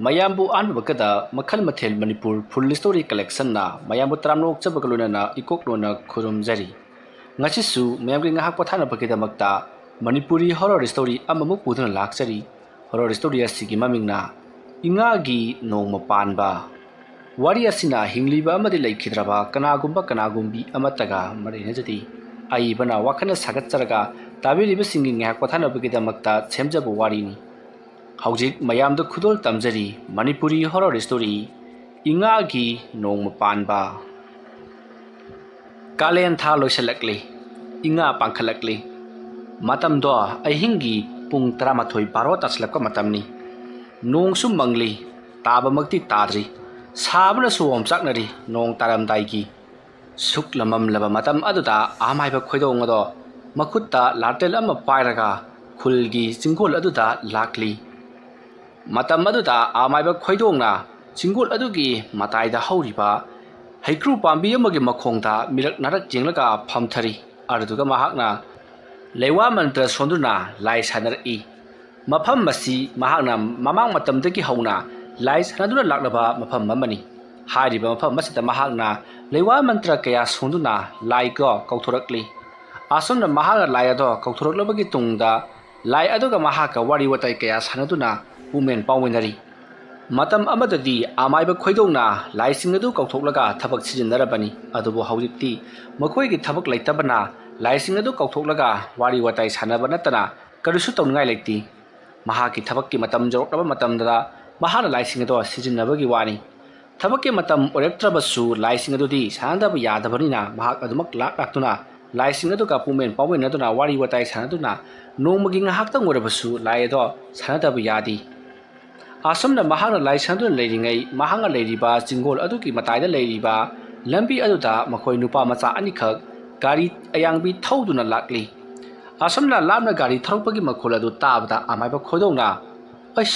mayambu anbakada makhal mathel manipur full story collection na mayambu tramnok chabakaluna na ikoklona khurumjari ngasi su mayam gi ngahak pathana bakida makta manipuri horror story amamu puduna lakchari horror story asigi maming na inga gi nongma panba wari asina hingliba amadi laikhidraba kanagumbi amataga marina jati ai bana wakhana sagatcharaga tabiriba singi ngahak pathana bakida makta chemjabu wari ni Haujik mayam da khudol tamjari Manipuri horror story inga gi nong panba Kalen tha loisalakli inga pangkhalakli matam do ahingi pung 13 12 taslak matamni nong sum mangli taba makti tadri sabna suom saknari nong taram dai gi suklamam laba matam aduda amai ba khoidong ado makutta latel ama pairaga khulgi chingol aduda lakli matam aduda amaiba khoidongna chingol adugi mataida hauriba haikru pambi amagi makhongda mirak narak jenglaga phamthari arduga mahakna lewa mantra sonduna lai sanar I mafam masi mahakna mamang matamdagi hauna lai sanaduna laklaba mafam mamani hariba mafam masita mahakna lewa mantra kaya sonduna lai go kauthorakli asomna mahakna lai ado kauthoraklabagi tungda lai aduga mahaka wari watai kaya sanaduna women pawinari matam amadadi amaiba khoidongna laising adu kauthoklaga thabak sijindarabani adubu haujikti makhoi gi thabak laitabana laising adu kauthoklaga wari watai sanaba natana karisu tawngai lekti maha ki thabak ki matam jorokaba matam da mahana laising adu sijinabagi wani thabak ki matam orektrabasu laising adu di sanadaba yadabani na maha adumak laktuna laising adu ka women pawin aduna wari watai sanaduna nongmagi ngahakta ngorabasu lai ado sanadaba yadi asomna mahana lai sandun leiringai mahanga leiriba jingol aduki mataida leiriba lambi aduda makhoi nupa macha anikhak gari ayangbi thauduna lakli asomna lamna gari tharopagi makhol adu tabda amaiba khoidongna as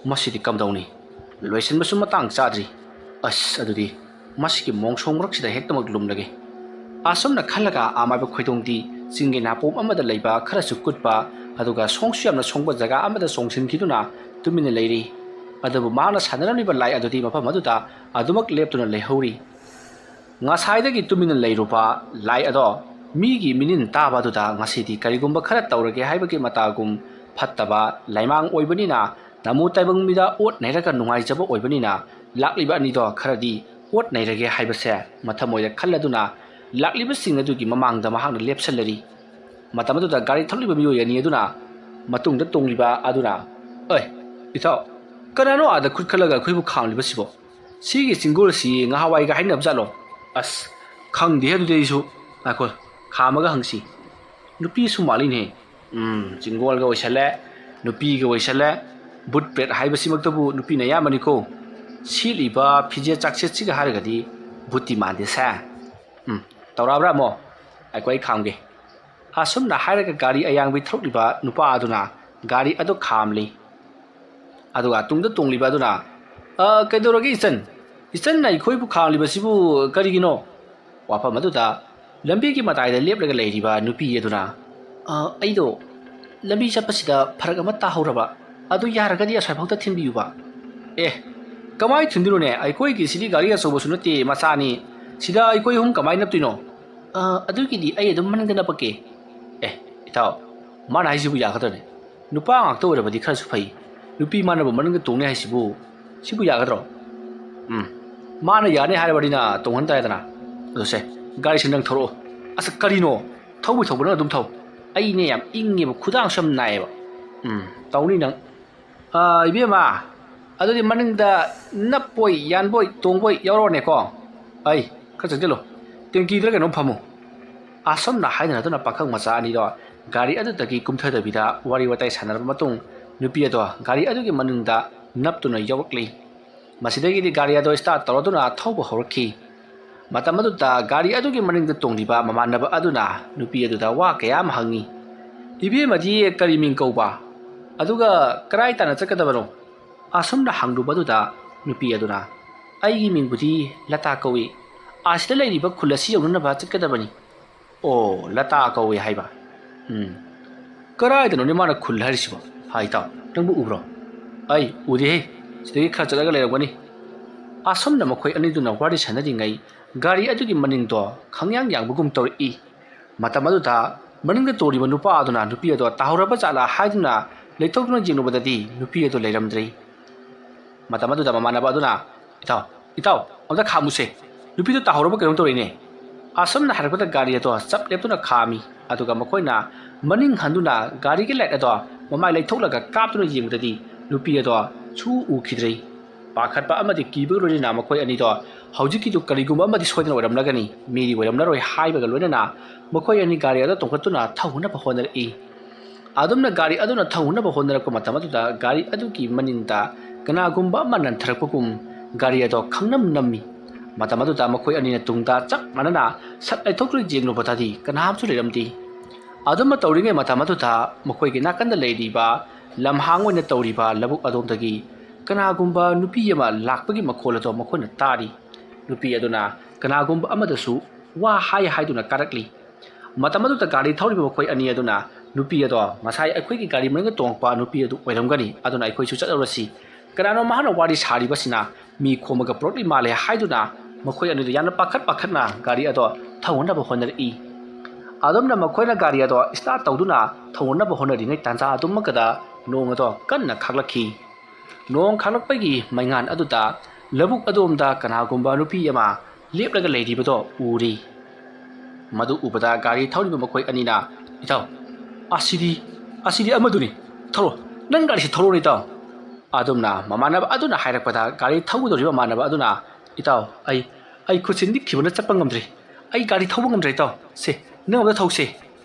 masidi kamdawni loisin basum matang chadri as adudi masiki mongsong raksida hektamak lumlage asomna khalaga amaiba khoidongdi singe napom amada leiba khara sukutpa aduga songsu yamna songba jaga amada songsin khiduna tumina leiri adabu mana sanaraniba lai adudi mafam aduda adumak leptuna leihori ngasaidagi tumina leirupa lai ado migi minin taba aduda ngasidi karigumba khara taurage haibagi matagum phattaba laimang oibanina namu taibang mida ot nairaga nungai jaba oibanina lakliba ani do kharadi ot nairage haibase mathamoida khalladuna lakliba singadugi mamangda mahang lepsalari matamaduda gari thakliba miyo yani aduna matungda tongliba aduna oi ithau kanano ada khutkhalaga khoibu khangliba sibo sigi singol si ngahawai ga hainab jalo as khangde hadu deisu akol khamaga hangsi nupi sumali ne singol ga oisale nupi ga oisale but pet haibasi maktabu nupi na yamani ko siliba phije chakse chiga haragadi butti mande sa tawrabra mo akoi khamge asumna haraga gari ayang bi thokliba nupa aduna gari ado khamli aduga tungda tongliba aduna kaidoroge isan nai khoibu khangliba sibu karigino wafam aduda lambi ki mataida leplaga leiriba nupi aduna aido lambi chapasida pharak ama tahoraba adu yaragadi asaiphauta thinbiyuba kamai thindurune aikoi ki sidi gari asobo sunati masani sida aikoi hum kamai naptino adugi di ai adum manangda napake itaw mana haisibu yagadane nupa ngakto orabadi kharasu phai nupi mana ba manang tongne haisibu sibu yagadro mana yane harabadina tonghan taidana dose gari sindang thoro asa karino thobu thobuna dum thau ai ne yam inge ba khudang sam naiba tawni nang ibema adudi manangda napoi yanboi tongboi yawrone ko ai khajelo tenki draga no phamu asomna haidana dona pakhang macha ani do gari adu taki kumthada bida wari watai sanar matung nupi ado gari adu ki manungda naptuna yawakli masidagi di gari ado start toroduna thaubu horki matamadu da gari adu ki manungda tongdiba mamanaba aduna nupi adu da wa kayam hangi ibe maji kari ming kauba aduga karai tana chakadabano asomna hangdu badu da nupi aduna aigi ming budi lata kawi asida leiriba khulasi yonuna ba chakadabani o lata kawi haiba karai tano ni mana khul harisiba hai ta nangbu ubro ai udi he ꯁꯤꯗꯒꯤ ꯈꯔ ꯆꯠꯂꯒ ꯂꯩꯔꯝꯒꯅꯤ ꯑꯁꯣꯝꯅ ꯃꯈꯣꯏ ꯑꯅꯤꯗꯨꯅ ꯋꯥꯔꯤ ꯁꯥꯟꯅꯔꯤꯉꯩ ꯒꯥꯔꯤ ꯑꯗꯨꯒꯤ ꯃꯅꯤꯡꯗꯣ ꯈꯪꯌꯥꯡ ꯌꯥꯡꯕꯒꯨꯝ ꯇꯧꯔꯛꯏ ꯃꯇꯝ ꯑꯗꯨꯗ ꯃꯅꯤꯡꯗ ꯇꯣꯔꯤꯕ ꯅꯨꯄꯥ ꯑꯗꯨꯅ ꯅꯨꯄꯤ ꯑꯗꯣ ꯇꯥꯍꯧꯔꯕ ꯖꯥꯠꯂꯥ ꯍꯥꯏꯗꯨꯅ ꯂꯩꯊꯣꯛꯇꯨꯅ ꯌꯦꯡꯂꯨꯕꯗꯗꯤ ꯅꯨꯄꯤ ꯑꯗꯨ ꯂꯩꯔꯝꯗ꯭ꯔꯦ ꯃꯇꯝ ꯑꯗꯨꯗ ꯃꯃꯥꯟꯅꯕ ꯑꯗꯨꯅ ꯏꯇꯥꯎ ꯑꯝꯇ ꯈꯥꯝꯃꯨꯁꯦ ꯅꯨꯄꯤꯗꯨ ꯇꯥꯍꯧꯔꯕ ꯀꯩꯅꯣꯝ ꯇꯧꯔꯤꯅꯦ ꯑꯁꯣꯝꯅ ꯍꯥꯏꯔꯛꯄꯗ ꯒꯥꯔꯤ ꯑꯗꯣ ꯆꯞ ꯂꯦꯞꯇꯨꯅ ꯈꯥꯝꯃꯤ ꯑꯗꯨꯒ ꯃꯈꯣꯏꯅ ꯃꯅꯤꯡ ꯍꯟꯗꯨꯅ ꯒꯥꯔꯤꯒꯤ ꯂꯥꯏꯠ ꯑꯗꯣ ꯃꯃꯥꯏ ꯂꯩꯊꯣꯛꯂꯒ ꯀꯥꯞꯇꯨꯅ ꯌꯦꯡꯕꯗꯗꯤ ꯅꯨꯄꯤ ꯑꯗꯣ ꯁꯨ ꯎꯈꯤꯗ꯭ꯔꯦ ꯄꯥꯈꯠꯄ ꯑꯃꯗꯤ ꯀꯤꯕꯒ ꯂꯣꯏꯅꯅ ꯃꯈꯣꯏ ꯑꯅꯤꯗꯣ ꯍꯧꯖꯤꯛꯀꯤꯗꯨ ꯀꯔꯤꯒꯨꯝꯕ ꯑꯃꯗꯤ ꯁꯣꯏꯗꯅ ꯑꯣꯏꯔꯝꯂꯒꯅꯤ ꯃꯤꯗꯤ ꯑꯣꯏꯔꯝꯂꯔꯣꯏ ꯍꯥꯏꯕꯒ ꯂꯣꯏꯅꯅ ꯃꯈꯣꯏ ꯑꯅꯤ ꯒꯥꯔꯤ ꯑꯗꯨ ꯇꯣꯡꯈꯠꯇꯨꯅ ꯊꯧꯅꯕ ꯍꯣꯠꯅꯔꯛꯏ ꯑꯗꯨꯝꯅ ꯒꯥꯔꯤ ꯑꯗꯨꯅ ꯊꯧꯅꯕ ꯍꯣꯠꯅꯔꯛꯄ ꯃꯇꯝ ꯑꯗꯨꯗ ꯒꯥꯔꯤ ꯑꯗꯨꯒꯤ ꯃꯅꯤꯡꯗ ꯀꯅꯥꯒꯨꯝꯕ ꯑꯃ ꯅꯟꯊꯔꯛꯄꯒꯨꯝ ꯒꯥꯔꯤ ꯑꯗꯣ ꯈꯪꯅꯝ ꯅꯝꯃꯤ ꯃꯇꯝ ꯑꯗꯨꯗ ꯃꯈꯣꯏ ꯑꯅꯤꯅ ꯇꯨꯡꯗ ꯆꯞ ꯃꯥꯟꯅꯅ ꯁꯠ ꯂꯩꯊꯣꯛꯇꯨꯅ ꯌꯦꯡꯂꯨꯕꯗꯗꯤ ꯀꯅꯥꯝꯁꯨ ꯂꯩꯔꯝꯗꯦ ꯑꯗꯨꯝꯅ ꯇꯧꯔꯤꯉꯩ ꯃꯇꯝ ꯑꯗꯨꯗ ꯃꯈꯣꯏꯒꯤ ꯅꯥꯀꯟꯗ ꯂꯩꯔꯤꯕ ꯂꯝꯍꯥꯡ ꯑꯣꯏꯅ ꯇꯧꯔꯤꯕ ꯂꯧꯕꯨꯛ ꯑꯗꯣꯝꯗꯒꯤ ꯀꯅꯥꯒꯨꯝꯕ ꯅꯨꯄꯤ ꯑꯃ ꯂꯥꯛꯄꯒꯤ ꯃꯈꯣꯜ ꯑꯗꯣ ꯃꯈꯣꯏꯅ ꯇꯥꯔꯤ ꯅꯨꯄꯤ ꯑꯗꯨꯅ ꯀꯅꯥꯒꯨꯝꯕ ꯑꯃꯗꯁꯨ ꯋꯥ ꯍꯥꯏꯗꯨꯅ ꯀꯥꯔꯛꯂꯤ ꯃꯇꯝ ꯑꯗꯨꯗ ꯒꯥꯔꯤ ꯊꯧꯔꯤꯕ ꯃꯈꯣꯏ ꯑꯅꯤ ꯑꯗꯨꯅ ꯅꯨꯄꯤ ꯑꯗꯣ ꯉꯁꯥꯏ ꯑꯩꯈꯣꯏꯒꯤ ꯒꯥꯔꯤ ꯃꯅꯨꯡꯗ ꯇꯣꯡꯉꯛꯄ ꯅꯨꯄꯤ ꯑꯗꯨ ꯑꯣꯏꯔꯝꯒꯅꯤ ꯑꯗꯨꯅ ꯑꯩꯈꯣꯏꯁꯨ ꯆꯠꯂꯨꯔꯁꯤ ꯀꯅꯥꯅꯣ ꯃꯍꯥꯛꯅ ꯋꯥꯔꯤ ꯁꯥꯔꯤꯕꯁꯤꯅ ꯃꯤ ꯈꯣꯝꯃꯒ ꯄꯨꯔꯛꯂꯤ ꯃꯥꯜꯂꯦ ꯍꯥꯏꯗꯨꯅ ꯃꯈꯣꯏ ꯑꯅꯤꯗꯨ ꯌꯥꯝꯅ ꯄꯥꯈꯠꯅ ꯒꯥꯔꯤ ꯑꯗꯣ ꯊꯧꯅꯕ ꯍꯣꯠꯅꯔꯛꯏ ꯑꯗꯨꯝꯅ ꯃꯈꯣꯏꯅ ꯒꯥꯔꯤ ꯑꯗꯣ ꯁ꯭ꯇꯥꯔꯠ ꯇꯧꯗꯨꯅ ꯊꯧꯅꯕ ꯍꯣꯠꯅꯔꯤꯉꯩ ꯇꯥꯟꯖꯥ ꯑꯗꯨꯃꯛꯇꯗ ꯅꯣꯡ ꯑꯗꯣ ꯀꯟꯅ ꯈꯥꯛꯂꯛꯈꯤ ꯅꯣꯡ ꯈꯥꯛꯂꯛꯄꯒꯤ ꯃꯩꯉꯥꯟ ꯑꯗꯨꯗ ꯂꯧꯕꯨꯛ ꯑꯗꯣꯝꯗ ꯀꯅꯥꯒꯨꯝꯕ ꯅꯨꯄꯤ ꯑꯃ ꯂꯦꯞꯂꯒ ꯂꯩꯔꯤꯕꯗꯣ ꯎꯔꯤ ꯃꯗꯨ ꯎꯕꯗ ꯒꯥꯔꯤ ꯊꯧꯔꯤꯕ ꯃꯈꯣꯏ ꯑꯅꯤꯅ ꯏꯇꯥꯎ ꯑꯁꯤꯗꯤ ꯑꯃꯗꯨꯅꯤ ꯊꯧꯔꯣ ꯅꯪ ꯒꯥꯔꯤꯁꯤ ꯊꯧꯔꯣꯅꯦ ꯏꯇꯥꯎ ꯑꯗꯨꯝꯅ ꯃꯃꯥꯟꯅꯕ ꯑꯗꯨꯅ ꯍꯥꯏꯔꯛꯄꯗ ꯒꯥꯔꯤ ꯊꯧꯒꯗꯧꯔꯤꯕ ꯃꯃꯥꯟꯅꯕ ꯑꯗꯨꯅ ꯏꯇꯥꯎ ꯑꯩ ꯈꯨꯠꯁꯤ ꯅꯤꯛꯈꯤꯕꯅ ꯆꯠꯄ ꯉꯝꯗ꯭ꯔꯦ ꯑꯩ ꯒꯥꯔꯤ ꯊꯧꯕ ꯉꯝꯗ꯭ꯔꯦ ꯏꯇꯥꯎ ꯁꯦ ꯅꯪ ꯑꯝꯇ ꯊꯧꯁꯦ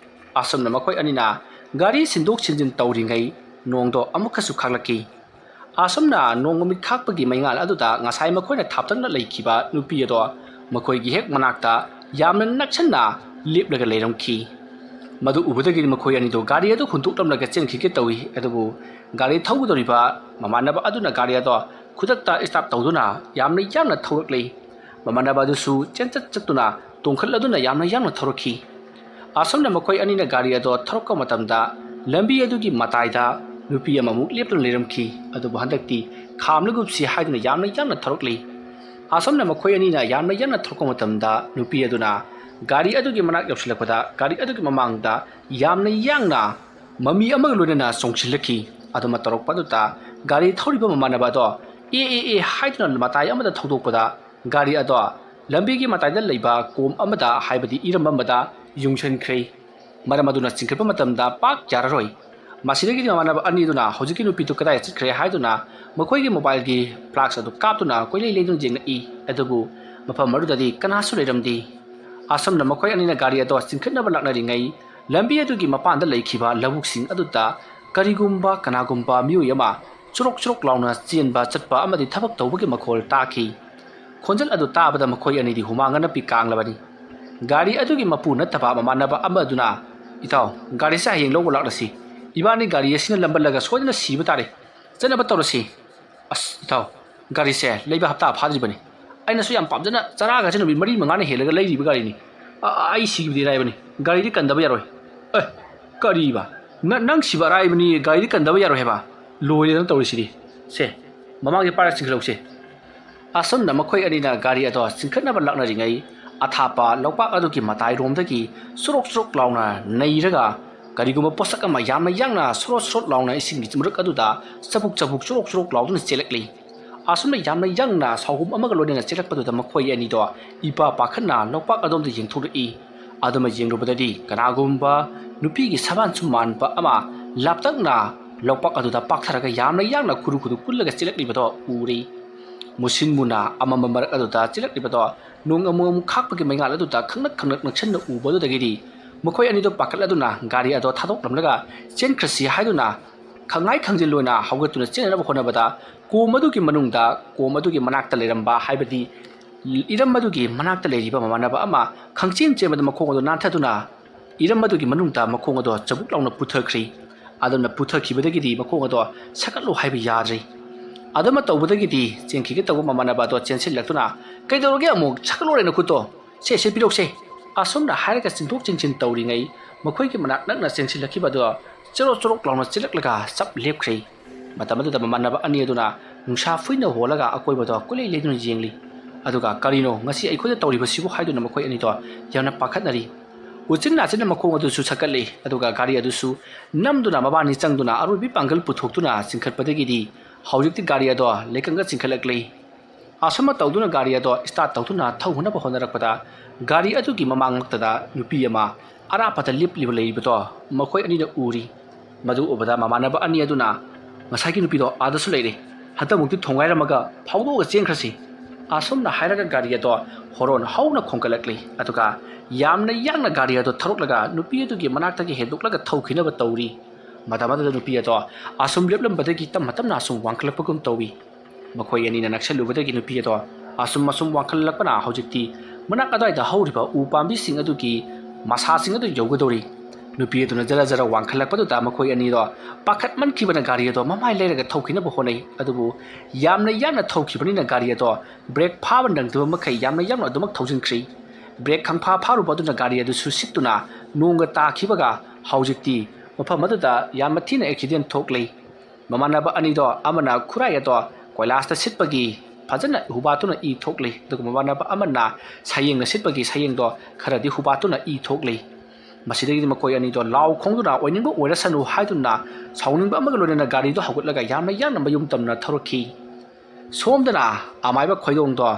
ꯑꯁꯨꯝꯅ ꯃꯈꯣꯏ ꯑꯅꯤꯅ ꯒꯥꯔꯤ ꯁꯤꯟꯗꯣꯛ ꯁꯤꯟꯖꯤꯟ ꯇꯧꯔꯤꯉꯩ ꯅꯣꯡꯗꯣ ꯑꯃꯨꯛꯀꯁꯨ ꯈꯥꯛꯂꯛꯈꯤ ꯑꯁꯨꯝꯅ ꯅꯣꯡ ꯃꯃꯤꯠ ꯈꯥꯛꯄꯒꯤ ꯃꯩꯉꯥꯜ ꯑꯗꯨꯗ ꯉꯁꯥꯏ ꯃꯈꯣꯏꯅ ꯊꯥꯞꯇꯛꯅ ꯂꯩꯈꯤꯕ ꯅꯨꯄꯤ ꯑꯗꯣ ꯃꯈꯣꯏꯒꯤ ꯍꯦꯛ ꯃꯅꯥꯛꯇ ꯌꯥꯝꯅ ꯅꯛꯁꯟꯅ ꯂꯦꯞꯂꯒ ꯂꯩꯔꯝꯈꯤ ꯃꯗꯨ ꯎꯕꯗꯒꯤ ꯃꯈꯣꯏ ꯑꯅꯤꯗꯣ ꯒꯥꯔꯤ ꯑꯗꯨ ꯍꯨꯟꯇꯣꯛꯂꯝꯂꯒ ꯆꯦꯟꯈꯤꯒꯦ ꯇꯧꯏ ꯑꯗꯨꯕꯨ ꯒꯥꯔꯤ ꯊꯧꯒꯗꯧꯔꯤꯕ ꯃꯃꯥꯟꯅꯕ ꯑꯗꯨꯅ ꯒꯥꯔꯤ ꯑꯗꯣ ꯈꯨꯗꯛꯇ ꯁ꯭ꯇꯥꯔꯠ ꯇꯧꯗꯨꯅ ꯌꯥꯝꯅ ꯌꯥꯡꯅ ꯊꯧꯔꯛꯂꯤ ꯃꯃꯥꯟꯅꯕ ꯑꯗꯨꯁꯨ ꯆꯠꯇꯨꯅ ꯇꯣꯡꯈꯠꯂꯗꯨꯅ ꯌꯥꯝꯅ ꯌꯥꯡꯅ ꯊꯧꯔꯛꯈꯤ ꯑꯁꯨꯝꯅ ꯃꯈꯣꯏ ꯑꯅꯤꯅ ꯒꯥꯔꯤ ꯑꯗꯣ ꯊꯧꯔꯛꯄ ꯃꯇꯝꯗ ꯂꯝꯕꯤ ꯑꯗꯨꯒꯤ ꯃꯇꯥꯏꯗ ꯅꯨꯄꯤ ꯑꯃꯃꯨꯛ ꯂꯦꯞꯇꯨꯅ ꯂꯩꯔꯝꯈꯤ ꯑꯗꯨꯕꯨ ꯍꯟꯗꯛꯇꯤ ꯈꯥꯝꯂꯒꯨꯞꯁꯤ ꯍꯥꯏꯗꯨꯅ ꯌꯥꯝꯅ ꯌꯥꯡꯅ ꯊꯧꯔꯛꯂꯤ ꯑꯁꯨꯝꯅ ꯃꯈꯣꯏ ꯑꯅꯤꯅ ꯌꯥꯝꯅ ꯌꯥꯡꯅ ꯊꯧꯔꯛꯄ ꯃꯇꯝꯗ ꯅꯨꯄꯤ ꯑꯗꯨꯅ ꯒꯥꯔꯤ ꯑꯗꯨꯒꯤ ꯃꯅꯥꯛ ꯌꯧꯁꯤꯜꯂꯛꯄꯗ ꯒꯥꯔꯤ ꯑꯗꯨꯒꯤ ꯃꯃꯥꯡꯗ ꯌꯥꯝꯅ ꯌꯥꯡꯅ ꯃꯃꯤ ꯑꯃꯒ ꯂꯣꯏꯅꯅ ꯆꯣꯡꯁꯤꯜꯂꯛꯈꯤ ꯑꯗꯨꯃ ꯇꯧꯔꯛꯄ ꯑꯗꯨꯗ ꯒꯥꯔꯤ ꯊꯧꯔꯤꯕ ꯃꯃꯥꯟꯅꯕ ꯑꯗꯣ ꯑꯦ ꯍꯥꯏꯗꯨꯅ ꯃꯇꯥꯏ ꯑꯃꯗ ꯊꯧꯗꯣꯛꯄꯗ ꯒꯥꯔꯤ ꯑꯗꯣ ꯂꯝꯕꯤꯒꯤ ꯃꯇꯥꯏꯗ ꯂꯩꯕ ꯀꯣꯝ ꯑꯃꯗ ꯍꯥꯏꯕꯗꯤ ꯏꯔꯝ ꯑꯃꯗ ꯌꯨꯡꯁꯟꯈ꯭ꯔꯦ ꯃꯔꯝ ꯑꯗꯨꯅ ꯆꯤꯡꯈꯠꯄ ꯃꯇꯝꯗ ꯄꯥꯛ ꯌꯥꯔꯔꯣꯏ ꯃꯁꯤꯗꯒꯤꯗꯤ ꯃꯃꯥꯟꯅꯕ ꯑꯅꯤꯗꯨꯅ ꯍꯧꯖꯤꯛꯀꯤ ꯅꯨꯄꯤꯗꯨ ꯀꯗꯥꯏ ꯆꯠꯈ꯭ꯔꯦ ꯍꯥꯏꯗꯨꯅ ꯃꯈꯣꯏꯒꯤ ꯃꯣꯕꯥꯏꯜꯒꯤ ꯐ꯭ꯂꯥꯛꯁ ꯑꯗꯨ ꯀꯥꯞꯇꯨꯅ ꯀꯣꯏꯂꯩ ꯂꯩꯗꯨꯅ ꯌꯦꯡꯂꯛꯏ ꯑꯗꯨꯕꯨ ꯃꯐꯝ ꯑꯗꯨꯗꯗꯤ ꯀꯅꯥꯁꯨ ꯂꯩꯔꯝꯗꯦ ꯑꯁꯨꯝꯅ ꯃꯈꯣꯏ ꯑꯅꯤꯅ ꯒꯥꯔꯤ ꯑꯗꯣ ꯆꯤꯡꯈꯠꯅꯕ ꯂꯥꯛꯅꯔꯤꯉꯩ ꯂꯝꯕꯤ ꯑꯗꯨꯒꯤ ꯃꯄꯥꯟꯗ ꯂꯩꯈꯤꯕ ꯂꯧꯕꯨꯛꯁꯤꯡ ꯑꯗꯨꯗ ꯀꯅꯥꯒꯨꯝꯕ ꯃꯤꯑꯣꯏ ꯑꯃ ꯆꯨꯔꯣꯛ ꯂꯥꯎꯅ ꯆꯦꯟꯕ ꯆꯠꯄ ꯑꯃꯗꯤ ꯊꯕꯛ ꯇꯧꯕꯒꯤ ꯃꯈꯣꯜ ꯇꯥꯈꯤ ꯈꯣꯟꯖꯦꯜ ꯑꯗꯨ ꯇꯥꯕꯗ ꯃꯈꯣꯏ ꯑꯅꯤꯗꯤ ꯍꯨꯃꯥꯡ ꯑꯅꯞꯄꯤ ꯀꯥꯡꯂꯕꯅꯤ ꯒꯥꯔꯤ ꯑꯗꯨꯒꯤ ꯃꯄꯨ ꯅꯠꯇꯕ ꯃꯃꯥꯟꯅꯕ ꯑꯃꯗꯨꯅ ꯏꯇꯥꯎ ꯒꯥꯔꯤꯁꯦ ꯍꯌꯦꯡ ꯂꯧꯕ ꯂꯥꯛꯂꯁꯤ ꯏꯕꯥꯅꯤ ꯒꯥꯔꯤ ꯑꯁꯤꯅ ꯂꯝꯕꯜꯂꯒ ꯁꯣꯏꯗꯅ ꯁꯤꯕ ꯇꯥꯔꯦ ꯆꯠꯅꯕ ꯇꯧꯔꯁꯤ ꯏꯇꯥꯎ ꯒꯥꯔꯤꯁꯦ ꯂꯩꯕ ꯍꯞꯇꯥ ꯐꯥꯗ꯭ꯔꯤꯕꯅꯤ ꯑꯩꯅꯁꯨ ꯌꯥꯝ ꯄꯥꯝꯖꯅ ꯆꯔꯥꯒꯁꯦ ꯅꯨꯃꯤꯠ 4-5ꯅ ꯍꯦꯜꯂꯒ ꯂꯩꯔꯤꯕ ꯒꯥꯔꯤꯅꯤ ꯑꯩ ꯁꯤꯕꯗꯤ ꯑꯔꯥꯏꯕꯅꯤ ꯒꯥꯔꯤꯗꯤ ꯀꯟꯗꯕ ꯌꯥꯔꯣꯏ ꯀꯔꯤꯕ ꯅꯪ ꯁꯤꯕ ꯑꯔꯥꯏꯕꯅꯤ ꯒꯥꯔꯤꯗꯤ ꯀꯟꯗꯕ ꯌꯥꯔꯣꯏ ꯍꯥꯏꯕ ꯂꯣꯏꯔꯦꯗꯅ ꯇꯧꯔꯤꯁꯤꯗꯤ ꯁꯦ ꯃꯃꯥꯡꯒꯤ ꯄꯥꯏꯔ ꯆꯤꯡꯈꯠꯂꯧꯁꯦ ꯑꯁꯨꯝꯅ ꯃꯈꯣꯏ ꯑꯅꯤꯅ ꯒꯥꯔꯤ ꯑꯗꯣ ꯆꯤꯡꯈꯠꯅꯕ ꯂꯥꯛꯅꯔꯤꯉꯩ ꯑꯊꯥꯞꯄ ꯂꯧꯄꯥꯛ ꯑꯗꯨꯒꯤ ꯃꯇꯥꯏꯔꯣꯝꯗꯒꯤ ꯆꯨꯔꯣꯛ ꯂꯥꯎꯅ ꯅꯩꯔꯒ ꯀꯔꯤꯒꯨꯝꯕ ꯄꯣꯠꯁꯛ ꯑꯃ ꯌꯥꯝꯅ ꯌꯥꯡꯅ ꯁꯣꯔꯣꯠ ꯂꯥꯎꯅ ꯏꯁꯤꯡꯒꯤ ꯃꯔꯛ ꯑꯗꯨꯗ ꯆꯕꯨꯛ ꯆꯨꯔꯣꯛ ꯂꯥꯎꯗꯨꯅ ꯆꯦꯜꯂꯛꯂꯤ ꯑꯁꯨꯝꯅ ꯌꯥꯝꯅ ꯌꯥꯡꯅ ꯁꯥꯎꯒꯨꯝ ꯑꯃꯒ ꯂꯣꯏꯅꯅ ꯆꯦꯜꯂꯛꯄꯗꯨꯗ ꯃꯈꯣꯏ ꯑꯅꯤꯗꯣ ꯄꯥꯈꯠꯅ ꯂꯧꯄꯥꯛ ꯑꯗꯣꯝꯗ ꯌꯦꯡꯊꯣꯔꯛꯏ ꯑꯗꯨꯃ ꯌꯦꯡꯂꯨꯕꯗꯗꯤ ꯀꯅꯥꯒꯨꯝꯕ ꯅꯨꯄꯤꯒꯤ ꯁꯕꯥꯟꯁꯨ ꯃꯥꯟꯕ ꯑꯃ ꯂꯥꯞꯇꯛꯅ ꯂꯧꯄꯥꯛ ꯑꯗꯨꯗ ꯄꯥꯛꯊꯔꯒ ꯌꯥꯝꯅ ꯌꯥꯡꯅ ꯈꯨꯔꯨ ꯀꯨꯜꯂꯒ ꯆꯦꯜꯂꯛꯂꯤꯕꯗꯣ ꯎꯔꯤ ꯃꯨꯁꯤꯟ ꯃꯨꯅ ꯑꯃꯝꯕ ꯃꯔꯛ ꯑꯗꯨꯗ ꯆꯦꯜꯂꯛꯂꯤꯕꯗꯣ ꯅꯣꯡ ꯑꯃꯨꯛ ꯈꯥꯛꯄꯒꯤ ꯃꯩꯉꯥꯜ ꯑꯗꯨꯗ ꯈꯪꯅꯛ ꯅꯛꯁꯟꯅ ꯎꯕꯗꯨꯗꯒꯤꯗꯤ ꯃꯈꯣꯏ ꯑꯅꯤꯗꯣ ꯄꯥꯈꯠꯂꯗꯨꯅ ꯒꯥꯔꯤ ꯑꯗꯣ ꯊꯥꯗꯣꯛꯂꯝꯂꯒ ꯆꯦꯟꯈ꯭ꯔꯁꯤ ꯍꯥꯏꯗꯨꯅ ꯈꯪꯉꯥꯏ ꯈꯪꯖꯤꯜ ꯑꯣꯏꯅ ꯍꯧꯒꯠꯇꯨꯅ ꯆꯦꯟꯅꯕ ꯍꯣꯠꯅꯕꯗ ꯀꯣꯝ ꯑꯗꯨꯒꯤ ꯃꯅꯥꯛꯇ ꯂꯩꯔꯝꯕ ꯍꯥꯏꯕꯗꯤ ꯏꯔꯝ ꯑꯗꯨꯒꯤ ꯃꯅꯥꯛꯇ ꯂꯩꯔꯤꯕ ꯃꯃꯥꯟꯅꯕ ꯑꯃ ꯈꯪꯆꯦꯟ ꯆꯦꯟꯕꯗ ꯃꯈꯣꯡ ꯑꯗꯨ ꯅꯥꯟꯊꯗꯨꯅ ꯏꯔꯝ ꯑꯗꯨꯒꯤ ꯃꯅꯨꯡꯗ ꯃꯈꯣꯡ ꯑꯗꯣ ꯆꯕꯨꯛ ꯂꯥꯎꯅ ꯄꯨꯊꯈ꯭ꯔꯤ ꯑꯗꯨꯅ ꯄꯨꯊꯈꯤꯕꯗꯒꯤꯗꯤ ꯃꯈꯣꯡ ꯑꯗꯣ ꯁꯛꯀꯠꯂꯨ ꯍꯥꯏꯕ ꯌꯥꯗ꯭ꯔꯤ ꯑꯗꯨꯃ ꯇꯧꯕꯗꯒꯤꯗꯤ ꯆꯦꯟꯈꯤꯒꯦ ꯇꯧꯕ ꯃꯃꯥꯟꯅꯕ ꯑꯗꯣ ꯆꯦꯟꯁꯤꯜꯂꯛꯇꯨꯅ ꯀꯩꯗꯧꯔꯒꯦ ꯑꯃꯨꯛ ꯁꯛꯀꯠꯂꯨꯔꯦ ꯅꯈꯨꯠꯇꯣ ꯁꯦ ꯄꯤꯔꯧꯁꯦ ꯑꯁꯨꯝꯅ ꯍꯥꯏꯔꯒ ꯆꯤꯡꯊꯣꯛ ꯆꯤꯡꯁꯤꯟ ꯇꯧꯔꯤꯉꯩ ꯃꯈꯣꯏꯒꯤ ꯃꯅꯥꯛ ꯅꯛꯅ ꯆꯦꯟꯁꯤꯜꯂꯛꯈꯤꯕꯗꯣ ꯆꯣꯔꯣꯛ ꯂꯥꯎꯅ ꯆꯦꯜꯂꯛꯂꯒ ꯆꯞ ꯂꯦꯞꯈ꯭ꯔꯦ ꯃꯇꯝ ꯑꯗꯨꯗ ꯃꯃꯥꯟꯅꯕ ꯑꯅꯤ ꯑꯗꯨꯅ ꯅꯨꯡꯁꯥ ꯐꯨꯏꯅ ꯍꯣꯜꯂꯒ ꯑꯀꯣꯏꯕꯗꯣ ꯀꯣꯏꯂꯩ ꯂꯩꯗꯨꯅ ꯌꯦꯡꯂꯤ ꯑꯗꯨꯒ ꯀꯔꯤꯅꯣ ꯉꯁꯤ ꯑꯩꯈꯣꯏꯗ ꯇꯧꯔꯤꯕꯁꯤꯕꯨ ꯍꯥꯏꯗꯨꯅ ꯃꯈꯣꯏ ꯑꯅꯤꯗꯣ ꯌꯥꯝꯅ ꯄꯥꯈꯠꯅꯔꯤ ꯎꯆꯤꯟ ꯅꯥꯆꯤꯟꯅ ꯃꯈꯣꯡ ꯑꯗꯨꯁꯨ ꯁꯛꯀꯠꯂꯤ ꯑꯗꯨꯒ ꯒꯥꯔꯤ ꯑꯗꯨꯁꯨ ꯅꯝꯗꯨꯅ ꯃꯕꯥꯅꯤ ꯆꯪꯗꯨꯅ ꯑꯔꯣꯏꯕꯤ ꯄꯥꯡꯒꯜ ꯄꯨꯊꯣꯛꯇꯨꯅ ꯆꯤꯡꯈꯠꯄꯗꯒꯤꯗꯤ ꯍꯧꯖꯤꯛꯇꯤ ꯒꯥꯔꯤ ꯑꯗꯣ ꯂꯩꯀꯪꯒ ꯆꯤꯡꯈꯠꯂꯛꯂꯤ ꯑꯁꯨꯝꯅ ꯇꯧꯗꯨꯅ ꯒꯥꯔꯤ ꯑꯗꯣ ꯁ꯭ꯇꯥꯔꯠ ꯇꯧꯗꯨꯅ ꯊꯧꯅꯕ ꯍꯣꯠꯅꯔꯛꯄꯗ ꯒꯥꯔꯤ ꯑꯗꯨꯒꯤ ꯃꯃꯥꯡꯃꯛꯇꯗ ꯅꯨꯄꯤ ꯑꯃ ꯑꯔꯥꯞꯄꯗ ꯂꯦꯞꯂꯤꯕ ꯂꯩꯔꯤꯕꯗꯣ ꯃꯈꯣꯏ ꯑꯅꯤꯅ ꯎꯔꯤ ꯃꯗꯨ ꯎꯕꯗ ꯃꯃꯥꯟꯅꯕ ꯑꯅꯤ ꯑꯗꯨꯅ ꯉꯁꯥꯏꯒꯤ ꯅꯨꯄꯤꯗꯣ ꯑꯥꯗꯁꯨ ꯂꯩꯔꯦ ꯍꯟꯗꯛꯃꯨꯛꯇꯤ ꯊꯣꯡꯒꯥꯏꯔꯝꯃꯒ ꯐꯥꯎꯗꯣꯛꯑꯒ ꯆꯦꯟꯈ꯭ꯔꯁꯤ ꯑꯁꯨꯝꯅ ꯍꯥꯏꯔꯒ ꯒꯥꯔꯤ ꯑꯗꯣ ꯍꯣꯔꯣꯟ ꯍꯧꯅ ꯈꯣꯡꯀꯠꯂꯛꯂꯤ ꯑꯗꯨꯒ ꯌꯥꯝꯅ ꯌꯥꯡꯅ ꯒꯥꯔꯤ ꯑꯗꯣ ꯊꯧꯔꯛꯂꯒ ꯅꯨꯄꯤ ꯑꯗꯨꯒꯤ ꯃꯅꯥꯛꯇꯒꯤ ꯍꯦꯟꯗꯣꯛꯂꯒ ꯊꯧꯈꯤꯅꯕ ꯇꯧꯔꯤ ꯃꯇꯝ ꯑꯗꯨꯗ ꯅꯨꯄꯤ ꯑꯗꯣ ꯑꯁꯨꯝ ꯂꯦꯞꯂꯝꯕꯗꯒꯤ ꯇꯞꯅ ꯇꯞꯅ ꯑꯁꯨꯝ ꯋꯥꯡꯈꯠꯂꯛꯄꯒꯨꯝ ꯇꯧꯏ ꯃꯈꯣꯏ ꯑꯅꯤꯅ ꯅꯛꯁꯜꯂꯨꯕꯗꯒꯤ ꯅꯨꯄꯤ ꯑꯗꯣ ꯑꯁꯨꯝ ꯋꯥꯡꯈꯠꯂꯛꯄꯅ ꯍꯧꯖꯤꯛꯇꯤ ꯃꯅꯥꯛ ꯑꯗꯨꯋꯥꯏꯗ ꯍꯧꯔꯤꯕ ꯎ ꯄꯥꯝꯕꯤꯁꯤꯡ ꯑꯗꯨꯒꯤ ꯃꯁꯥꯁꯤꯡ ꯑꯗꯨ ꯌꯧꯒꯗꯧꯔꯤ ꯅꯨꯄꯤ ꯑꯗꯨꯅ ꯖꯔ ꯖꯔ ꯋꯥꯡꯈꯠꯂꯛꯄꯗꯨꯗ ꯃꯈꯣꯏ ꯑꯅꯤꯗꯣ ꯄꯥꯈꯠꯃꯟꯈꯤꯕꯅ ꯒꯥꯔꯤ ꯑꯗꯣ ꯃꯃꯥꯏ ꯂꯩꯔꯒ ꯊꯧꯈꯤꯅꯕ ꯍꯣꯠꯅꯩ ꯑꯗꯨꯕꯨ ꯌꯥꯝꯅ ꯌꯥꯡꯅ ꯊꯧꯈꯤꯕꯅꯤꯅ ꯒꯥꯔꯤ ꯑꯗꯣ ꯕ꯭ꯔꯦꯛ ꯐꯥꯕ ꯅꯪꯗꯕ ꯃꯈꯩ ꯌꯥꯝꯅ ꯌꯥꯡꯅ ꯑꯗꯨꯃꯛ ꯊꯧꯖꯤꯟꯈ꯭ꯔꯤ ꯕ꯭ꯔꯦꯛ ꯈꯪꯐꯥ ꯐꯥꯔꯨꯕ ꯑꯗꯨꯅ ꯒꯥꯔꯤ ꯑꯗꯨꯁꯨ ꯁꯤꯠꯇꯨꯅ ꯅꯣꯡꯒ ꯇꯥꯈꯤꯕꯒ ꯍꯧꯖꯤꯛꯇꯤ ꯃꯐꯝ ꯑꯗꯨꯗ ꯌꯥꯝꯅ ꯊꯤꯅ ꯑꯦꯛꯁꯤꯗꯦꯟ ꯊꯣꯛꯂꯤ ꯃꯃꯥꯟꯅꯕ ꯑꯅꯤꯗꯣ ꯑꯃꯅ ꯈꯨꯔꯥꯏ ꯑꯗꯣ ꯀꯣꯏꯂꯥꯁꯇ ꯁꯤꯠꯄꯒꯤ ꯐꯖꯅ ꯍꯨꯕꯥꯠꯇꯨꯅ ꯏ ꯊꯣꯛꯂꯤ ꯑꯗꯨꯒ ꯃꯃꯥꯟꯅꯕ ꯑꯃꯅ ꯁꯌꯦꯡꯅ ꯁꯤꯠꯄꯒꯤ ꯁꯌꯦꯡꯗꯣ ꯈꯔꯗꯤ ꯍꯨꯕꯥꯠꯇꯨꯅ ꯏ ꯊꯣꯛꯂꯤ ꯃꯁꯤꯗꯒꯤꯗꯤ ꯃꯈꯣꯏ ꯑꯅꯤꯗꯣ ꯂꯥꯎ ꯈꯣꯡꯗꯨꯅ ꯑꯣꯏꯅꯤꯡꯕ ꯑꯣꯏꯔꯁꯅꯨ ꯍꯥꯏꯗꯨꯅ ꯁꯥꯎꯅꯤꯡꯕ ꯑꯃꯒ ꯂꯣꯏꯅꯅ ꯒꯥꯔꯤꯗꯣ ꯍꯧꯒꯠꯂꯒ ꯌꯥꯝꯅ ꯌꯥꯡꯅ ꯃꯌꯨꯝ ꯇꯝꯅ ꯊꯧꯔꯛꯈꯤ ꯁꯣꯝꯗꯅ ꯑꯃꯥꯏꯕ ꯈꯣꯏꯗꯣꯡꯗꯣ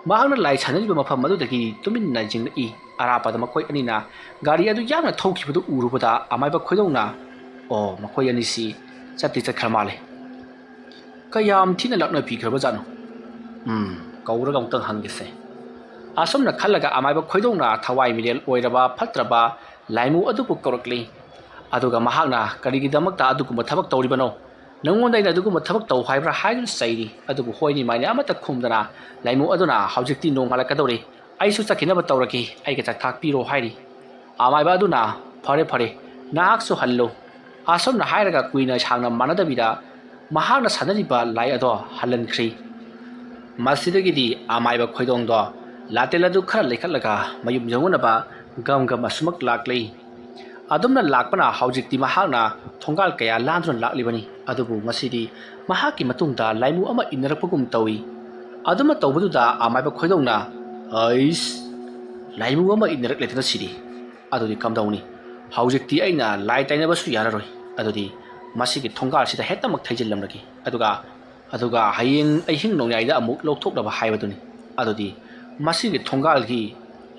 ꯃꯍꯥꯛꯅ ꯂꯥꯏ ꯁꯥꯟꯅꯔꯤꯕ ꯃꯐꯝ ꯑꯗꯨꯗꯒꯤ ꯇꯨꯃꯤꯟꯅ ꯌꯦꯡꯂꯛꯏ ꯑꯔꯥꯞꯄꯗ ꯃꯈꯣꯏ ꯑꯅꯤꯅ ꯒꯥꯔꯤ ꯑꯗꯨ ꯌꯥꯡꯅ ꯊꯧꯈꯤꯕꯗꯨ ꯎꯔꯨꯕꯗ ꯑꯃꯥꯏꯕ ꯈꯣꯏꯗꯣꯡꯅ ꯑꯣ ꯃꯈꯣꯏ ꯑꯅꯤꯁꯤ ꯆꯠꯇꯤ ꯆꯠꯈ꯭ꯔ ꯃꯥꯜꯂꯦ ꯀꯌꯥꯝ ꯊꯤꯅ ꯂꯥꯛꯅꯕꯤꯈ꯭ꯔꯕꯖꯥꯠꯅꯣ ꯀꯧꯔꯒ ꯑꯃꯨꯛꯇꯪ ꯍꯪꯒꯦꯁꯦ ꯑꯁꯨꯝꯅ ꯈꯜꯂꯒ ꯑꯃꯥꯏꯕ ꯈꯣꯏꯗꯣꯡꯅ ꯊꯋꯥꯏ ꯃꯤꯔꯦꯜ ꯑꯣꯏꯔꯕ ꯐꯠꯇ꯭ꯔꯕ ꯂꯥꯏꯃꯨ ꯑꯗꯨꯕꯨ ꯀꯧꯔꯛꯂꯤ ꯑꯗꯨꯒ ꯃꯍꯥꯛꯅ ꯀꯔꯤꯒꯤꯗꯃꯛꯇ ꯑꯗꯨꯒꯨꯝꯕ ꯊꯕꯛ ꯇꯧꯔꯤꯕꯅꯣ ꯅꯪꯉꯣꯟꯗ ꯑꯩꯅ ꯑꯗꯨꯒꯨꯝꯕ ꯊꯕꯛ ꯇꯧ ꯍꯥꯏꯕ꯭ꯔꯥ ꯍꯥꯏꯗꯨꯅ ꯆꯩꯔꯤ ꯑꯗꯨꯕꯨ ꯍꯣꯏꯅꯤ ꯃꯥꯏꯅ ꯑꯃꯠꯇ ꯈꯨꯝꯗꯅ ꯂꯥꯏꯃꯨ ꯑꯗꯨꯅ ꯍꯧꯖꯤꯛꯇꯤ ꯅꯣꯡꯉꯥꯜꯂꯛꯀꯗꯧꯔꯤ ꯑꯩꯁꯨ ꯆꯠꯈꯤꯅꯕ ꯇꯧꯔꯒꯦ ꯑꯩꯒ ꯆꯥꯛꯊꯥꯛ ꯄꯤꯔꯣ ꯍꯥꯏꯔꯤ ꯑꯃꯥꯏꯕ ꯑꯗꯨꯅ ꯐꯔꯦ ꯅꯍꯥꯛꯁꯨ ꯍꯜꯂꯨ ꯑꯁꯨꯝꯅ ꯍꯥꯏꯔꯒ ꯀꯨꯏꯅ ꯁꯥꯡꯅ ꯃꯥꯟꯅꯗꯕꯤꯗ ꯃꯍꯥꯛꯅ ꯁꯥꯟꯅꯔꯤꯕ ꯂꯥꯏ ꯑꯗꯣ ꯍꯜꯍꯟꯈ꯭ꯔꯤ ꯃꯁꯤꯗꯒꯤꯗꯤ ꯑꯃꯥꯏꯕ ꯈꯣꯏꯗꯣꯡꯗꯣ ꯂꯥꯇꯦꯜ ꯑꯗꯨ ꯈꯔ ꯂꯩꯈꯠꯂꯒ ꯃꯌꯨꯝ ꯌꯧꯅꯕ ꯒꯝ ꯑꯁꯨꯃꯛ ꯂꯥꯛꯂꯤ ꯑꯗꯨꯝꯅ ꯂꯥꯛꯄꯅ ꯍꯧꯖꯤꯛꯇꯤ ꯃꯍꯥꯛꯅ ꯊꯣꯡꯒꯥꯜ ꯀꯌꯥ ꯂꯥꯟꯗꯨꯅ ꯂꯥꯛꯂꯤꯕꯅꯤ ꯑꯗꯨꯕꯨ ꯉꯁꯤꯗꯤ ꯃꯍꯥꯛꯀꯤ ꯃꯇꯨꯡꯗ ꯂꯥꯏꯃꯨ ꯑꯃ ꯏꯟꯅꯔꯛꯄꯒꯨꯝ ꯇꯧꯏ ꯑꯗꯨꯝꯅ ꯇꯧꯕꯗꯨꯗ ꯑꯃꯥꯏꯕ ꯈꯣꯏꯗꯣꯡꯅ ꯑꯩꯁ ꯂꯥꯏꯃꯨ ꯑꯃ ꯏꯟꯅꯔꯛꯂꯦꯗꯅ ꯁꯤꯗꯤ ꯑꯗꯨꯗꯤ ꯀꯝꯗꯧꯅꯤ ꯍꯧꯖꯤꯛꯇꯤ ꯑꯩꯅ ꯂꯥꯏ ꯇꯩꯅꯕꯁꯨ ꯌꯥꯔꯔꯣꯏ ꯑꯗꯨꯗꯤ ꯃꯁꯤꯒꯤ ꯊꯣꯡꯒꯥꯜꯁꯤꯗ ꯍꯦꯛꯇꯃꯛ ꯊꯩꯖꯤꯜꯂꯝꯂꯒꯦ ꯑꯗꯨꯒ ꯍꯌꯦꯡ ꯑꯍꯤꯡ ꯅꯣꯡꯌꯥꯏꯗ ꯑꯃꯨꯛ ꯂꯧꯊꯣꯛꯅꯕ ꯍꯥꯏꯕꯗꯨꯅꯤ ꯑꯗꯨꯗꯤ ꯃꯁꯤꯒꯤ ꯊꯣꯡꯒꯥꯜꯒꯤ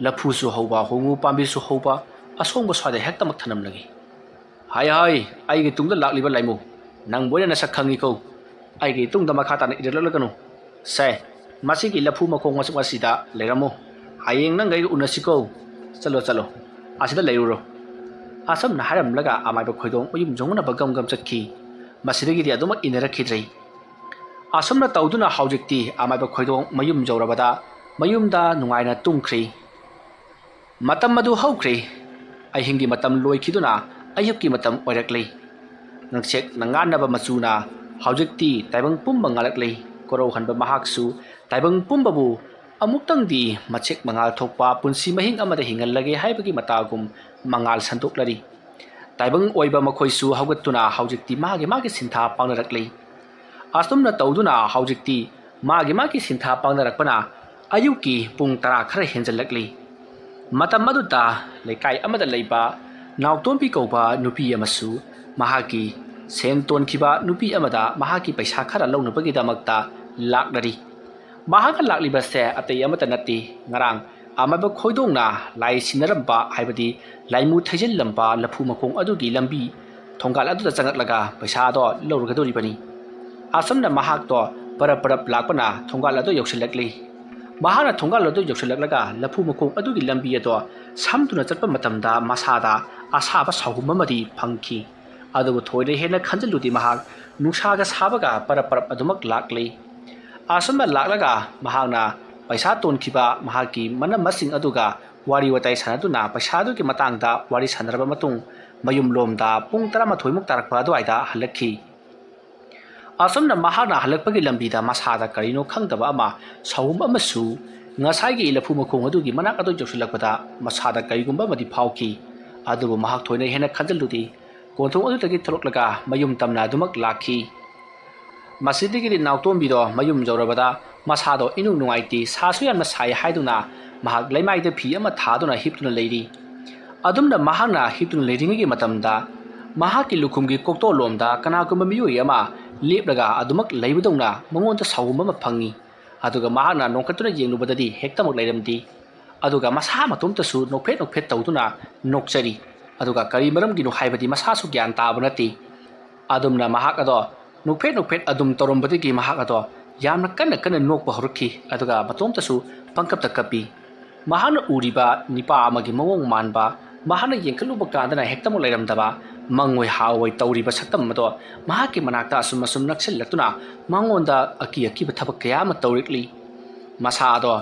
ꯂꯐꯨꯁꯨ ꯍꯧꯕ ꯍꯣꯡꯉꯨ ꯄꯥꯝꯕꯤꯁꯨ ꯍꯧꯕ ꯑꯁꯣꯡꯕ ꯁ꯭ꯋꯥꯏꯗ ꯍꯦꯛꯇꯃꯛ ꯊꯅꯝꯂꯒꯦ ꯍꯥꯏ ꯑꯩꯒꯤ ꯇꯨꯡꯗ ꯂꯥꯛꯂꯤꯕ ꯂꯥꯏꯃꯨ ꯅꯪꯕꯨ ꯑꯣꯏꯅ ꯅꯁꯛ ꯈꯪꯉꯤꯀꯣ ꯑꯩꯒꯤ ꯇꯨꯡꯗ ꯃꯈꯥ ꯇꯥꯅ ꯏꯔꯛꯂꯛꯂꯒꯅꯨ ꯁꯦ ꯃꯁꯤꯒꯤ ꯂꯐꯨ ꯃꯈꯣꯡ ꯃꯆꯨꯛ ꯑꯁꯤꯗ ꯂꯩꯔꯝꯃꯨ ꯍꯌꯦꯡ ꯅꯪꯒꯩꯒ ꯎꯅꯁꯤꯀꯣ ꯆꯠꯂꯣ ꯑꯁꯤꯗ ꯂꯩꯔꯨꯔꯣ ꯑꯁꯨꯝꯅ ꯍꯥꯏꯔꯝꯂꯒ ꯑꯃꯥꯏꯕ ꯈꯣꯏꯗꯣꯡ ꯃꯌꯨꯝ ꯌꯧꯅꯕ ꯒꯝ ꯆꯠꯈꯤ ꯃꯁꯤꯗꯒꯤꯗꯤ ꯑꯗꯨꯃꯛ ꯏꯟꯅꯔꯛꯈꯤꯗ꯭ꯔꯦ ꯑꯁꯨꯝꯅ ꯇꯧꯗꯨꯅ ꯍꯧꯖꯤꯛꯇꯤ ꯑꯃꯥꯏꯕ ꯈꯣꯏꯗꯣꯡ ꯃꯌꯨꯝ ꯌꯧꯔꯕꯗ ꯃꯌꯨꯝꯗ ꯅꯨꯡꯉꯥꯏꯅ ꯇꯨꯝꯈ꯭ꯔꯤ ꯃꯇꯝ ꯑꯗꯨ ꯍꯧꯈ꯭ꯔꯤ ꯑꯍꯤꯡꯒꯤ ꯃꯇꯝ ꯂꯣꯏꯈꯤꯗꯨꯅ ꯑꯌꯨꯛꯀꯤ ꯃꯇꯝ ꯑꯣꯏꯔꯛꯂꯤ ꯉꯛꯁꯦꯛ ꯉꯥꯟꯅꯕ ꯃꯆꯨꯅ ꯍꯧꯖꯤꯛꯇꯤ ꯇꯥꯏꯕꯪ ꯄꯨꯝꯕ ꯉꯥꯜꯂꯛꯂꯤ ꯀꯣꯔꯧꯍꯟꯕ ꯃꯍꯥꯛꯁꯨ ꯇꯥꯏꯕꯪ ꯄꯨꯝꯕꯕꯨ ꯑꯃꯨꯛꯇꯪꯗꯤ ꯃꯆꯦꯛ ꯃꯉꯥꯜ ꯊꯣꯛꯄ ꯄꯨꯟꯁꯤ ꯃꯍꯤꯡ ꯑꯃꯗ ꯍꯤꯡꯍꯜꯂꯒꯦ ꯍꯥꯏꯕꯒꯤ ꯃꯇꯥꯒꯨꯝ ꯃꯉꯥꯜ ꯁꯟꯗꯣꯛꯂꯔꯤ ꯇꯥꯏꯕꯪ ꯑꯣꯏꯕ ꯃꯈꯣꯏꯁꯨ ꯍꯧꯒꯠꯇꯨꯅ ꯍꯧꯖꯤꯛꯇꯤ ꯃꯥꯒꯤ ꯁꯤꯟꯊꯥ ꯄꯥꯡꯅꯔꯛꯂꯤ ꯑꯁꯨꯝꯅ ꯇꯧꯗꯨꯅ ꯍꯧꯖꯤꯛꯇꯤ ꯃꯥꯒꯤ ꯁꯤꯟꯊꯥ ꯄꯥꯡꯅꯔꯛꯄꯅ ꯑꯌꯨꯛꯀꯤ ꯄꯨꯡ 10 ꯈꯔ ꯍꯦꯟꯖꯜꯂꯛꯂꯤ ꯃꯇꯝ ꯑꯗꯨꯗ ꯂꯩꯀꯥꯏ ꯑꯃꯗ ꯂꯩꯕ ꯅꯥꯎꯇꯣꯝꯕꯤ ꯀꯧꯕ ꯅꯨꯄꯤ ꯑꯃꯁꯨ ꯃꯍꯥꯛꯀꯤ ꯁꯦꯟ ꯇꯣꯟꯈꯤꯕ ꯅꯨꯄꯤ ꯑꯃꯗ ꯃꯍꯥꯛꯀꯤ ꯄꯩꯁꯥ ꯈꯔ ꯂꯧꯅꯕꯒꯤꯗꯃꯛꯇ ꯂꯥꯛꯅꯔꯤ ꯃꯍꯥꯛꯅ ꯂꯥꯛꯂꯤꯕꯁꯦ ꯑꯇꯩ ꯑꯃꯠꯇ ꯅꯠꯇꯦ ꯉꯔꯥꯡ ꯑꯃꯥꯏꯕ ꯈꯣꯏꯗꯣꯡꯅ ꯂꯥꯏ ꯁꯤꯟꯅꯔꯝꯕ ꯍꯥꯏꯕꯗꯤ ꯂꯥꯏꯃꯨ ꯊꯩꯖꯤꯜꯂꯝꯕ ꯂꯐꯨ ꯃꯈꯣꯡ ꯑꯗꯨꯒꯤ ꯂꯝꯕꯤ ꯊꯣꯡꯒꯥꯜ ꯑꯗꯨꯗ ꯆꯪꯂꯛꯂꯒ ꯄꯩꯁꯥꯗꯣ ꯂꯧꯔꯒꯗꯧꯔꯤꯕꯅꯤ ꯑꯁꯨꯝꯅ ꯃꯍꯥꯛꯇꯣ ꯄꯔꯞ ꯂꯥꯛꯄꯅ ꯊꯣꯡꯒꯥꯜ ꯑꯗꯨ ꯌꯧꯁꯤꯜꯂꯛꯂꯤ ꯃꯍꯥꯛꯅ ꯊꯣꯡꯒꯥꯜ ꯑꯗꯨ ꯌꯧꯁꯤꯜꯂꯛꯂꯒ ꯂꯐꯨ ꯃꯈꯣꯡ ꯑꯗꯨꯒꯤ ꯂꯝꯕꯤ ꯑꯗꯣ ꯁꯝꯗꯨꯅ ꯆꯠꯄ ꯃꯇꯝꯗ ꯃꯁꯥꯗ ꯑꯁꯥꯕ ꯁꯥꯎꯍꯨꯝ ꯑꯃꯗꯤ ꯐꯪꯈꯤ ꯑꯗꯨꯕꯨ ꯊꯣꯏꯅ ꯍꯦꯟꯅ ꯈꯟꯖꯤꯜꯂꯨꯗꯦ ꯃꯍꯥꯛ ꯅꯨꯡꯁꯥꯒ ꯁꯥꯕꯒ ꯄꯔꯞ ꯑꯗꯨꯃꯛ ꯂꯥꯛꯂꯤ ꯑꯁꯨꯝꯅ ꯂꯥꯛꯂꯒ ꯃꯍꯥꯛꯅ ꯄꯩꯁꯥ ꯇꯣꯟꯈꯤꯕ ꯃꯍꯥꯛꯀꯤ ꯃꯅꯝꯃꯁꯤꯡ ꯑꯗꯨꯒ ꯋꯥꯔꯤ ꯋꯥꯇꯥꯏ ꯁꯥꯟꯅꯗꯨꯅ ꯄꯩꯁꯥꯗꯨꯒꯤ ꯃꯇꯥꯡꯗ ꯋꯥꯔꯤ ꯁꯥꯟꯅꯔꯕ ꯃꯇꯨꯡ ꯃꯌꯨꯝꯂꯣꯝꯗ ꯄꯨꯡ 11 ꯇꯥꯔꯛꯄ ꯑꯗꯨꯋꯥꯏꯗ ꯍꯜꯂꯛꯈꯤ ꯑꯁꯨꯝꯅ ꯃꯍꯥꯛꯅ ꯍꯜꯂꯛꯄꯒꯤ ꯂꯝꯕꯤꯗ ꯃꯁꯥꯗ ꯀꯔꯤꯅꯣ ꯈꯪꯗꯕ ꯑꯃ ꯁꯥꯎꯍꯨꯝ ꯑꯃꯁꯨ ꯉꯁꯥꯏꯒꯤ ꯂꯐꯨ ꯃꯈꯣꯡ ꯑꯗꯨꯒꯤ ꯃꯅꯥꯛ ꯑꯗꯨ ꯌꯧꯁꯤꯜꯂꯛꯄꯗ ꯃꯁꯥꯗ ꯀꯔꯤꯒꯨꯝꯕ ꯑꯃꯗꯤ ꯐꯥꯎꯈꯤ ꯑꯗꯨꯕꯨ ꯃꯍꯥꯛ ꯊꯣꯏꯅ ꯍꯦꯟꯅ ꯈꯟꯖꯤꯜꯂꯨꯗꯦ ꯀꯣꯟꯊꯣꯡ ꯑꯗꯨꯗꯒꯤ ꯊꯣꯛꯂꯛꯂꯒ ꯃꯌꯨꯝ ꯇꯝꯅ ꯑꯗꯨꯃꯛ ꯂꯥꯛꯈꯤ ꯃꯁꯤꯗꯒꯤꯗꯤ ꯅꯥꯎꯇꯣꯝꯕꯤꯗꯣ ꯃꯌꯨꯝ ꯌꯧꯔꯕꯗ ꯃꯁꯥꯗꯣ ꯏꯅꯨꯡ ꯅꯨꯡꯉꯥꯏꯇꯦ ꯁꯥꯁꯨ ꯌꯥꯝꯅ ꯁꯥꯏ ꯍꯥꯏꯗꯨꯅ ꯃꯍꯥꯛ ꯂꯩꯃꯥꯏꯗ ꯐꯤ ꯑꯃ ꯊꯥꯗꯨꯅ ꯍꯤꯞꯇꯨꯅ ꯂꯩꯔꯤ ꯑꯗꯨꯝꯅ ꯃꯍꯥꯛꯅ ꯍꯤꯞꯇꯨꯅ ꯂꯩꯔꯤꯉꯩꯒꯤ ꯃꯇꯝꯗ ꯃꯍꯥꯛꯀꯤ ꯂꯨꯈꯨꯝꯒꯤ ꯀꯣꯛꯇꯣꯟꯂꯣꯝꯗ ꯀꯅꯥꯒꯨꯝꯕ ꯃꯤꯑꯣꯏ ꯑꯃ ꯂꯦꯞꯂꯒ ꯑꯗꯨꯃꯛ ꯂꯩꯕꯗꯧꯅ ꯃꯉꯣꯟꯗ ꯁꯥꯎꯝ ꯑꯃ ꯐꯪꯉꯤ ꯑꯗꯨꯒ ꯃꯍꯥꯛꯅ ꯅꯣꯡꯈꯠꯇꯨꯅ ꯌꯦꯡꯂꯨꯕꯗꯗꯤ ꯍꯦꯛꯇꯃꯛ ꯂꯩꯔꯝꯗꯦ ꯑꯗꯨꯒ ꯃꯁꯥ ꯃꯇꯣꯝꯇꯁꯨ ꯅꯣꯛꯐꯦꯠ ꯅꯣꯛꯐꯦꯠ ꯇꯧꯗꯨꯅ ꯅꯣꯛꯆꯔꯤ ꯑꯗꯨꯒ ꯀꯔꯤ ꯃꯔꯝꯒꯤꯅꯣ ꯍꯥꯏꯕꯗꯤ ꯃꯁꯥꯁꯨ ꯒ꯭ꯌꯥꯟ ꯇꯥꯕ ꯅꯠꯇꯦ ꯑꯗꯨꯝꯅ ꯃꯍꯥꯛ ꯑꯗꯣ ꯅꯣꯛꯐꯦꯠ ꯅꯣꯛꯐꯦꯠ ꯑꯗꯨꯝ ꯇꯧꯔꯝꯕꯗꯒꯤ ꯃꯍꯥꯛ ꯑꯗꯣ ꯌꯥꯝꯅ ꯀꯟꯅ ꯀꯟꯅ ꯅꯣꯛꯄ ꯍꯧꯔꯛꯈꯤ ꯑꯗꯨꯒ ꯃꯇꯣꯝꯇꯁꯨ ꯄꯪꯀꯞꯇ ꯀꯞꯄꯤ ꯃꯍꯥꯛꯅ ꯎꯔꯤꯕ ꯅꯤꯄꯥ ꯑꯃꯒꯤ ꯃꯑꯣꯡ ꯃꯥꯟꯕ ꯃꯍꯥꯛꯅ ꯌꯦꯡꯈꯠꯂꯨꯕ ꯀꯥꯟꯗꯅ ꯍꯦꯛꯇꯃꯛ ꯂꯩꯔꯝꯗꯕ ꯃꯪꯑꯣꯏ ꯍꯥꯑꯣꯏ ꯇꯧꯔꯤꯕ ꯁꯛꯇꯝ ꯑꯗꯣ ꯃꯍꯥꯛꯀꯤ ꯃꯅꯥꯛꯇ ꯑꯁꯨꯝ ꯑꯁꯨꯝ ꯅꯛꯁꯤꯜꯂꯛꯇꯨꯅ ꯃꯉꯣꯟꯗ ꯑꯀꯤ ꯑꯀꯤꯕ ꯊꯕꯛ ꯀꯌꯥ ꯑꯃ ꯇꯧꯔꯛꯂꯤ ꯃꯁꯥ ꯑꯗꯣ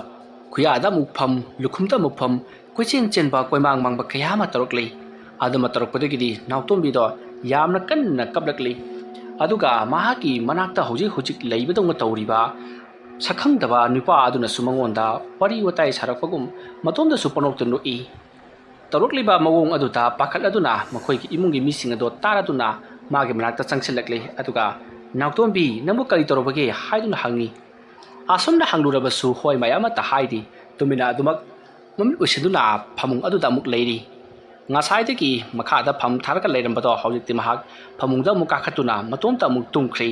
ꯈꯨꯌꯥꯗ ꯑꯃꯨꯛ ꯐꯝ ꯂꯨꯈꯨꯝꯗ ꯑꯃꯨꯛ ꯐꯝ ꯀꯣꯏꯆꯦꯟ ꯆꯦꯟꯕ ꯀꯣꯏꯃꯥꯡ ꯃꯥꯡꯕ ꯀꯌꯥ ꯑꯃ ꯇꯧꯔꯛꯂꯤ ꯑꯗꯨꯃ ꯇꯧꯔꯛꯄꯗꯒꯤꯗꯤ ꯅꯥꯎꯇꯣꯝꯕꯤꯗꯣ ꯌꯥꯝꯅ ꯀꯟꯅ ꯀꯞꯂꯛꯂꯤ ꯑꯗꯨꯒ ꯃꯍꯥꯛꯀꯤ ꯃꯅꯥꯛꯇ ꯍꯧꯖꯤꯛ ꯍꯧꯖꯤꯛ ꯂꯩꯕꯗꯧꯅ ꯇꯧꯔꯤꯕ ꯁꯛꯈꯪꯗꯕ ꯅꯨꯄꯥ ꯑꯗꯨꯅꯁꯨ ꯃꯉꯣꯟꯗ ꯋꯥꯔꯤ ꯋꯥꯇꯥꯏ ꯁꯥꯔꯛꯄꯒꯨꯝ ꯃꯇꯣꯝꯗꯁꯨ ꯄꯅꯣꯛꯇ ꯅꯣꯛꯏ ꯇꯧꯔꯛꯂꯤꯕ ꯃꯑꯣꯡ ꯑꯗꯨꯗ ꯄꯥꯈꯠꯂꯗꯨꯅ ꯃꯈꯣꯏꯒꯤ ꯏꯃꯨꯡꯒꯤ ꯃꯤꯁꯤꯡ ꯑꯗꯣ ꯇꯥꯔꯗꯨꯅ ꯃꯥꯒꯤ ꯃꯅꯥꯛꯇ ꯆꯪꯁꯤꯜꯂꯛꯂꯤ ꯑꯗꯨꯒ ꯅꯥꯎꯇꯣꯝꯕꯤ ꯅꯪꯕꯨ ꯀꯔꯤ ꯇꯧꯔꯕꯒꯦ ꯍꯥꯏꯗꯨꯅ ꯍꯪꯉꯤ ꯑꯁꯨꯝꯅ ꯍꯪꯂꯨꯔꯕꯁꯨ ꯍꯣꯏ ꯃꯌꯥꯝ ꯑꯃꯠꯇ ꯍꯥꯏꯗꯤ ꯇꯨꯃꯤꯟꯅ ꯑꯗꯨꯃꯛ ꯃꯃꯤꯠ ꯎꯏꯁꯤꯟꯗꯨꯅ ꯐꯃꯨꯡ ꯑꯗꯨꯗ ꯑꯃꯨꯛ ꯂꯩꯔꯤ ꯉꯁꯥꯏꯗꯒꯤ ꯃꯈꯥꯗ ꯐꯝ ꯊꯥꯔꯒ ꯂꯩꯔꯝꯕꯗꯣ ꯍꯧꯖꯤꯛꯇꯤ ꯃꯍꯥꯛ ꯐꯃꯨꯡꯗ ꯑꯃꯨꯛ ꯀꯥꯈꯠꯇꯨꯅ ꯃꯇꯣꯝꯇ ꯑꯃꯨꯛ ꯇꯨꯝꯈ꯭ꯔꯤ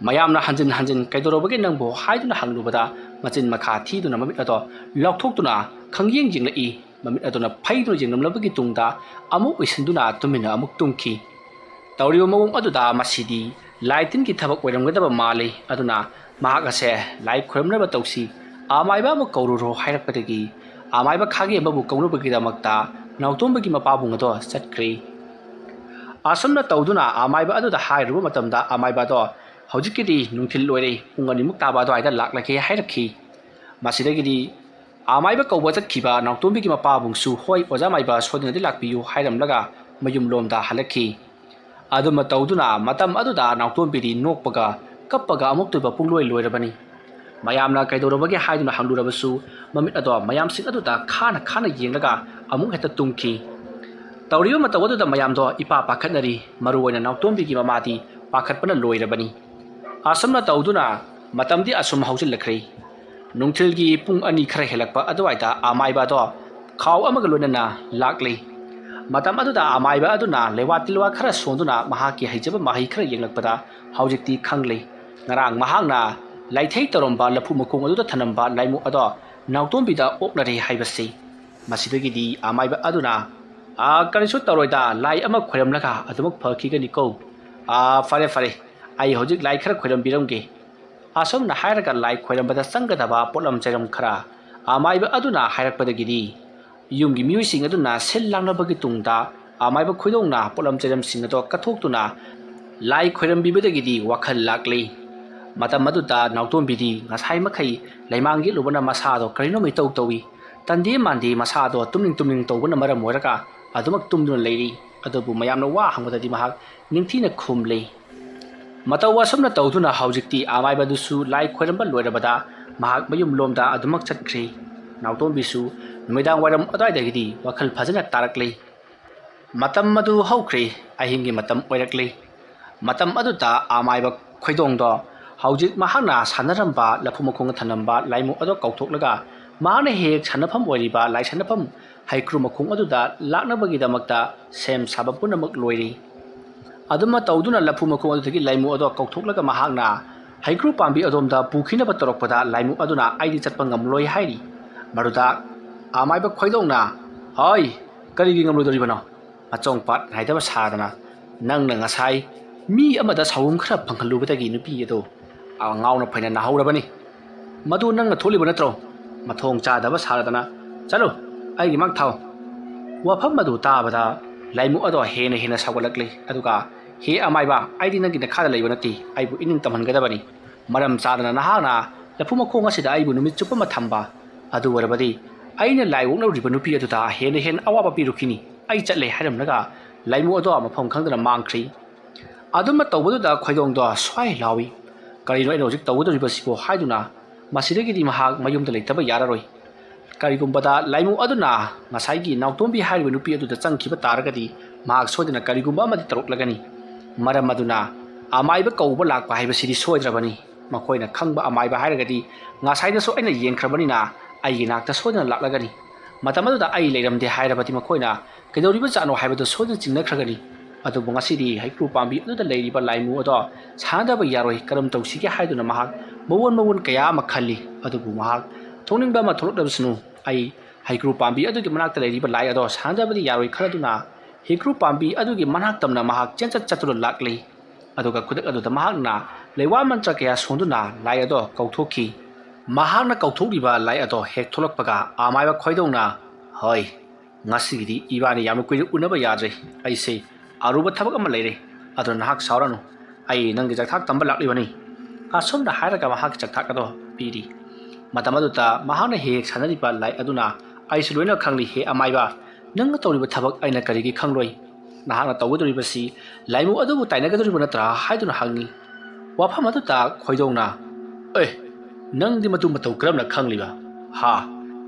ꯃꯌꯥꯝꯅ ꯍꯟꯖꯤꯟ ꯍꯟꯖꯤꯟ ꯀꯩꯗꯧꯔꯕꯒꯦ ꯅꯪꯕꯨ ꯍꯥꯏꯗꯨꯅ ꯍꯪꯂꯨꯕꯗ ꯃꯆꯤꯟ ꯃꯈꯥ ꯊꯤꯗꯨꯅ ꯃꯃꯤꯠ ꯑꯗꯣ ꯂꯥꯎꯊꯣꯛꯇꯨꯅ ꯈꯪꯌꯦꯡ ꯌꯦꯡꯂꯛꯏ ꯃꯃꯤꯠ ꯑꯗꯨꯅ ꯐꯩꯗꯨꯅ ꯌꯦꯡꯂꯝꯂꯕꯒꯤ ꯇꯨꯡꯗ ꯑꯃꯨꯛ ꯎꯏꯁꯤꯟꯗꯨꯅ ꯇꯨꯃꯤꯟꯅ ꯑꯃꯨꯛ ꯇꯨꯝꯈꯤ ꯇꯧꯔꯤꯕ ꯃꯑꯣꯡ ꯑꯗꯨꯗ ꯃꯁꯤꯗꯤ ꯂꯥꯏ ꯇꯤꯟꯒꯤ ꯊꯕꯛ ꯑꯣꯏꯔꯝꯒꯗꯕ ꯃꯥꯜꯂꯤ ꯑꯗꯨꯅ ꯃꯍꯥꯛ ꯑꯁꯦ ꯂꯥꯏ ꯈꯨꯔꯝꯅꯕ ꯇꯧꯁꯤ ꯑꯃꯥꯏꯕ ꯑꯃ ꯀꯧꯔꯨꯔꯣ ꯍꯥꯏꯔꯛꯄꯗꯒꯤ ꯑꯃꯥꯏꯕ ꯈꯥꯒꯦꯝꯕꯕꯨ ꯀꯧꯅꯕꯒꯤꯗꯃꯛꯇ ꯅꯥꯎꯇꯣꯝꯕꯒꯤ ꯃꯄꯥꯕꯨꯡ ꯑꯗꯣ ꯆꯠꯈ꯭ꯔꯤ ꯑꯁꯨꯝꯅ ꯇꯧꯗꯨꯅ ꯑꯃꯥꯏꯕ ꯑꯗꯨꯗ ꯍꯥꯏꯔꯨꯕ ꯃꯇꯝꯗ ꯑꯃꯥꯏꯕ ꯑꯗꯣ ꯍꯧꯖꯤꯛꯀꯤꯗꯤ ꯅꯨꯡꯊꯤꯜ ꯑꯣꯏꯔꯦ ꯄꯨꯡ 2 ꯇꯥꯕ ꯑꯗꯨꯋꯥꯏꯗ ꯂꯥꯛꯂꯒꯦ ꯍꯥꯏꯔꯛꯈꯤ ꯃꯁꯤꯗꯒꯤꯗꯤ ꯑꯃꯥꯏꯕ ꯀꯧꯕ ꯆꯠꯈꯤꯕ ꯅꯥꯎꯇꯣꯝꯕꯤꯒꯤ ꯃꯄꯥꯕꯨꯡꯁꯨ ꯍꯣꯏ ꯑꯣꯖꯥ ꯃꯥꯏꯕ ꯁꯣꯏꯗꯅꯗꯤ ꯂꯥꯛꯄꯤꯌꯨ ꯍꯥꯏꯔꯝꯂꯒ ꯃꯌꯨꯝꯂꯣꯝꯗ ꯍꯜꯂꯛꯈꯤ ꯑꯗꯨꯃ ꯇꯧꯗꯨꯅ ꯃꯇꯝ ꯑꯗꯨꯗ ꯅꯥꯎꯇꯣꯝꯕꯤꯗꯤ ꯅꯣꯛꯄꯒ ꯀꯞꯄꯒ ꯑꯃꯨꯛꯇꯣꯏꯕ ꯄꯨꯡꯂꯣꯏ ꯂꯣꯏꯔꯕꯅꯤ ꯃꯌꯥꯝꯅ ꯀꯩꯗꯧꯔꯕꯒꯦ ꯍꯥꯏꯗꯨꯅ ꯍꯪꯂꯨꯔꯕꯁꯨ ꯃꯃꯤꯠ ꯑꯗꯣ ꯃꯌꯥꯝꯁꯤꯡ ꯑꯗꯨꯗ ꯈꯥꯅ ꯈꯥꯅ ꯌꯦꯡꯂꯒ ꯑꯃꯨꯛ ꯍꯦꯛꯇ ꯇꯨꯝꯈꯤ ꯇꯧꯔꯤꯕ ꯃꯇꯧ ꯑꯗꯨꯗ ꯃꯌꯥꯝꯗꯣ ꯏꯄꯥ ꯄꯥꯈꯠꯅꯔꯤ ꯃꯔꯨꯑꯣꯏꯅ ꯅꯥꯎꯇꯣꯝꯕꯤꯒꯤ ꯃꯃꯥꯗꯤ ꯄꯥꯈꯠꯄꯅ ꯂꯣꯏꯔꯕꯅꯤ ꯑꯁꯨꯝꯅ ꯇꯧꯗꯨꯅ ꯃꯇꯝꯗꯤ ꯑꯁꯨꯝ ꯍꯧꯖꯤꯜꯂꯛꯈ꯭ꯔꯤ ꯅꯨꯡꯊꯤꯜꯒꯤ ꯄꯨꯡ 2 ꯈꯔ ꯍꯦꯜꯂꯛꯄ ꯑꯗꯨꯋꯥꯏꯗ ꯑꯃꯥꯏꯕ ꯑꯗꯣ ꯈꯥꯎ ꯑꯃꯒ ꯂꯣꯏꯅꯅ ꯂꯥꯛꯂꯤ ꯃꯇꯝ ꯑꯗꯨꯗ ꯑꯃꯥꯏꯕ ꯑꯗꯨꯅ ꯂꯩꯋꯥ ꯇꯤꯜꯋꯥ ꯈꯔ ꯁꯣꯟꯗꯨꯅ ꯃꯍꯥꯛꯀꯤ ꯍꯩꯖꯕ ꯃꯍꯩ ꯈꯔ ꯌꯦꯡꯂꯛꯄꯗ ꯍꯧꯖꯤꯛꯇꯤ ꯈꯪꯂꯤ ꯉꯔꯥꯡ ꯃꯍꯥꯛꯅ ꯂꯥꯏꯊꯩ ꯇꯧꯔꯝꯕ ꯂꯐꯨ ꯃꯈꯣꯡ ꯑꯗꯨꯗ ꯊꯅꯝꯕ ꯂꯥꯏꯃꯨꯛ ꯑꯗꯣ ꯅꯥꯎꯇꯣꯝꯕꯤꯗ ꯑꯣꯛꯅꯔꯦ ꯍꯥꯏꯕꯁꯤ ꯃꯁꯤꯗꯒꯤꯗꯤ ꯑꯃꯥꯏꯕ ꯑꯗꯨꯅ ꯀꯔꯤꯁꯨ ꯇꯧꯔꯣꯏꯗ ꯂꯥꯏ ꯑꯃ ꯈꯣꯏꯔꯝꯂꯒ ꯑꯗꯨꯃꯛ ꯐꯈꯤꯒꯅꯤꯀꯣ ꯐꯔꯦ ꯐꯔꯦ ꯑꯩ ꯍꯧꯖꯤꯛ ꯂꯥꯏ ꯈꯔ ꯈꯣꯏꯔꯝꯕꯤꯔꯝꯒꯦ ꯑꯁꯨꯝꯅ ꯍꯥꯏꯔꯒ ꯂꯥꯏ ꯈꯣꯏꯔꯝꯕꯗ ꯆꯪꯒꯗꯕ ꯄꯣꯠꯂꯝ ꯆꯩꯔꯝ ꯈꯔ ꯑꯃꯥꯏꯕ ꯑꯗꯨꯅ ꯍꯥꯏꯔꯛꯄꯗꯒꯤꯗꯤ ꯌꯨꯝꯒꯤ ꯃꯤꯑꯣꯏꯁꯤꯡ ꯑꯗꯨꯅ ꯁꯤꯜ ꯂꯥꯡꯅꯕꯒꯤ ꯇꯨꯡꯗ ꯑꯃꯥꯏꯕ ꯈꯣꯏꯗꯧꯅ ꯄꯣꯠꯂꯝ ꯆꯩꯔꯝꯁꯤꯡ ꯑꯗꯣ ꯀꯠꯊꯣꯛꯇꯨꯅ ꯂꯥꯏ ꯈꯣꯏꯔꯝꯕꯤꯕꯗꯒꯤꯗꯤ ꯋꯥꯈꯜ ꯂꯥꯛꯂꯤ ꯃꯇꯝ ꯑꯗꯨꯗ ꯅꯥꯎꯇꯣꯝꯕꯤꯗꯤ ꯉꯁꯥꯏ ꯃꯈꯩ ꯂꯩꯃꯥꯡ ꯌꯦꯠꯂꯨꯕꯅ ꯃꯁꯥꯗꯣ ꯀꯔꯤꯅꯣꯝ ꯏꯇꯧ ꯇꯧꯏ ꯇꯟꯗꯦ ꯃꯥꯟꯗꯦ ꯃꯁꯥꯗꯣ ꯇꯨꯝꯅꯤꯡ ꯇꯧꯕꯅ ꯃꯔꯝ ꯑꯣꯏꯔꯒ ꯑꯗꯨꯃꯛ ꯇꯨꯝꯗꯨꯅ ꯂꯩꯔꯤ ꯑꯗꯨꯕꯨ ꯃꯌꯥꯝꯅ ꯋꯥ ꯍꯪꯕꯗꯗꯤ ꯃꯍꯥꯛ ꯅꯤꯡꯊꯤꯅ ꯈꯨꯝꯂꯤ ꯃꯇꯧ ꯑꯁꯨꯝꯅ ꯇꯧꯗꯨꯅ ꯍꯧꯖꯤꯛꯇꯤ ꯑꯃꯥꯏꯕꯗꯨꯁꯨ ꯂꯥꯏ ꯈꯣꯏꯔꯝꯕ ꯂꯣꯏꯔꯕꯗ ꯃꯍꯥꯛ ꯃꯌꯨꯝꯂꯣꯝꯗ ꯑꯗꯨꯃꯛ ꯆꯠꯈ꯭ꯔꯤ ꯅꯥꯎꯇꯣꯝꯕꯤꯁꯨ ꯅꯨꯃꯤꯗꯥꯡ ꯋꯥꯏꯔꯝ ꯑꯗꯨꯋꯥꯏꯗꯒꯤꯗꯤ ꯋꯥꯈꯜ ꯐꯖꯅ ꯇꯥꯔꯛꯂꯤ ꯃꯇꯝ ꯑꯗꯨ ꯍꯧꯈ꯭ꯔꯤ ꯑꯍꯤꯡꯒꯤ ꯃꯇꯝ ꯑꯣꯏꯔꯛꯂꯤ ꯃꯇꯝ ꯑꯗꯨꯗ ꯑꯃꯥꯏꯕ ꯈꯣꯏꯗꯣꯡꯗꯣ ꯍꯧꯖꯤꯛ ꯃꯍꯥꯛꯅ ꯁꯥꯟꯅꯔꯝꯕ ꯂꯐꯨ ꯃꯈꯣꯡꯗ ꯊꯅꯝꯕ ꯂꯥꯏꯃꯨꯛ ꯑꯗꯣ ꯀꯧꯊꯣꯛꯂꯒ ꯃꯍꯥꯛꯅ ꯍꯦꯛ ꯁꯥꯟꯅꯐꯝ ꯑꯣꯏꯔꯤꯕ ꯂꯥꯏ ꯁꯥꯟꯅꯐꯝ ꯍꯩꯀ꯭ꯔꯨ ꯃꯈꯣꯡ ꯑꯗꯨꯗ ꯂꯥꯛꯅꯕꯒꯤꯗꯃꯛꯇ ꯁꯦꯝ ꯁꯥꯕ ꯄꯨꯝꯅꯃꯛ ꯂꯣꯏꯔꯤ ꯑꯗꯨꯃ ꯇꯧꯗꯨꯅ ꯂꯐꯨ ꯃꯈꯣꯡ ꯑꯗꯨꯗꯒꯤ ꯂꯥꯏꯃꯨꯛ ꯑꯗꯣ ꯀꯧꯊꯣꯛꯂꯒ ꯃꯍꯥꯛꯅ ꯍꯩꯀ꯭ꯔꯨ ꯄꯥꯝꯕꯤ ꯑꯗꯣꯝꯗ ꯄꯨꯈꯤꯅꯕ ꯇꯧꯔꯛꯄꯗ ꯂꯥꯏꯃꯨꯛ ꯑꯗꯨꯅ ꯑꯩꯗꯤ ꯆꯠꯄ ꯉꯝꯂꯣꯏ ꯍꯥꯏꯔꯤ ꯃꯗꯨꯗ ꯑꯃꯥꯏꯕ ꯈꯣꯏꯗꯧꯅ ꯍꯣꯏ ꯀꯔꯤꯒꯤ ꯉꯝꯂꯣꯏꯗꯧꯔꯤꯕꯅꯣ ꯃꯆꯣꯡꯄꯥꯠ ꯅꯥꯏꯗꯕ ꯁꯥꯗꯅ ꯅꯪꯅ ꯉꯁꯥꯏ ꯃꯤ ꯑꯃꯗ ꯁꯥꯎꯝ ꯈꯔ ꯐꯪꯍꯜꯂꯨꯕꯗꯒꯤ ꯅꯨꯄꯤ ꯑꯗꯣ ꯉꯥꯎꯅ ꯐꯩꯅ ꯅꯥꯍꯧꯔꯕꯅꯤ ꯃꯗꯨ ꯅꯪꯅ ꯊꯣꯛꯂꯤꯕ ꯅꯠꯇ꯭ꯔꯣ ꯃꯊꯣꯡ ꯆꯥꯗꯕ ꯁꯥꯔꯗꯅ ꯆꯠꯂꯨ ꯑꯩꯒꯤ ꯃꯥꯡ ꯊꯥꯎ ꯋꯥꯐꯝ ꯑꯗꯨ ꯇꯥꯕꯗ ꯂꯥꯏꯃꯨꯛ ꯑꯗꯣ ꯍꯦꯟꯅ ꯁꯥꯎꯒꯠꯂꯛꯂꯤ ꯑꯗꯨꯒ ꯍꯦ ꯑꯃꯥꯏꯕ ꯑꯩꯗꯤ ꯅꯪꯒꯤ ꯅꯈꯥꯗ ꯂꯩꯕ ꯅꯠꯇꯦ ꯑꯩꯕꯨ ꯏꯅꯤꯡ ꯇꯝꯍꯟꯒꯗꯕꯅꯤ ꯃꯔꯝ ꯆꯥꯗꯅ ꯅꯍꯥꯛꯅ ꯂꯐꯨ ꯃꯈꯣꯡ ꯑꯁꯤꯗ ꯑꯩꯕꯨ ꯅꯨꯃꯤꯠ ꯆꯨꯞꯄ ꯑꯃ ꯊꯝꯕ ꯑꯗꯨ ꯑꯣꯏꯔꯕꯗꯤ ꯑꯩꯅ ꯂꯥꯏ ꯑꯣꯛꯅꯔꯤꯕ ꯅꯨꯄꯤ ꯑꯗꯨꯗ ꯍꯦꯟꯅ ꯑꯋꯥꯕ ꯄꯤꯔꯨꯈꯤꯅꯤ ꯑꯩ ꯆꯠꯂꯦ ꯍꯥꯏꯔꯝꯂꯒ ꯂꯥꯏꯃꯨꯛ ꯑꯗꯣ ꯃꯐꯝ ꯈꯪꯗꯅ ꯃꯥꯡꯈ꯭ꯔꯤ ꯑꯗꯨꯝꯅ ꯇꯧꯕꯗꯨꯗ ꯈꯣꯏꯗꯣꯡꯗꯣ ꯁ꯭ꯋꯥꯏ ꯂꯥꯎꯏ ꯀꯔꯤꯅꯣ ꯑꯩꯅ ꯍꯧꯖꯤꯛ ꯇꯧꯒꯗꯧꯔꯤꯕꯁꯤꯕꯨ ꯍꯥꯏꯗꯨꯅ ꯃꯁꯤꯗꯒꯤꯗꯤ ꯃꯍꯥꯛ ꯃꯌꯨꯝꯗ ꯂꯩꯇꯕ ꯌꯥꯔꯔꯣꯏ ꯀꯔꯤꯒꯨꯝꯕꯗ ꯂꯥꯏꯃꯨꯛ ꯑꯗꯨꯅ ꯉꯁꯥꯏꯒꯤ ꯅꯥꯎꯇꯣꯝꯕꯤ ꯍꯥꯏꯔꯤꯕ ꯅꯨꯄꯤ ꯑꯗꯨꯗ ꯆꯪꯈꯤꯕ ꯇꯥꯔꯒꯗꯤ ꯃꯍꯥꯛ ꯁꯣꯏꯗꯅ ꯀꯔꯤꯒꯨꯝꯕ ꯑꯃꯗꯤ ꯇꯧꯔꯛꯂꯒꯅꯤ ꯃꯔꯝ ꯑꯗꯨꯅ ꯑꯃꯥꯏꯕ ꯀꯧꯕ ꯂꯥꯛꯄ ꯍꯥꯏꯕꯁꯤꯗꯤ ꯁꯣꯏꯗ꯭ꯔꯕꯅꯤ ꯃꯈꯣꯏꯅ ꯈꯪꯕ ꯑꯃꯥꯏꯕ ꯍꯥꯏꯔꯒꯗꯤ ꯉꯁꯥꯏꯗꯁꯨ ꯑꯩꯅ ꯌꯦꯡꯈ꯭ꯔꯕꯅꯤꯅ ꯑꯩꯒꯤ ꯅꯥꯛꯇ ꯁꯣꯏꯗꯅ ꯂꯥꯛꯂꯒꯅꯤ ꯃꯇꯝ ꯑꯗꯨꯗ ꯑꯩ ꯂꯩꯔꯝꯗꯦ ꯍꯥꯏꯔꯕꯗꯤ ꯃꯈꯣꯏꯅ ꯀꯩꯗꯧꯔꯤꯕꯖꯥꯠꯅꯣ ꯍꯥꯏꯕꯗꯨ ꯁꯣꯏꯗꯅ ꯆꯤꯡꯅꯈ꯭ꯔꯒꯅꯤ ꯑꯗꯨꯕꯨ ꯉꯁꯤꯗꯤ ꯍꯩꯀ꯭ꯔꯨ ꯄꯥꯝꯕꯤ ꯑꯗꯨꯗ ꯂꯩꯔꯤꯕ ꯂꯥꯏꯃꯨ ꯑꯗꯣ ꯁꯥꯟꯅꯗꯕ ꯌꯥꯔꯣꯏ ꯀꯔꯝ ꯇꯧꯁꯤꯒꯦ ꯍꯥꯏꯗꯨꯅ ꯃꯍꯥꯛ ꯃꯋꯣꯟ ꯀꯌꯥ ꯑꯃ ꯈꯜꯂꯤ ꯑꯗꯨꯕꯨ ꯃꯍꯥꯛ ꯊꯣꯛꯅꯤꯡꯕ ꯑꯃ ꯊꯣꯛꯂꯛꯂꯕꯁꯨ ꯑꯩ ꯍꯩꯀ꯭ꯔꯨ ꯄꯥꯝꯕꯤ ꯑꯗꯨꯒꯤ ꯃꯅꯥꯛꯇ ꯂꯩꯔꯤꯕ ꯂꯥꯏ ꯑꯗꯣ ꯁꯥꯟꯅꯗꯕꯗꯤ ꯌꯥꯔꯣꯏ ꯈꯜꯂꯗꯨꯅ ꯍꯩꯀ꯭ꯔꯨ ꯄꯥꯝꯕꯤ ꯑꯗꯨꯒꯤ ꯃꯅꯥꯛ ꯇꯝꯅ ꯃꯍꯥꯛ ꯆꯠꯇꯨꯅ ꯂꯥꯛꯂꯤ ꯑꯗꯨꯒ ꯈꯨꯗꯛ ꯑꯗꯨꯗ ꯃꯍꯥꯛꯅ ꯂꯩꯋꯥ ꯃꯟꯇ꯭ꯔ ꯀꯌꯥ ꯁꯣꯟꯗꯨꯅ ꯂꯥꯏ ꯑꯗꯣ ꯀꯧꯊꯣꯛꯈꯤ ꯃꯍꯥꯛꯅ ꯀꯧꯊꯣꯛꯂꯤꯕ ꯂꯥꯏ ꯑꯗꯣ ꯍꯦꯛ ꯊꯣꯛꯂꯛꯄꯒ ꯑꯃꯥꯏꯕ ꯈꯣꯏꯗꯧꯅ ꯍꯣꯏ ꯉꯁꯤꯒꯤꯗꯤ ꯏꯕꯥꯅꯤ ꯌꯥꯝꯅ ꯀꯨꯏꯅ ꯎꯅꯕ ꯌꯥꯗ꯭ꯔꯦ ꯑꯩꯁꯦ ꯑꯔꯨꯕ ꯊꯕꯛ ꯑꯃ ꯂꯩꯔꯦ ꯑꯗꯨꯅ ꯅꯍꯥꯛ ꯁꯥꯎꯔꯅꯨ ꯑꯩ ꯅꯪꯒꯤ ꯆꯥꯛꯊꯥꯛ ꯇꯝꯕ ꯂꯥꯛꯂꯤꯕꯅꯤ ꯑꯁꯨꯝꯅ ꯍꯥꯏꯔꯒ ꯃꯍꯥꯛꯀꯤ ꯆꯥꯛꯊꯥꯛ ꯑꯗꯣ ꯄꯤꯔꯤ ꯃꯇꯝ ꯑꯗꯨꯗ ꯃꯍꯥꯛꯅ ꯍꯦꯛ ꯁꯥꯟꯅꯔꯤꯕ ꯂꯥꯏ ꯑꯗꯨꯅ ꯑꯩꯁꯨ ꯂꯣꯏꯅ ꯈꯪꯂꯤ ꯍꯦ ꯑꯃꯥꯏꯕ ꯅꯪꯅ ꯇꯧꯔꯤꯕ ꯊꯕꯛ ꯑꯩꯅ ꯀꯔꯤꯒꯤ ꯈꯪꯂꯣꯏ ꯅꯍꯥꯛꯅ ꯇꯧꯒꯗꯧꯔꯤꯕꯁꯤ ꯂꯥꯏꯃꯨ ꯑꯗꯨꯕꯨ ꯇꯥꯏꯅꯒꯗꯧꯔꯤꯕ ꯅꯠꯇ꯭ꯔꯥ ꯍꯥꯏꯗꯨꯅ ꯍꯪꯉꯤ ꯋꯥꯐꯝ ꯑꯗꯨꯗ ꯈꯣꯏꯗꯧꯅ ꯅꯪꯗꯤ ꯃꯇꯨ ꯃꯇꯧ ꯀꯔꯝꯅ ꯈꯪꯂꯤꯕ ꯍꯥ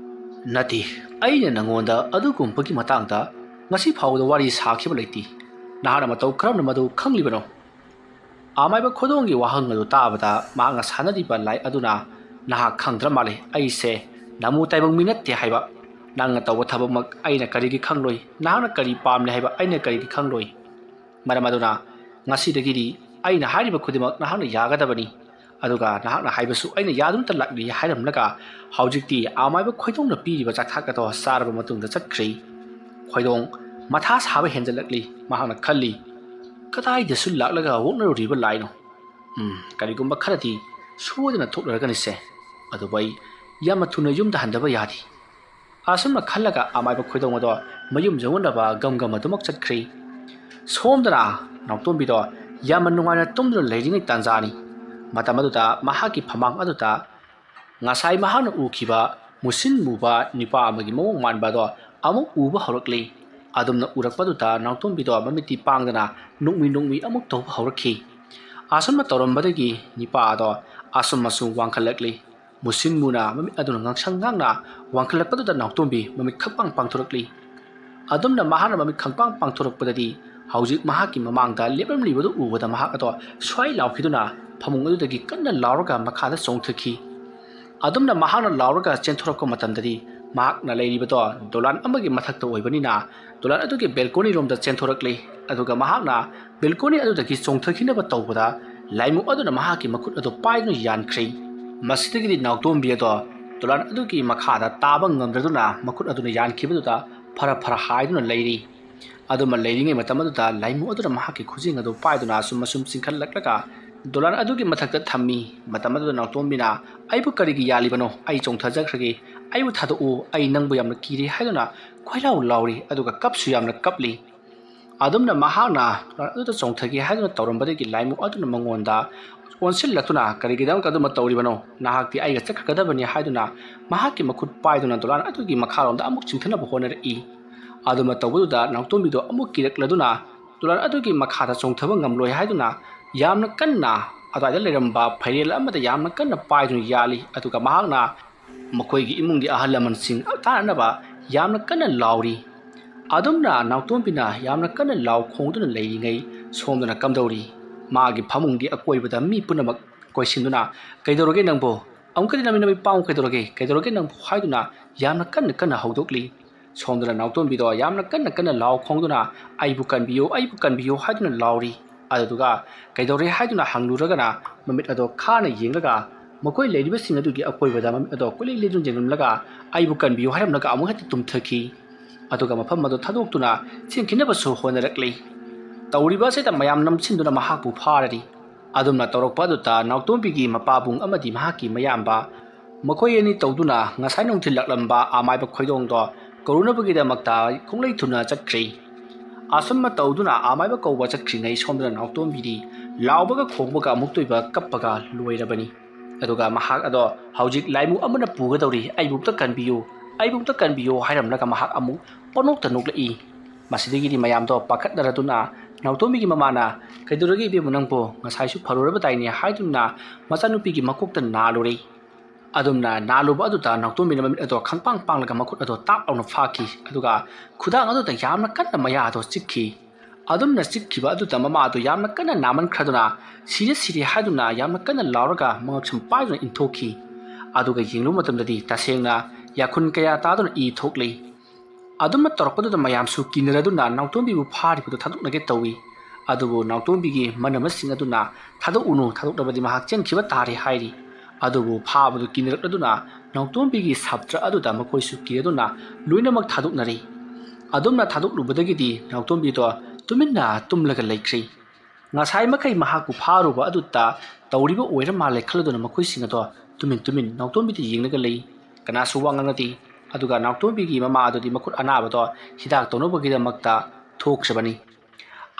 ꯅꯠꯇꯦ ꯑꯩꯅ ꯅꯪꯉꯣꯟꯗ ꯑꯗꯨꯒꯨꯝꯕꯒꯤ ꯃꯇꯥꯡꯗ ꯉꯁꯤ ꯐꯥꯎꯕꯗ ꯋꯥꯔꯤ ꯁꯥꯈꯤꯕ ꯂꯩꯇꯦ ꯅꯍꯥꯛꯅ ꯃꯇꯧ ꯀꯔꯝꯅ ꯃꯗꯨ ꯈꯪꯂꯤꯕꯅꯣ ꯑꯃꯥꯏꯕ ꯈꯣꯏꯗꯣꯡꯒꯤ ꯋꯥꯍꯪ ꯑꯗꯨ ꯇꯥꯕꯗ ꯃꯍꯥꯛꯅ ꯁꯥꯟꯅꯔꯤꯕ ꯂꯥꯏ ꯑꯗꯨꯅ ꯅꯍꯥꯛ ꯈꯪꯗ꯭ꯔ ꯃꯥꯜꯂꯦ ꯑꯩꯁꯦ ꯅꯃꯨ ꯇꯥꯏꯕꯪ ꯃꯤ ꯅꯠꯇꯦ ꯍꯥꯏꯕ ꯅꯪꯅ ꯇꯧꯕ ꯊꯕꯛꯃꯛ ꯑꯩꯅ ꯀꯔꯤꯒꯤ ꯈꯪꯂꯣꯏ ꯅꯍꯥꯛꯅ ꯀꯔꯤ ꯄꯥꯝꯂꯦ ꯍꯥꯏꯕ ꯑꯩꯅ ꯀꯔꯤꯒꯤ ꯈꯪꯂꯣꯏ ꯃꯔꯝ ꯑꯗꯨꯅ ꯉꯁꯤꯗꯒꯤꯗꯤ ꯑꯩꯅ ꯍꯥꯏꯔꯤꯕ ꯈꯨꯗꯤꯡꯃꯛ ꯅꯍꯥꯛꯅ ꯌꯥꯒꯗꯕꯅꯤ ꯑꯗꯨꯒ ꯅꯍꯥꯛꯅ ꯍꯥꯏꯕꯁꯨ ꯑꯩꯅ ꯌꯥꯗꯨꯅꯇ ꯂꯥꯛꯂꯤ ꯍꯥꯏꯔꯝꯂꯒ ꯍꯧꯖꯤꯛꯇꯤ ꯑꯃꯥꯏꯕ ꯈꯣꯏꯗꯣꯡꯅ ꯄꯤꯔꯤꯕ ꯆꯥꯛꯊꯥꯛ ꯑꯗꯣ ꯆꯥꯔꯕ ꯃꯇꯨꯡꯗ ꯆꯠꯈ꯭ꯔꯤ ꯈꯣꯏꯗꯣꯡ ꯃꯊꯥ ꯁꯥꯕ ꯍꯦꯟꯖꯜꯂꯛꯂꯤ ꯃꯍꯥꯛꯅ ꯈꯜꯂꯤ ꯀꯗꯥꯏꯗꯁꯨ ꯂꯥꯛꯂꯒ ꯑꯣꯛꯅꯔꯨꯔꯤꯕ ꯂꯥꯏꯅꯣ ꯀꯔꯤꯒꯨꯝꯕ ꯈꯔꯗꯤ ꯁꯣꯏꯗꯅ ꯊꯣꯛꯂꯔꯒꯅꯤꯁꯦ ꯑꯗꯨꯕꯨ ꯑꯩ ꯌꯥꯝꯅ ꯊꯨꯅ ꯌꯨꯝꯗ ꯍꯟꯗꯕ ꯌꯥꯗꯦ ꯑꯁꯨꯝꯅ ꯈꯜꯂꯒ ꯑꯃꯥꯏꯕ ꯈꯣꯏꯗꯣꯡ ꯑꯗꯣ ꯃꯌꯨꯝ ꯌꯧꯅꯕ ꯒꯝ ꯑꯗꯨꯃꯛ ꯆꯠꯈ꯭ꯔꯤ ꯁꯣꯝꯗꯅ ꯅꯥꯎꯇꯣꯝꯕꯤꯗꯣ ꯌꯥꯝꯅ ꯅꯨꯡꯉꯥꯏꯅ ꯇꯨꯝꯗꯨꯅ ꯂꯩꯔꯤꯉꯩ ꯇꯥꯟꯖꯥꯅꯤ ꯃꯇꯝ ꯑꯗꯨꯗ ꯃꯍꯥꯛꯀꯤ ꯐꯃꯥꯡ ꯑꯗꯨꯗ ꯉꯁꯥꯏ ꯃꯍꯥꯛꯅ ꯎꯈꯤꯕ ꯃꯨꯁꯤꯟ ꯃꯨꯕ ꯅꯨꯄꯥ ꯑꯃꯒꯤ ꯃꯑꯣꯡ ꯃꯥꯟꯕ ꯑꯗꯣ ꯑꯃꯨꯛ ꯎꯕ ꯍꯧꯔꯛꯂꯤ ꯑꯗꯨꯝꯅ ꯎꯔꯛꯄꯗꯨꯗ ꯅꯥꯎꯇꯣꯝꯕꯤꯗꯣ ꯃꯃꯤꯠꯇꯤ ꯄꯥꯡꯗꯅ ꯅꯣꯛꯃꯤ ꯑꯃꯨꯛ ꯇꯧꯕ ꯍꯧꯔꯛꯈꯤ ꯑꯁꯨꯝꯅ ꯇꯧꯔꯝꯕꯗꯒꯤ ꯅꯨꯄꯥ ꯑꯗꯣ ꯑꯁꯨꯝ ꯋꯥꯡꯈꯠꯂꯛꯂꯤ ꯃꯨꯁꯤꯟ ꯃꯨꯅ ꯃꯃꯤꯠ ꯑꯗꯨꯅ ꯉꯥꯡꯁꯪ ꯉꯥꯡꯅ ꯋꯥꯡꯈꯠꯂꯛꯄꯗꯨꯗ ꯅꯥꯎꯇꯣꯝꯕꯤ ꯃꯃꯤꯠ ꯈꯪꯄꯥꯡ ꯄꯥꯡꯊꯣꯔꯛꯂꯤ ꯑꯗꯨꯝꯅ ꯃꯍꯥꯛꯅ ꯃꯃꯤꯠ ꯈꯪꯄꯥꯡ ꯄꯥꯡꯊꯣꯔꯛꯄꯗꯗꯤ ꯍꯧꯖꯤꯛ ꯃꯍꯥꯛꯀꯤ ꯃꯃꯥꯡꯗ ꯂꯦꯞꯂꯝꯂꯤꯕꯗꯨ ꯎꯕꯗ ꯃꯍꯥꯛ ꯑꯗꯣ ꯁ꯭ꯋꯥꯏ ꯂꯥꯎꯈꯤꯗꯨꯅ ꯐꯃꯨꯡ ꯑꯗꯨꯗꯒꯤ ꯀꯟꯅ ꯂꯥꯎꯔꯒ ꯃꯈꯥꯗ ꯆꯣꯡꯊꯈꯤ ꯑꯗꯨꯝꯅ ꯃꯍꯥꯛꯅ ꯂꯥꯎꯔꯒ ꯆꯦꯟꯊꯣꯔꯛꯄ ꯃꯇꯝꯗꯗꯤ ꯃꯍꯥꯛꯅ ꯂꯩꯔꯤꯕꯗꯣ ꯗꯣꯂꯥꯟ ꯑꯃꯒꯤ ꯃꯊꯛꯇ ꯑꯣꯏꯕꯅꯤꯅ ꯗꯣꯂꯥꯟ ꯑꯗꯨꯒꯤ ꯕꯦꯜꯀꯣꯅꯤꯔꯣꯝꯗ ꯆꯦꯟꯊꯣꯔꯛꯂꯤ ꯑꯗꯨꯒ ꯃꯍꯥꯛꯅ ꯕꯦꯜꯀꯣꯅꯤ ꯑꯗꯨꯗꯒꯤ ꯆꯣꯡꯊꯈꯤꯅꯕ ꯇꯧꯕꯗ ꯂꯥꯏꯃꯨ ꯑꯗꯨꯅ ꯃꯍꯥꯛꯀꯤ ꯃꯈꯨꯠ ꯑꯗꯨ ꯄꯥꯏꯗꯨꯅ ꯌꯥꯟꯈ꯭ꯔꯤ ꯃꯁꯤꯗꯒꯤꯗꯤ ꯅꯥꯎꯇꯣꯝꯕꯤ ꯑꯗꯣ ꯗꯣꯂꯥꯟ ꯑꯗꯨꯒꯤ ꯃꯈꯥꯗ ꯇꯥꯕ ꯉꯝꯗ꯭ꯔꯗꯨꯅ ꯃꯈꯨꯠ ꯑꯗꯨꯅ ꯌꯥꯟꯈꯤꯕꯗꯨꯗ ꯐꯔ ꯍꯥꯏꯗꯨꯅ ꯂꯩꯔꯤ ꯑꯗꯨꯃ ꯂꯩꯔꯤꯉꯩ ꯃꯇꯝ ꯑꯗꯨꯗ ꯂꯥꯏꯃꯨ ꯑꯗꯨꯅ ꯃꯍꯥꯛꯀꯤ ꯈꯨꯖꯤꯡ ꯑꯗꯨ ꯄꯥꯏꯗꯨꯅ ꯑꯁꯨꯝ ꯆꯤꯡꯈꯠꯂꯛꯂꯒ ꯗꯣꯂꯥꯟ ꯑꯗꯨꯒꯤ ꯃꯊꯛꯇ ꯊꯝꯃꯤ ꯃꯇꯝ ꯑꯗꯨꯗ ꯅꯥꯎꯇꯣꯝꯕꯤꯅ ꯑꯩꯕꯨ ꯀꯔꯤꯒꯤ ꯌꯥꯜꯂꯤꯕꯅꯣ ꯑꯩ ꯆꯣꯡꯊꯖꯈ꯭ꯔꯒꯦ ꯑꯩꯕꯨ ꯊꯥꯗꯣꯛꯎ ꯑꯩ ꯅꯪꯕꯨ ꯌꯥꯝꯅ ꯀꯤꯔꯦ ꯍꯥꯏꯗꯨꯅ ꯈꯣꯏꯂꯥꯎ ꯂꯥꯎꯔꯤ ꯑꯗꯨꯒ ꯀꯞꯁꯨ ꯌꯥꯝꯅ ꯀꯞꯂꯤ ꯑꯗꯨꯝꯅ ꯃꯍꯥꯛꯅ ꯗꯣꯂꯥꯟ ꯑꯗꯨꯗ ꯆꯣꯡꯊꯒꯦ ꯍꯥꯏꯗꯨꯅ ꯇꯧꯔꯝꯕꯗꯒꯤ ꯂꯥꯏꯃꯨ ꯑꯗꯨꯅ ꯃꯉꯣꯟꯗ ꯑꯣꯟꯁꯤꯜꯂꯛꯇꯨꯅ ꯀꯔꯤꯒꯤꯗꯃꯛꯇ ꯑꯗꯨꯝꯕ ꯇꯧꯔꯤꯕꯅꯣ ꯅꯍꯥꯛꯇꯤ ꯑꯩꯒ ꯆꯠꯈ꯭ꯔꯒꯗꯕꯅꯤ ꯍꯥꯏꯗꯨꯅ ꯃꯍꯥꯛꯀꯤ ꯃꯈꯨꯠ ꯄꯥꯏꯗꯨꯅ ꯗꯣꯂꯥꯟ ꯑꯗꯨꯒꯤ ꯃꯈꯥꯔꯣꯝꯗ ꯑꯃꯨꯛ ꯆꯤꯡꯊꯅꯕ ꯍꯣꯠꯅꯔꯛꯏ ꯑꯗꯨꯃ ꯇꯧꯕꯗꯨꯗ ꯅꯥꯎꯇꯣꯝꯕꯤꯗꯣ ꯑꯃꯨꯛ ꯀꯤꯔꯛꯂꯗꯨꯅ ꯗꯣꯂꯥꯟ ꯑꯗꯨꯒꯤ ꯃꯈꯥꯗ ꯆꯣꯡꯊꯕ ꯉꯝꯂꯣꯏ ꯍꯥꯏꯗꯨꯅ ꯌꯥꯝꯅ ꯀꯟꯅ ꯑꯗꯨꯋꯥꯏꯗ ꯂꯩꯔꯝꯕ ꯐꯩꯔꯦꯜ ꯑꯃꯗ ꯌꯥꯝꯅ ꯀꯟꯅ ꯄꯥꯏꯗꯨꯅ ꯌꯥꯜꯂꯤ ꯑꯗꯨꯒ ꯃꯍꯥꯛꯅ ꯃꯈꯣꯏꯒꯤ ꯏꯃꯨꯡꯒꯤ ꯑꯍꯜ ꯂꯃꯟꯁꯤꯡ ꯇꯥꯅꯅꯕ ꯌꯥꯝꯅ ꯀꯟꯅ ꯂꯥꯎꯔꯤ ꯑꯗꯨꯝꯅ ꯅꯥꯎꯇꯣꯝꯕꯤꯅ ꯌꯥꯝꯅ ꯀꯟꯅ ꯂꯥꯎ ꯈꯣꯡꯗꯨꯅ ꯂꯩꯔꯤꯉꯩ ꯁꯣꯝꯗꯅ ꯀꯝꯗꯧꯔꯤ ꯃꯥꯒꯤ ꯐꯃꯨꯡꯒꯤ ꯑꯀꯣꯏꯕꯗ ꯃꯤ ꯄꯨꯝꯅꯃꯛ ꯀꯣꯏꯁꯤꯟꯗꯨꯅ ꯀꯩꯗꯧꯔꯒꯦ ꯅꯪꯕꯨ ꯑꯃꯨꯛꯀꯗꯤ ꯅꯃꯤꯠ ꯄꯥꯡꯉꯨ ꯀꯩꯗꯧꯔꯒꯦ ꯅꯪꯕꯨ ꯍꯥꯏꯗꯨꯅ ꯌꯥꯝꯅ ꯀꯟꯅ ꯍꯧꯗꯣꯛꯂꯤ ꯁꯣꯝꯗꯅ ꯅꯥꯎꯇꯣꯝꯕꯤꯗꯣ ꯌꯥꯝꯅ ꯀꯟꯅ ꯂꯥꯎ ꯈꯣꯡꯗꯨꯅ ꯑꯩꯕꯨ ꯀꯟꯕꯤꯌꯨ ꯍꯥꯏꯗꯨꯅ ꯂꯥꯎꯔꯤ ꯑꯗꯨꯗꯨꯒ ꯀꯩꯗꯧꯔꯦ ꯍꯥꯏꯗꯨꯅ ꯍꯪꯂꯨꯔꯒꯅ ꯃꯃꯤꯠ ꯑꯗꯣ ꯈꯥꯅ ꯌꯦꯡꯂꯒ ꯃꯈꯣꯏ ꯂꯩꯔꯤꯕꯁꯤꯡ ꯑꯗꯨꯒꯤ ꯑꯀꯣꯏꯕꯗ ꯃꯃꯤꯠ ꯑꯗꯣ ꯀꯨꯂꯩ ꯂꯩꯗꯨꯅ ꯌꯦꯡꯂꯝꯂꯒ ꯑꯩꯕꯨ ꯀꯟꯕꯤꯌꯨ ꯍꯥꯏꯔꯝꯂꯒ ꯑꯃꯨꯛ ꯍꯦꯛꯇ ꯇꯨꯝꯊꯈꯤ ꯑꯗꯨꯒ ꯃꯐꯝ ꯑꯗꯨ ꯊꯥꯗꯣꯛꯇꯨꯅ ꯆꯦꯟꯈꯤꯅꯕꯁꯨ ꯍꯣꯠꯅꯔꯛꯂꯤ ꯇꯧꯔꯤꯕ ꯑꯁꯤꯗ ꯃꯌꯥꯝ ꯅꯝꯁꯤꯟꯗꯨꯅ ꯃꯍꯥꯛꯄꯨ ꯐꯥꯔꯔꯤ ꯑꯗꯨꯝꯅ ꯇꯧꯔꯛꯄ ꯑꯗꯨꯗ ꯅꯥꯎꯇꯣꯝꯕꯤꯒꯤ ꯃꯄꯥꯕꯨꯡ ꯑꯃꯗꯤ ꯃꯍꯥꯛꯀꯤ ꯃꯌꯥꯝꯕ ꯃꯈꯣꯏ ꯑꯅꯤ ꯇꯧꯗꯨꯅꯉꯁꯥꯏ ꯅꯨꯡꯊꯤꯜ ꯂꯥꯛꯂꯝꯕ ꯑꯃꯥꯏꯕ ꯈꯣꯏꯗꯣꯡꯗꯣ ꯀꯧꯔꯨꯅꯕꯒꯤꯗꯃꯛꯇ ꯈꯣꯡꯂꯩ ꯊꯨꯅ ꯆꯠꯈ꯭ꯔꯤ ꯑꯁꯨꯝꯅ ꯇꯧꯗꯨꯅ ꯑꯃꯥꯏꯕ ꯀꯧꯕ ꯆꯠꯈ꯭ꯔꯤꯉꯩ ꯁꯣꯝꯗꯅ ꯅꯥꯎꯇꯣꯝꯕꯤꯗꯤ ꯂꯥꯎꯕꯒ ꯈꯣꯡꯕꯒ ꯑꯃꯨꯛꯇꯣꯏꯕ ꯀꯞꯄꯒ ꯂꯣꯏꯔꯕꯅꯤ ꯑꯗꯨꯒ ꯃꯍꯥꯛ ꯑꯗꯣ ꯍꯧꯖꯤꯛ ꯂꯥꯏꯃꯨ ꯑꯃꯅ ꯄꯨꯒꯗꯧꯔꯤ ꯑꯩꯕꯨꯛꯇ ꯀꯟꯕꯤꯌꯨ ꯍꯥꯏꯔꯝꯂꯒ ꯃꯍꯥꯛ ꯑꯃꯨꯛ ꯄꯅꯣꯛꯇ ꯅꯣꯛꯂꯛꯏ ꯃꯁꯤꯗꯒꯤꯗꯤ ꯃꯌꯥꯝꯗꯣ ꯄꯥꯈꯠꯅꯔꯗꯨꯅ ꯅꯥꯎꯇꯣꯝꯕꯤꯒꯤ ꯃꯃꯥꯅ ꯀꯩꯗꯧꯔꯒꯦ ꯏꯕꯦꯝꯃ ꯅꯪꯕꯨ ꯉꯁꯥꯏꯁꯨ ꯐꯔꯨꯔꯕꯗꯥꯏꯅꯦ ꯍꯥꯏꯗꯨꯅ ꯃꯆꯥꯅꯨꯄꯤꯒꯤ ꯃꯀꯣꯛꯇ ꯅꯥꯜꯂꯨꯔꯤ ꯑꯗꯨꯝꯅ ꯅꯥꯜꯂꯨꯕ ꯑꯗꯨꯗ ꯅꯥꯎꯇꯣꯝꯕꯤꯅ ꯃꯃꯤꯠ ꯑꯗꯣ ꯈꯪꯄꯥꯡ ꯄꯥꯡꯂꯒ ꯃꯈꯨꯠ ꯑꯗꯣ ꯇꯥꯞ ꯂꯥꯎꯅ ꯐꯥꯈꯤ ꯑꯗꯨꯒ ꯈꯨꯗꯥꯡ ꯑꯗꯨꯗ ꯌꯥꯝꯅ ꯀꯟꯅ ꯃꯌꯥ ꯑꯗꯣ ꯆꯤꯛꯈꯤ ꯑꯗꯨꯝꯅ ꯆꯤꯛꯈꯤꯕ ꯑꯗꯨꯗ ꯃꯃꯥꯗꯨ ꯌꯥꯝꯅ ꯀꯟꯅ ꯅꯥꯃꯟꯈ꯭ꯔꯗꯨꯅ ꯁꯤꯔꯦ ꯁꯤꯔꯦ ꯍꯥꯏꯗꯨꯅ ꯌꯥꯝꯅ ꯀꯟꯅ ꯂꯥꯎꯔꯒ ꯃꯉꯛꯁꯝ ꯄꯥꯏꯗꯨꯅ ꯏꯟꯊꯣꯛꯈꯤ꯫ ꯑꯗꯨꯒ ꯌꯦꯡꯂꯨꯕ ꯃꯇꯝꯗꯗꯤ ꯇꯁꯦꯡꯅ ꯌꯥꯈꯨꯟ ꯀꯌꯥ ꯇꯥꯗꯨꯅ ꯏ ꯊꯣꯛꯂꯤ꯫ ꯑꯗꯨꯝꯅ ꯇꯧꯔꯛꯄꯗꯨꯗ ꯃꯌꯥꯝꯁꯨ ꯀꯤꯅꯔꯗꯨꯅ ꯅꯥꯎꯇꯣꯝꯕꯤꯕꯨ ꯐꯥꯔꯤꯕꯗꯨ ꯊꯥꯗꯣꯛꯅꯒꯦ ꯇꯧꯏ꯫ ꯑꯗꯨꯕꯨ ꯅꯥꯎꯇꯣꯝꯕꯤꯒꯤ ꯃꯅꯃꯁꯤꯡ ꯑꯗꯨꯅ ꯊꯥꯗꯣꯛꯎꯅꯨ, ꯊꯥꯗꯣꯛꯂꯕꯗꯤ ꯃꯍꯥꯛ ꯆꯦꯟꯈꯤꯕ ꯇꯥꯔꯦ ꯍꯥꯏꯔꯤ꯫ ꯑꯗꯨꯕꯨ ꯐꯥꯕꯗꯨ ꯀꯤꯅꯔꯛꯂꯗꯨꯅ ꯅꯥꯎꯇꯣꯝꯕꯤꯒꯤ ꯁꯥꯞꯇ꯭ꯔ ꯑꯗꯨꯗ ꯃꯈꯣꯏꯁꯨ ꯀꯤꯔꯗꯨꯅ ꯂꯣꯏꯅꯃꯛ ꯊꯥꯗꯣꯛꯅꯔꯤ꯫ ꯑꯗꯨꯝꯅ ꯊꯥꯗꯣꯛꯂꯨꯕꯗꯒꯤꯗꯤ ꯅꯥꯎꯇꯣꯝꯕꯤꯗꯣ ꯇꯨꯃꯤꯟꯅ ꯇꯨꯝꯂꯒ ꯂꯩꯈ꯭ꯔꯤ꯫ ꯉꯁꯥꯏ ꯃꯈꯩ ꯃꯍꯥꯛꯄꯨ ꯐꯥꯔꯨꯕ ꯑꯗꯨꯗ ꯇꯧꯔꯤꯕ ꯑꯣꯏꯔ ꯃꯥꯜꯂꯦ ꯈꯜꯂꯗꯨꯅ ꯃꯈꯣꯏꯁꯤꯡ ꯑꯗꯣ ꯇꯨꯃꯤꯟ ꯅꯥꯎꯇꯣꯝꯕꯤꯗ ꯌꯦꯡꯂꯒ ꯂꯩ꯫ ꯀꯅꯥꯁꯨ ꯋꯥ ꯉꯥꯡꯅꯗꯦ꯫ ꯑꯗꯨꯒ ꯅꯥꯎꯇꯣꯝꯕꯤꯒꯤ ꯃꯃꯥ ꯑꯗꯨꯗꯤ ꯃꯈꯨꯠ ꯑꯅꯥꯕꯗꯣ ꯍꯤꯗꯥꯛ ꯇꯧꯅꯕꯒꯤꯗꯃꯛꯇ ꯊꯣꯛꯈ꯭ꯔꯕꯅꯤ꯫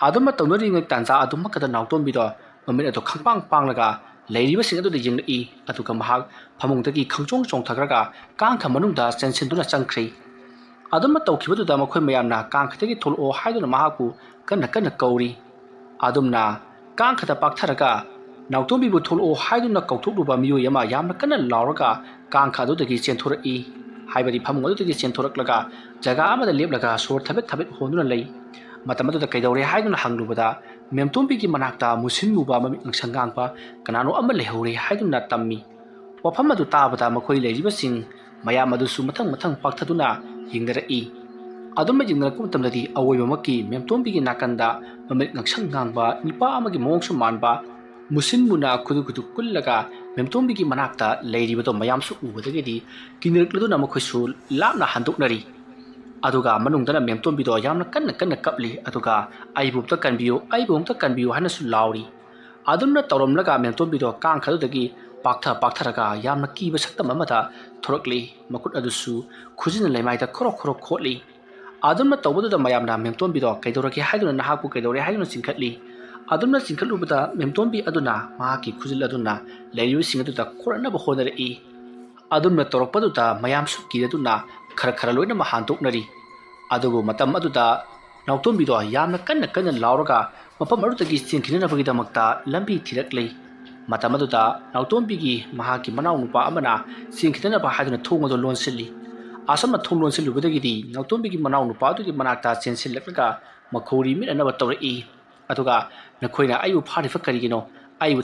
ꯑꯗꯨꯝꯅ ꯇꯧꯅꯔꯤꯉꯩ ꯇꯥꯟꯖꯥ ꯑꯗꯨꯃꯛꯇꯗ ꯅꯥꯎꯇꯣꯝꯕꯤꯗꯣ ꯃꯃꯤꯠ ꯑꯗꯨ ꯈꯪꯄꯥꯡ ꯄꯥꯡꯂꯒ ꯂꯩꯔꯤꯕꯁꯤꯡ ꯑꯗꯨꯗ ꯌꯦꯡꯂꯛꯏ꯫ ꯑꯗꯨꯒ ꯃꯍꯥꯛ ꯐꯃꯨꯡꯗꯒꯤ ꯈꯪꯆꯣꯡ ꯆꯣꯡꯊꯈ꯭ꯔꯒ ꯀꯥꯡꯈ ꯃꯅꯨꯡꯗ ꯆꯦꯟꯁꯤꯟꯗꯨꯅ ꯆꯪꯈ꯭ꯔꯤ꯫ ꯑꯗꯨꯝꯅ ꯇꯧꯈꯤꯕꯗꯨꯗ ꯃꯈꯣꯏ ꯃꯌꯥꯝꯅ ꯀꯥꯡꯈꯗꯒꯤ ꯊꯣꯛꯂꯛꯑꯣ ꯍꯥꯏꯗꯨꯅ ꯃꯍꯥꯛꯄꯨ ꯀꯟꯅ ꯀꯧꯔꯤ꯫ ꯑꯗꯨꯝꯅ ꯀꯥꯡꯈꯗ ꯄꯥꯛꯊꯔꯒ ꯅꯥꯎꯇꯣꯝꯕꯤꯕꯨ ꯊꯣꯛꯂꯛꯑꯣ ꯍꯥꯏꯗꯨꯅ ꯀꯧꯊꯣꯛꯂꯨꯕ ꯃꯤꯑꯣꯏ ꯑꯃ ꯌꯥꯝꯅ ꯀꯟꯅ ꯂꯥꯎꯔꯒ ꯀꯥꯡꯈ ꯑꯗꯨꯗꯒꯤ ꯆꯦꯟꯊꯣꯔꯛꯏ꯫ ꯍꯥꯏꯕꯗꯤ ꯐꯃꯨꯡ ꯑꯗꯨꯗꯒꯤ ꯆꯦꯟꯊꯣꯔꯛꯂꯒ ꯖꯒꯥ ꯑꯃꯗ ꯂꯦꯞꯂꯒ ꯁꯣꯔ ꯊꯕꯦꯠ ꯍꯣꯟꯗꯨꯅ ꯂꯩ꯫ ꯃꯇꯝ ꯑꯗꯨꯗ ꯀꯩꯗꯧꯔꯦ ꯍꯥꯏꯗꯨꯅ ꯍꯪꯂꯨꯕꯗ ꯃꯦꯝꯇꯣꯝꯕꯤꯒꯤ ꯃꯅꯥꯛꯇ ꯃꯨꯁꯤꯟ ꯃꯨꯕ ꯃꯃꯤꯠ ꯉꯥꯡꯁꯪ ꯉꯥꯡꯕ ꯀꯅꯥꯅꯣ ꯑꯃ ꯂꯩꯍꯧꯔꯦ ꯍꯥꯏꯗꯨꯅ ꯇꯝꯃꯤ꯫ ꯋꯥꯐꯝ ꯑꯗꯨ ꯇꯥꯕꯗ ꯃꯈꯣꯏ ꯂꯩꯔꯤꯕꯁꯤꯡ ꯃꯌꯥꯝ ꯑꯗꯨꯁꯨ ꯃꯊꯪ ꯄꯥꯛꯊꯗꯨꯅ ꯌꯦꯡꯅꯔꯛꯏ꯫ ꯑꯗꯨꯝꯅ ꯌꯦꯡꯅꯔꯛꯄ ꯃꯇꯝꯗꯗꯤ ꯑꯋꯣꯏꯕꯃꯛꯀꯤ ꯃꯦꯝꯇꯣꯝꯕꯤꯒꯤ ꯅꯥꯀꯟꯗ ꯃꯃꯤꯠ ꯉꯥꯡꯁꯪ ꯉꯥꯡꯕ ꯅꯨꯄꯥ ꯑꯃꯒꯤ ꯃꯑꯣꯡꯁꯨ ꯃꯥꯟꯕ ꯃꯨꯁꯤꯟ ꯃꯨꯅ ꯈꯨꯗꯨ ꯀꯨꯜꯂꯒ ꯃꯦꯝꯇꯣꯝꯕꯤꯒꯤ ꯃꯅꯥꯛꯇ ꯂꯩꯔꯤꯕꯗꯣ ꯃꯌꯥꯝꯁꯨ ꯎꯕꯗꯒꯤꯗꯤ ꯀꯤꯅꯔꯛꯂꯗꯨꯅ ꯃꯈꯣꯏꯁꯨ ꯂꯥꯞꯅ ꯍꯟꯗꯣꯛꯅꯔꯤ꯫ ꯑꯗꯨꯒ ꯃꯅꯨꯡꯗꯅ ꯃꯦꯝꯇꯣꯝꯕꯤꯗꯣ ꯌꯥꯝꯅ ꯀꯟꯅ ꯀꯞꯂꯤ꯫ ꯑꯗꯨꯒ ꯑꯩꯕꯨ ꯑꯝꯇ ꯀꯟꯕꯤꯌꯨ ꯍꯥꯏꯅꯁꯨ ꯂꯥꯎꯔꯤ꯫ ꯑꯗꯨꯝꯅ ꯇꯧꯔꯝꯂꯒ ꯃꯦꯝꯇꯣꯝꯕꯤꯗꯣ ꯀꯥꯡꯈꯗꯨꯗꯒꯤ ꯄꯥꯛꯊꯔꯒ ꯌꯥꯝꯅ ꯀꯤꯕ ꯁꯛꯇꯝ ꯑꯃꯗ ꯊꯣꯔꯛꯂꯤ꯫ ꯃꯈꯨꯠ ꯑꯗꯨꯁꯨ ꯈꯨꯖꯤꯟꯅ ꯂꯩꯃꯥꯏꯗ ꯈꯣꯔꯣꯛ ꯈꯣꯠꯂꯤ꯫ ꯑꯗꯨꯝꯅ ꯇꯧꯕꯗꯨꯗ ꯃꯌꯥꯝꯅ ꯃꯦꯝꯇꯣꯝꯕꯤꯗꯣ ꯀꯩꯗꯧꯔꯒꯦ ꯍꯥꯏꯗꯨꯅ ꯅꯍꯥꯛꯄꯨ ꯀꯩꯗꯧꯔꯦ ꯍꯥꯏꯗꯨꯅ ꯆꯤꯡꯈꯠꯂꯤ꯫ ꯑꯗꯨꯝꯅ ꯆꯤꯡꯈꯠꯂꯨꯕꯗ ꯃꯦꯝꯇꯣꯝꯕꯤ ꯑꯗꯨꯅ ꯃꯍꯥꯛꯀꯤ ꯈꯨꯖꯤꯜ ꯑꯗꯨꯅ ꯂꯩꯔꯤꯕꯁꯤꯡ ꯑꯗꯨꯗ ꯈꯣꯔꯠꯅꯕ ꯍꯣꯠꯅꯔꯛꯏ꯫ ꯑꯗꯨꯝꯅ ꯇꯧꯔꯛꯄꯗꯨꯗ ꯃꯌꯥꯝꯁꯨ ꯀꯤꯔꯗꯨꯅ ꯈꯔ ꯂꯣꯏꯅꯃꯛ ꯍꯥꯟꯗꯣꯛꯅꯔꯤ꯫ ꯑꯗꯨꯕꯨ ꯃꯇꯝ ꯑꯗꯨꯗ ꯅꯥꯎꯇꯣꯝꯕꯤꯗꯣ ꯌꯥꯝꯅ ꯀꯟꯅ ꯂꯥꯎꯔꯒ ꯃꯐꯝ ꯑꯗꯨꯗꯒꯤ ꯆꯦꯟꯈꯤꯅꯅꯕꯒꯤꯗꯃꯛꯇ ꯂꯝꯕꯤ ꯊꯤꯔꯛꯂꯤ꯫ ꯃꯇꯝ ꯑꯗꯨꯗ ꯅꯥꯎꯇꯣꯝꯕꯤꯒꯤ ꯃꯍꯥꯛꯀꯤ ꯃꯅꯥꯎ ꯅꯨꯄꯥ ꯑꯃꯅ ꯆꯦꯟꯈꯤꯅꯅꯕ ꯍꯥꯏꯗꯨꯅ ꯊꯣꯡ ꯑꯗꯨ ꯂꯣꯟꯁꯤꯜꯂꯤ꯫ ꯑꯁꯨꯝꯅ ꯊꯣꯡ ꯂꯣꯟꯁꯤꯜꯂꯨꯕꯗꯒꯤꯗꯤ ꯅꯥꯎꯇꯣꯝꯕꯤꯒꯤ ꯃꯅꯥꯎ ꯅꯨꯄꯥ ꯑꯗꯨꯒꯤ ꯃꯅꯥꯛꯇ ꯆꯦꯟꯁꯤꯜꯂꯛꯂꯒ ꯃꯈꯧꯔꯤ ꯃꯤꯠꯅꯅꯕ ꯇꯧꯔꯛꯏ꯫ ꯑꯗꯨꯒ ꯅꯈꯣꯏꯅ ꯑꯩꯕꯨ ꯐꯥꯔꯤꯕ ꯀꯔꯤꯒꯤꯅꯣ? ꯑꯩꯕꯨ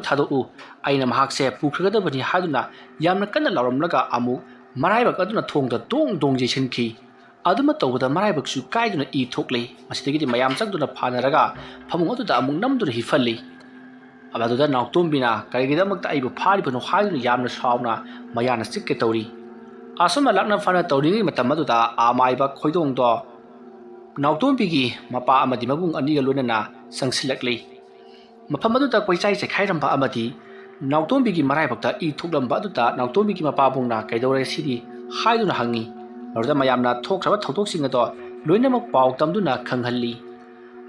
ꯊꯥꯗꯣꯛꯎ, ꯑꯩꯅ ꯃꯍꯥꯛꯁꯦ ꯄꯨꯈ꯭ꯔꯒꯗꯕꯅꯤ ꯍꯥꯏꯗꯨꯅ ꯌꯥꯝꯅ ꯀꯟꯅ ꯂꯥꯎꯔꯝꯂꯒ ꯑꯃꯨꯛ ꯃꯔꯥꯏꯕꯛ ꯑꯗꯨꯅ ꯊꯣꯡꯗ ꯗꯣꯡ ꯌꯩꯁꯤꯟꯈꯤ꯫ ꯑꯗꯨꯝꯅ ꯇꯧꯕꯗ ꯃꯔꯥꯏꯕꯛꯁꯨ ꯀꯥꯏꯗꯨꯅ ꯏ ꯊꯣꯛꯂꯤ꯫ ꯃꯁꯤꯗꯒꯤꯗꯤ ꯃꯌꯥꯝ ꯆꯪꯗꯨꯅ ꯐꯥꯅꯔꯒ ꯐꯃꯨꯡ ꯑꯗꯨꯗ ꯑꯃꯨꯛ ꯅꯝꯗꯨꯅ ꯍꯤꯞꯍꯜꯂꯤ꯫ ꯑꯗꯨꯗ ꯅꯥꯎꯇꯣꯝꯕꯤꯅ ꯀꯔꯤꯒꯤꯗꯃꯛꯇ ꯑꯩꯕꯨ ꯐꯥꯔꯤꯕꯅꯣ ꯍꯥꯏꯗꯨꯅ ꯌꯥꯝꯅ ꯁꯥꯎꯅ ꯃꯌꯥꯅ ꯆꯤꯛꯀꯦ ꯇꯧꯔꯤ꯫ ꯑꯁꯨꯝꯅ ꯂꯥꯛꯅ ꯐꯅ ꯇꯧꯔꯤꯉꯩ ꯃꯇꯝ ꯑꯗꯨꯗ ꯑꯃꯥꯏꯕ ꯈꯣꯏꯗꯣꯡꯗꯣ ꯅꯥꯎꯇꯣꯝꯕꯤꯒꯤ ꯃꯄꯥ ꯑꯃꯗꯤ ꯃꯕꯨꯡ ꯑꯅꯤꯒ ꯂꯣꯏꯅꯅ ꯆꯪꯁꯤꯜꯂꯛꯂꯤ꯫ ꯃꯐꯝ ꯑꯗꯨꯗ ꯀꯣꯏꯆꯥꯏ ꯆꯥꯏꯈꯥꯏꯔꯝꯕ ꯑꯃꯗꯤ ꯅꯥꯎꯇꯣꯝꯕꯤꯒꯤ ꯃꯔꯥꯏꯕꯛꯇ ꯏ ꯊꯣꯛꯂꯝꯕ ꯑꯗꯨꯗ ꯅꯥꯎꯇꯣꯝꯕꯤꯒꯤ ꯃꯄꯥꯕꯨꯡꯅ ꯀꯩꯗꯧꯔꯦ ꯁꯤꯗꯤ ꯍꯥꯏꯗꯨꯅ ꯍꯪꯉꯤ꯫ ꯃꯗꯨꯗ ꯃꯌꯥꯝꯅ ꯊꯣꯛꯈ꯭ꯔꯕ ꯊꯧꯗꯣꯛꯁꯤꯡ ꯑꯗꯣ ꯂꯣꯏꯅꯃꯛ ꯄꯥꯎ ꯇꯝꯗꯨꯅ ꯈꯪꯍꯜꯂꯤ꯫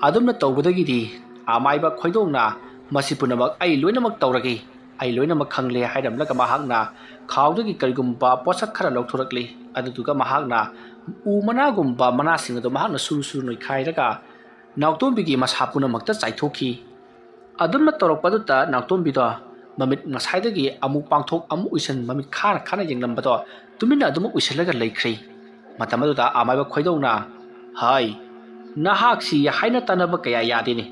ꯑꯗꯨꯝꯅ ꯇꯧꯕꯗꯒꯤꯗꯤ ꯑꯃꯥꯏꯕ ꯈꯣꯏꯗꯣꯡꯅ ꯃꯁꯤ ꯄꯨꯝꯅꯃꯛ ꯑꯩ ꯂꯣꯏꯅꯃꯛ ꯇꯧꯔꯒꯦ, ꯑꯩ ꯂꯣꯏꯅꯃꯛ ꯈꯪꯂꯦ ꯍꯥꯏꯔꯝꯂꯒ ꯃꯍꯥꯛꯅ ꯈꯥꯎꯗꯒꯤ ꯀꯔꯤꯒꯨꯝꯕ ꯄꯣꯠꯁꯛ ꯈꯔ ꯂꯧꯊꯣꯔꯛꯂꯤ꯫ ꯑꯗꯨꯗꯨꯒ ꯃꯍꯥꯛꯅ ꯎ ꯃꯅꯥꯒꯨꯝꯕ ꯃꯅꯥꯁꯤꯡ ꯑꯗꯨ ꯃꯍꯥꯛꯅ ꯁꯨꯔꯨ ꯅꯣꯏꯈꯥꯏꯔꯒ ꯅꯥꯎꯇꯣꯝꯕꯤꯒꯤ ꯃꯁꯥ ꯄꯨꯝꯅꯃꯛꯇ ꯆꯥꯏꯊꯣꯛꯈꯤ꯫ ꯑꯗꯨꯝꯅ ꯇꯧꯔꯛꯄꯗꯨꯗ ꯅꯥꯎꯇꯣꯝꯕꯤꯗꯣ ꯃꯃꯤꯠ ꯉꯁꯥꯏꯗꯒꯤ ꯑꯃꯨꯛ ꯄꯥꯡꯊꯣꯛ ꯑꯃꯨꯛ ꯎꯏꯁꯟ ꯃꯃꯤꯠ ꯈꯥꯅ ꯌꯦꯡꯂꯝꯕꯗꯣ ꯇꯨꯃꯤꯟꯅ ꯑꯗꯨꯃꯛ ꯎꯏꯁꯜꯂꯒ ꯂꯩꯈ꯭ꯔꯤ꯫ ꯃꯇꯝ ꯑꯗꯨꯗ ꯑꯃꯥꯏꯕ ꯈꯣꯏꯗꯧꯅ ꯍꯥꯏ, ꯅꯍꯥꯛꯁꯤ ꯍꯥꯏꯅ ꯇꯥꯟꯅꯕ ꯀꯌꯥ ꯌꯥꯗꯦꯅꯦ꯫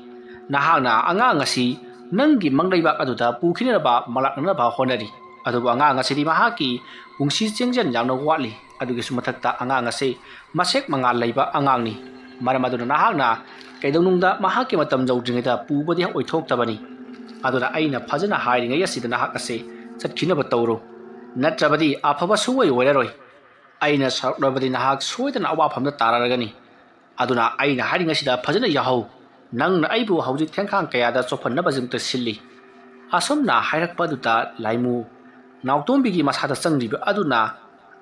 ꯅꯍꯥꯛꯅ ꯑꯉꯥꯡ ꯑꯁꯤ ꯅꯪꯒꯤ ꯃꯪꯂꯩꯕꯥꯛ ꯑꯗꯨꯗ ꯄꯨꯈꯤꯅꯅꯕ ꯃꯥꯂꯛꯅꯅꯕ ꯍꯣꯠꯅꯔꯤ꯫ ꯑꯗꯨꯕꯨ ꯑꯉꯥꯡ ꯑꯁꯤꯗꯤ ꯃꯍꯥꯛꯀꯤ ꯄꯨꯟꯁꯤ ꯆꯦꯡꯖꯟ ꯌꯥꯝꯅ ꯋꯥꯠꯂꯤ꯫ ꯑꯗꯨꯒꯤꯁꯨ ꯃꯊꯛꯇ ꯑꯉꯥꯡ ꯑꯁꯤ ꯃꯁꯦꯛ ꯃꯉꯥꯜ ꯂꯩꯕ ꯑꯉꯥꯡꯅꯤ꯫ ꯃꯔꯝ ꯑꯗꯨꯅ ꯅꯍꯥꯛꯅ ꯀꯩꯗꯧꯅꯨꯡꯗ ꯃꯍꯥꯛꯀꯤ ꯃꯇꯝ ꯌꯧꯗ꯭ꯔꯤꯉꯩꯗ ꯄꯨꯕꯗꯤ ꯑꯣꯏꯊꯣꯛꯇꯕꯅꯤ꯫ ꯑꯗꯨꯅ ꯑꯩꯅ ꯐꯖꯅ ꯍꯥꯏꯔꯤꯉꯩ ꯑꯁꯤꯗ ꯅꯍꯥꯛ ꯑꯁꯤ ꯆꯠꯈꯤꯅꯕ ꯇꯧꯔꯣ, ꯅꯠꯇ꯭ꯔꯕꯗꯤ ꯑꯐꯕ ꯁꯨꯡꯑꯣꯏ ꯑꯣꯏꯔꯔꯣꯏ꯫ ꯑꯩꯅ ꯁꯥꯎꯔꯛꯂꯕꯗꯤ ꯅꯍꯥꯛ ꯁꯣꯏꯗꯅ ꯑꯋꯥꯐꯝꯗ ꯇꯥꯔꯒꯅꯤ꯫ ꯑꯗꯨꯅ ꯑꯩꯅ ꯍꯥꯏꯔꯤꯉꯩꯁꯤꯗ ꯐꯖꯅ ꯌꯥꯍꯧ꯫ ꯅꯪꯅ ꯑꯩꯕꯨ ꯍꯧꯖꯤꯛ ꯊꯦꯡꯈꯥꯡ ꯀꯌꯥꯗ ꯆꯣꯞꯍꯟꯅꯕꯁꯤꯡꯇ ꯁꯤꯜꯂꯤ꯫ ꯑꯁꯨꯝꯅ ꯍꯥꯏꯔꯛꯄ ꯑꯗꯨꯗ ꯂꯥꯏꯃꯨ ꯅꯥꯎꯇꯣꯝꯕꯤꯒꯤ ꯃꯁꯥꯗ ꯆꯪꯂꯤꯕ ꯑꯗꯨꯅ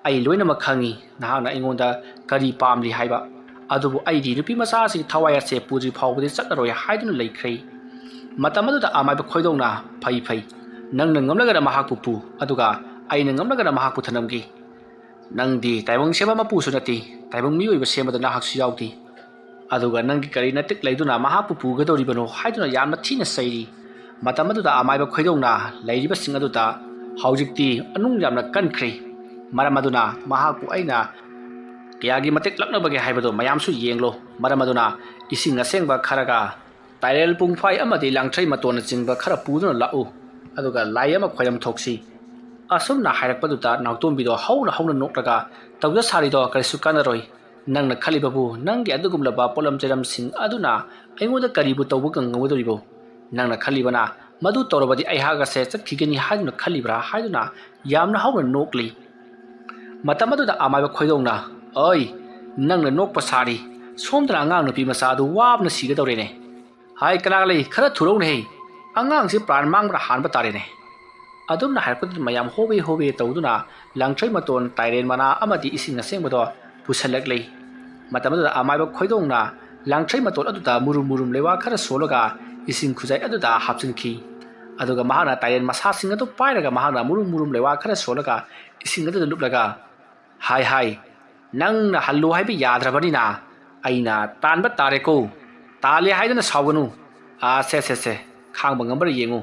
ꯑꯩ ꯂꯣꯏꯅꯃꯛ ꯈꯪꯏ ꯅꯍꯥꯛꯅ ꯑꯩꯉꯣꯟꯗ ꯀꯔꯤ ꯄꯥꯝꯂꯤ ꯍꯥꯏꯕ꯫ ꯑꯗꯨꯕꯨ ꯑꯩꯗꯤ ꯅꯨꯄꯤ ꯃꯆꯥ ꯑꯁꯤꯒꯤ ꯊꯋꯥꯏ ꯑꯁꯦ ꯄꯨꯗ꯭ꯔꯤ ꯐꯥꯎꯕꯗꯤ ꯆꯠꯂꯔꯣꯏ ꯍꯥꯏꯗꯨꯅ ꯂꯩꯈ꯭ꯔꯦ꯫ ꯃꯇꯝ ꯑꯗꯨꯗ ꯑꯃꯥꯏꯕ ꯈꯣꯏꯗꯧꯅ ꯐꯩ, ꯅꯪꯅ ꯉꯝꯂꯒꯅ ꯃꯍꯥꯛꯄꯨ ꯄꯨ, ꯑꯗꯨꯒ ꯑꯩꯅ ꯉꯝꯂꯒꯅ ꯃꯍꯥꯛꯄꯨ ꯊꯅꯝꯒꯦ꯫ ꯅꯪꯗꯤ ꯇꯥꯏꯕꯪ ꯁꯦꯝꯕ ꯃꯄꯨꯁꯨ ꯅꯠꯇꯦ, ꯇꯥꯏꯕꯪ ꯃꯤꯑꯣꯏꯕ ꯁꯦꯝꯕꯗ ꯅꯍꯥꯛꯁꯨ ꯌꯥꯎꯗꯦ꯫ ꯑꯗꯨꯒ ꯅꯪꯒꯤ ꯀꯔꯤ ꯅꯇꯤꯛ ꯂꯩꯗꯨꯅ ꯃꯍꯥꯛꯄꯨ ꯄꯨꯒꯗꯧꯔꯤꯕꯅꯣ ꯍꯥꯏꯗꯨꯅ ꯌꯥꯝꯅ ꯊꯤꯅ ꯆꯩꯔꯤ꯫ ꯃꯇꯝ ꯑꯗꯨꯗ ꯑꯃꯥꯏꯕ ꯈꯣꯏꯗꯧꯅ ꯂꯩꯔꯤꯕꯁꯤꯡ ꯑꯗꯨꯗ ꯍꯧꯖꯤꯛꯇꯤ ꯑꯅꯨꯡ ꯌꯥꯝꯅ ꯀꯟꯈ꯭ꯔꯦ꯫ ꯃꯔꯝ ꯑꯗꯨꯅ ꯃꯍꯥꯛꯄꯨ ꯑꯩꯅ ꯀꯌꯥꯒꯤ ꯃꯇꯤꯛ ꯂꯛꯅꯕꯒꯦ ꯍꯥꯏꯕꯗꯨ ꯃꯌꯥꯝꯁꯨ ꯌꯦꯡꯂꯣ ꯃꯔꯝ ꯑꯗꯨꯅ ꯏꯁꯤꯡ ꯑꯁꯦꯡꯕ ꯈꯔꯒ ꯇꯥꯏꯔꯦꯜ ꯄꯨꯡꯐꯥꯏ ꯑꯃꯗꯤ ꯂꯥꯡꯊ꯭ꯔꯩ ꯃꯇꯣꯟꯅꯆꯤꯡꯕ ꯈꯔ ꯄꯨꯗꯨꯅ ꯂꯥꯛꯎ ꯑꯗꯨꯒ ꯂꯥꯏ ꯑꯃ ꯈꯣꯏꯔꯝ ꯊꯣꯛꯁꯤ ꯑꯁꯨꯝꯅ ꯍꯥꯏꯔꯛꯄꯗꯨꯗ ꯅꯥꯎꯇꯣꯝꯕꯤꯗꯣ ꯍꯧꯅ ꯍꯧꯅ ꯅꯣꯛꯂꯒ ꯇꯧꯖ ꯁꯥꯔꯤꯗꯣ ꯀꯔꯤꯁꯨ ꯀꯥꯟꯅꯔꯣꯏ ꯅꯪꯅ ꯈꯜꯂꯤꯕꯕꯨ ꯅꯪꯒꯤ ꯑꯗꯨꯒꯨꯝꯂꯕ ꯄꯣꯠꯂꯝ ꯆꯩꯔꯝꯁꯤꯡ ꯑꯗꯨꯅ ꯑꯩꯉꯣꯟꯗ ꯀꯔꯤꯕꯨ ꯇꯧꯕ ꯉꯝꯒꯗꯧꯔꯤꯕꯣ ꯅꯪꯅ ꯈꯜꯂꯤꯕꯅ ꯃꯗꯨ ꯇꯧꯔꯕꯗꯤ ꯑꯩꯍꯥꯛ ꯑꯁꯦ ꯆꯠꯈꯤꯒꯅꯤ ꯍꯥꯏꯗꯨꯅ ꯈꯜꯂꯤꯕ꯭ꯔꯥ ꯍꯥꯏꯗꯨꯅ ꯌꯥꯝꯅ ꯍꯧꯅ ꯅꯣꯛꯂꯤ ꯃꯇꯝ ꯑꯗꯨꯗ ꯑꯃꯥꯏꯕ ꯈꯣꯏꯗꯧꯅ ꯑꯣꯏ ꯅꯪꯅ ꯅꯣꯛꯄ ꯁꯥꯔꯤ ꯁꯣꯝꯗꯅ ꯑꯉꯥꯡ ꯅꯨꯄꯤ ꯃꯆꯥ ꯑꯗꯨ ꯋꯥꯕꯅ ꯁꯤꯒꯗꯧꯔꯦꯅꯦ ꯍꯥꯏ ꯀꯅꯥ ꯂꯩ ꯈꯔ ꯊꯨꯔꯧꯅꯦꯍꯦ ꯑꯉꯥꯡꯁꯤ ꯄ꯭ꯔꯥꯟ ꯃꯥꯡꯕ꯭ꯔꯥ ꯍꯥꯟꯕ ꯇꯥꯔꯦꯅꯦ ꯑꯗꯨꯝꯅ ꯍꯥꯏꯔꯛꯄꯗꯨꯗ ꯃꯌꯥꯝ ꯍꯣꯕꯦ ꯍꯣꯕꯦ ꯇꯧꯗꯨꯅ ꯂꯥꯡꯊ꯭ꯔꯩ ꯃꯇꯣꯟ ꯇꯥꯏꯔꯦꯟ ꯃꯅꯥ ꯑꯃꯗꯤ ꯏꯁꯤꯡ ꯑꯁꯦꯡꯕꯗꯣ ꯄꯨꯁꯜꯂꯛꯂꯤ ꯃꯇꯝ ꯑꯗꯨꯗ ꯑꯃꯥꯏꯕ ꯈꯣꯏꯗꯧꯅ ꯂꯥꯡꯊ꯭ꯔꯩ ꯃꯇꯣꯟ ꯑꯗꯨꯗ ꯃꯨꯔꯨꯝ ꯃꯨꯔꯨꯝ ꯂꯩꯋꯥ ꯈꯔ ꯁꯣꯜꯂꯒ ꯏꯁꯤꯡ ꯈꯨꯖꯥꯏ ꯑꯗꯨꯗ ꯍꯥꯞꯆꯤꯟꯈꯤ ꯑꯗꯨꯒ ꯃꯍꯥꯛꯅ ꯇꯥꯏꯔꯦꯟ ꯃꯁꯥꯁꯤꯡ ꯑꯗꯨ ꯄꯥꯏꯔꯒ ꯃꯍꯥꯛꯅ ꯃꯨꯔꯨꯝ ꯃꯨꯔꯨꯝ ꯂꯩꯋꯥ ꯈꯔ ꯁꯣꯜꯂꯒ ꯏꯁꯤꯡ ꯑꯗꯨꯗ ꯂꯨꯞꯂꯒ ꯍꯥꯏ ꯅꯪꯅ ꯍꯜꯂꯨ ꯍꯥꯏꯕ ꯌꯥꯗ꯭ꯔꯕꯅꯤꯅ ꯑꯩꯅ ꯇꯥꯟꯕ ꯇꯥꯔꯦꯀꯣ ꯇꯥꯜꯂꯦ ꯍꯥꯏꯗꯅ ꯁꯥꯎꯒꯅꯨ ꯁꯦ ꯈꯥꯡꯕ ꯉꯝꯕ꯭ꯔꯥ ꯌꯦꯡꯉꯨ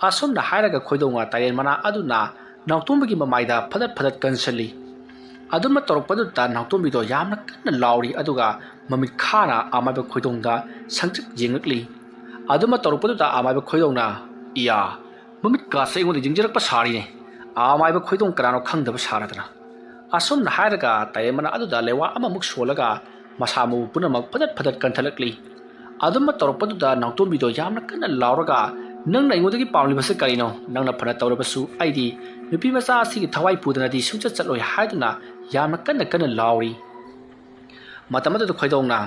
ꯑꯁꯨꯝꯅ ꯍꯥꯏꯔꯒ ꯈꯣꯏꯗꯧꯅ ꯇꯥꯏꯔꯦꯟ ꯃꯅꯥ ꯑꯗꯨꯅ ꯅꯥꯎꯇꯣꯝꯕꯤꯒꯤ ꯃꯃꯥꯏꯗ ꯐꯗꯠ ꯀꯟꯁꯜꯂꯤ ꯑꯗꯨꯝꯅ ꯇꯧꯔꯛꯄꯗꯨꯗ ꯅꯥꯎꯇꯣꯝꯕꯤꯗꯣ ꯌꯥꯝꯅ ꯀꯟꯅ ꯂꯥꯎꯔꯤ ꯑꯗꯨꯒ ꯃꯃꯤꯠ ꯈꯥꯅ ꯑꯃꯥꯏꯕ ꯈꯣꯏꯗꯧꯗ ꯁꯪꯇ꯭ꯔꯤꯛ ꯌꯦꯡꯂꯛꯂꯤ ꯑꯗꯨꯝꯅ ꯇꯧꯔꯛꯄꯗꯨꯗ ꯑꯃꯥꯏꯕ ꯈꯣꯏꯗꯧꯅ ꯏꯌꯥ ꯃꯃꯤꯠ ꯀꯥꯁꯦ ꯑꯩꯉꯣꯟꯗ ꯌꯦꯡꯖꯔꯛꯄ ꯁꯥꯔꯤꯅꯦ ꯑꯃꯥꯏꯕ ꯈꯣꯏꯗꯧ ꯀꯅꯥꯅꯣ ꯈꯪꯗꯕ ꯁꯥꯔꯗꯅ ꯑꯁꯨꯝꯅ ꯍꯥꯏꯔꯒ ꯇꯥꯏꯔꯦꯟ ꯃꯅꯥ ꯑꯗꯨꯗ ꯂꯩꯋꯥ ꯑꯃꯃꯨꯛ ꯁꯣꯜꯂꯒ ꯃꯁꯥ ꯃꯎ ꯄꯨꯝꯅꯃꯛ ꯐꯗꯠ ꯀꯟꯊꯠꯂꯛꯂꯤ ꯑꯗꯨꯝꯅ ꯇꯧꯔꯛꯄꯗꯨꯗ ꯅꯥꯎꯇꯣꯝꯕꯤꯗꯣ ꯌꯥꯝꯅ ꯀꯟꯅ ꯂꯥꯎꯔꯒ ꯅꯪꯅ ꯑꯩꯉꯣꯟꯗꯒꯤ ꯄꯥꯝꯂꯤꯕꯁꯤ ꯀꯔꯤꯅꯣ ꯅꯪꯅ ꯐꯅ ꯇꯧꯔꯕꯁꯨ ꯑꯩꯗꯤ ꯅꯨꯄꯤ ꯃꯆꯥ ꯑꯁꯤꯒꯤ ꯊꯋꯥꯏ ꯄꯨꯗꯅꯗꯤ ꯁꯨꯡꯆꯠ ꯆꯠꯂꯣꯏ ꯍꯥꯏꯗꯨꯅ ꯌꯥꯝꯅ ꯀꯟꯅ ꯂꯥꯎꯔꯤ ꯃꯇꯝ ꯑꯗꯨꯗ ꯈꯣꯏꯗꯧꯅ